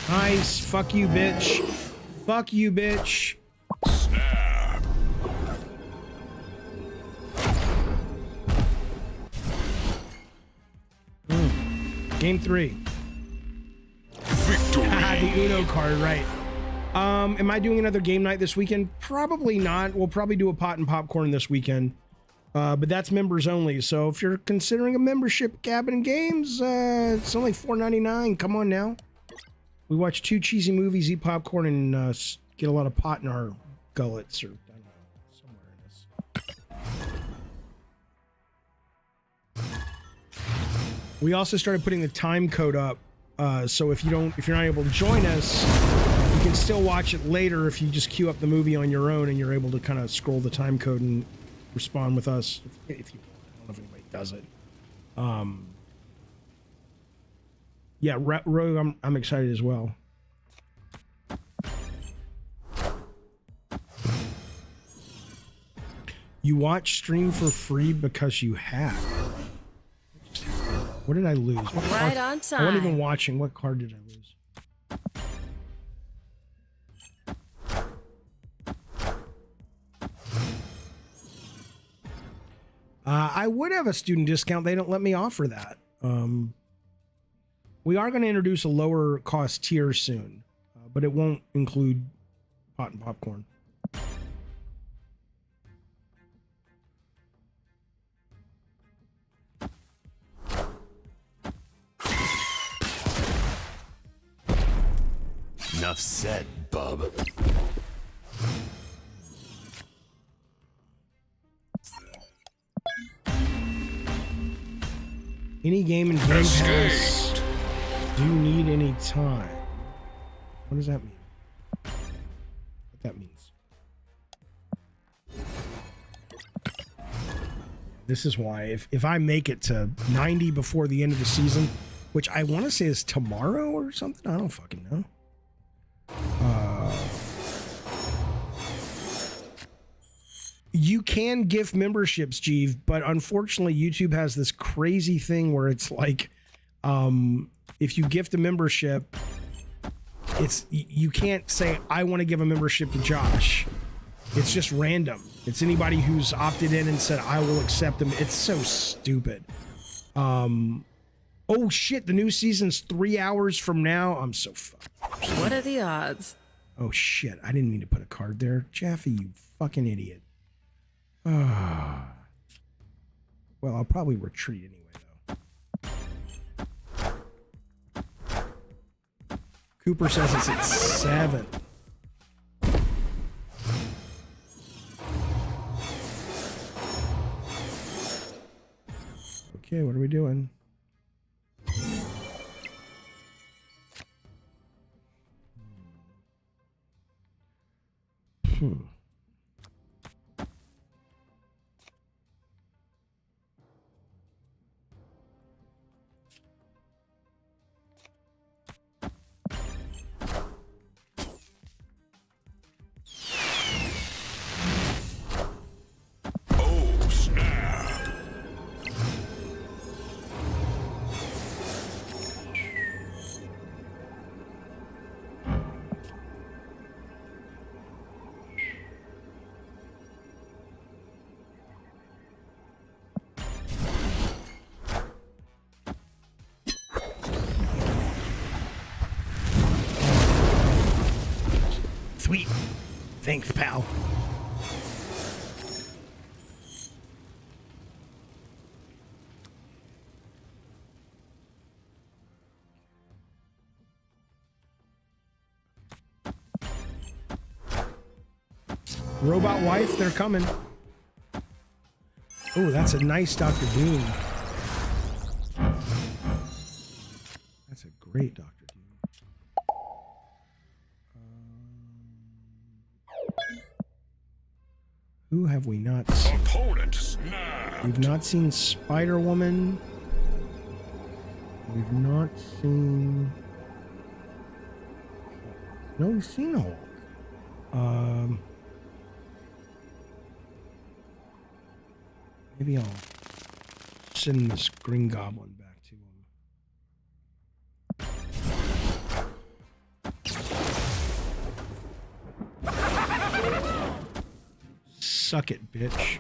Nice. Fuck you, bitch. Fuck you, bitch. Snap. Game 3. Victory. The Uno card, right. Am I doing another game night this weekend? Probably not. We'll probably do a pot and popcorn this weekend. But that's members only. So if you're considering a membership, Cabin and Games, it's only $4.99. Come on now. We watch 2 cheesy movies, eat popcorn, and get a lot of pot in our gullets, or I don't know, somewhere in We also started putting the time code up, so if you're not able to join us, you can still watch it later if you just queue up the movie on your own and you're able to kind of scroll the time code and respond with us. If you, I don't know if anybody does it. Yeah, Rogue, I'm excited as well. You watch stream for free because you have. What did I lose? What Right card? on time. I wasn't even watching. What card did I lose? I would have a student discount. They don't let me offer that. We are going to introduce a lower cost tier soon, but it won't include pot and popcorn. Enough said, bub. Any game in Game Pass, do you need any time? What does that mean? What that means? This is why if I make it to 90 before the end of the season, which I want to say is tomorrow or something, I don't fucking know. You can gift memberships, Jeeve, but unfortunately YouTube has this crazy thing where it's like, if you gift a membership, you can't say, I want to give a membership to Josh. It's just random. It's anybody who's opted in and said, I will accept them. It's so stupid. Oh shit, the new season's 3 hours from now. I'm so fucked. What are the odds? Oh shit, I didn't mean to put a card there. Jeffy, you fucking idiot. Well, I'll probably retreat anyway, though. Cooper says it's at 7. Okay, what are we doing? Oh, snap. Sweet. Thanks, pal. Robot wife, they're coming. Oh, that's a nice Dr. Doom. That's a great Dr. Doom. Who have we not seen? Opponent snap. We've not seen Spider-Woman. We've not seen... No, we've seen Hulk. Maybe I'll send this Green Goblin back to him. Suck it, bitch.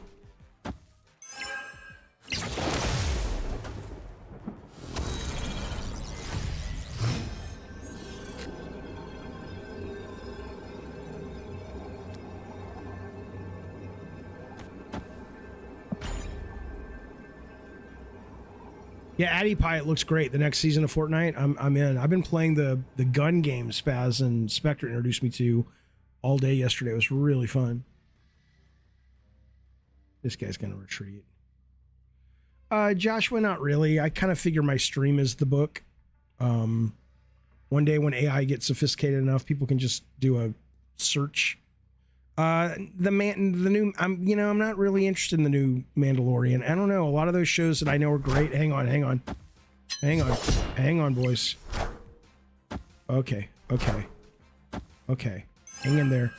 Yeah, Addy Pie, it looks great. The next season of Fortnite, I'm in. I've been playing the gun game Spaz and Spectre introduced me to all day yesterday. It was really fun. This guy's gonna retreat. Joshua, not really. I kind of figure my stream is the book. One day when AI gets sophisticated enough, people can just do a search. I'm not really interested in the new Mandalorian. I don't know. A lot of those shows that I know are great. Hang on, boys. Okay. Hang in there.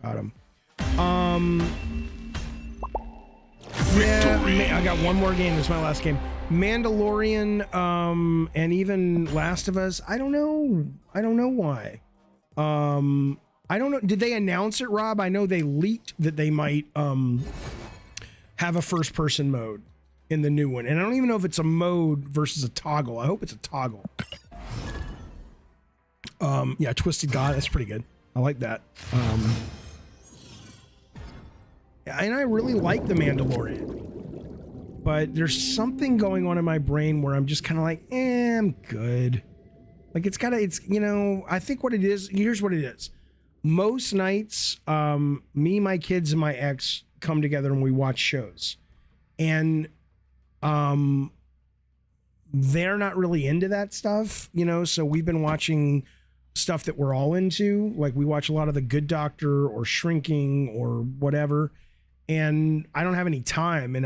Got him. Yeah, I got one more game. This is my last game. Mandalorian, and even Last of Us. I don't know why. I don't know. Did they announce it, Rob? I know they leaked that they might have a first-person mode in the new one, and I don't even know if it's a mode versus a toggle. I hope it's a toggle. Yeah, Twisted God. That's pretty good. I like that. And I really like The Mandalorian, but there's something going on in my brain where I'm just kind of like, I'm good. Like it's I think what it is, here's what it is. Most nights, me, my kids, and my ex come together and we watch shows. And they're not really into that stuff, so we've been watching stuff that we're all into. Like we watch a lot of The Good Doctor or Shrinking or whatever. And I don't have any time, and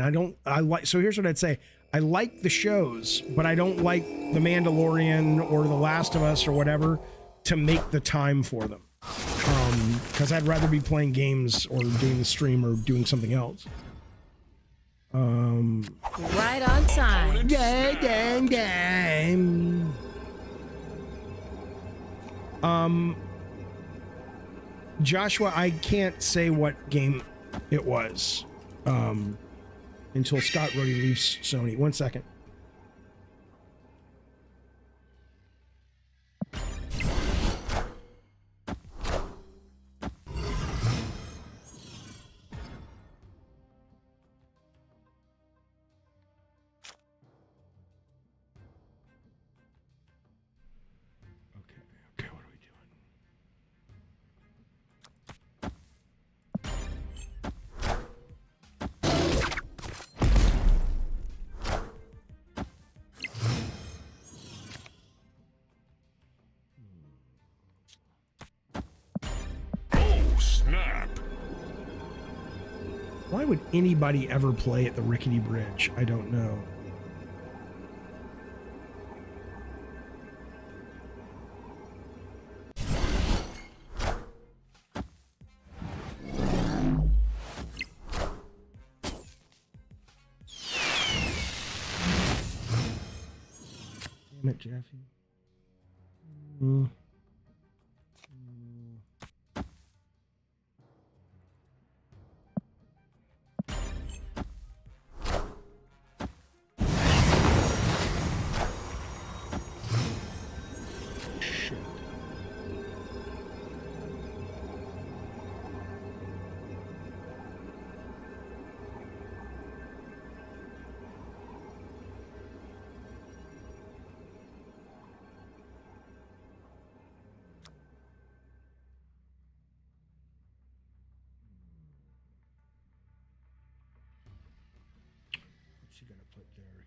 so here's what I'd say. I like the shows, but I don't like The Mandalorian or The Last of Us or whatever to make the time for them. Because I'd rather be playing games or doing the stream or doing something else. Right on time. Joshua, I can't say what game it was until Scott Rhodey leaves Sony. 1 second. Okay, what are we doing? Why would anybody ever play at the Rickety Bridge? I don't know. Damn it, Jeffy.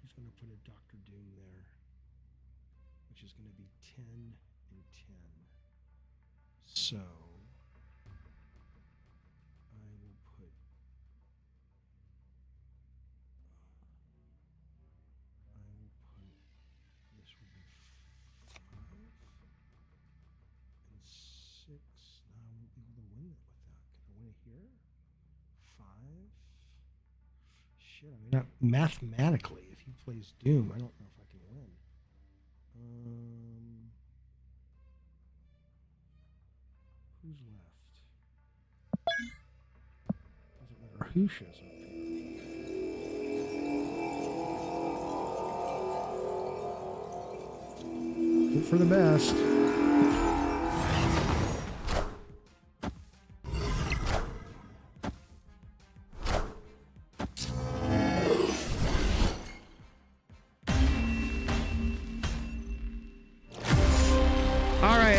He's going to put a Dr. Doom there, which is going to be 10 and 10. So I will put this will be 5 and 6. Now I won't be able to win it with that. Can I win it here? 5. Shit, I mean, not mathematically. If he plays Doom, I don't know if I can win. Who's left? Doesn't matter who shows up. Hope for the best.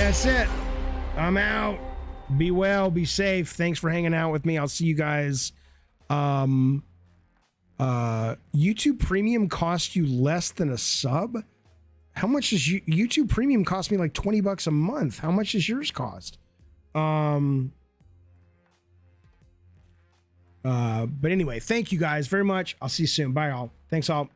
That's it. I'm out. Be well, be safe. Thanks for hanging out with me. I'll see you guys YouTube Premium cost you less than a sub? How much does YouTube Premium cost me? Like $20 a month. How much does yours cost? But anyway, thank you guys very much. I'll see you soon. Bye, all. Thanks, all.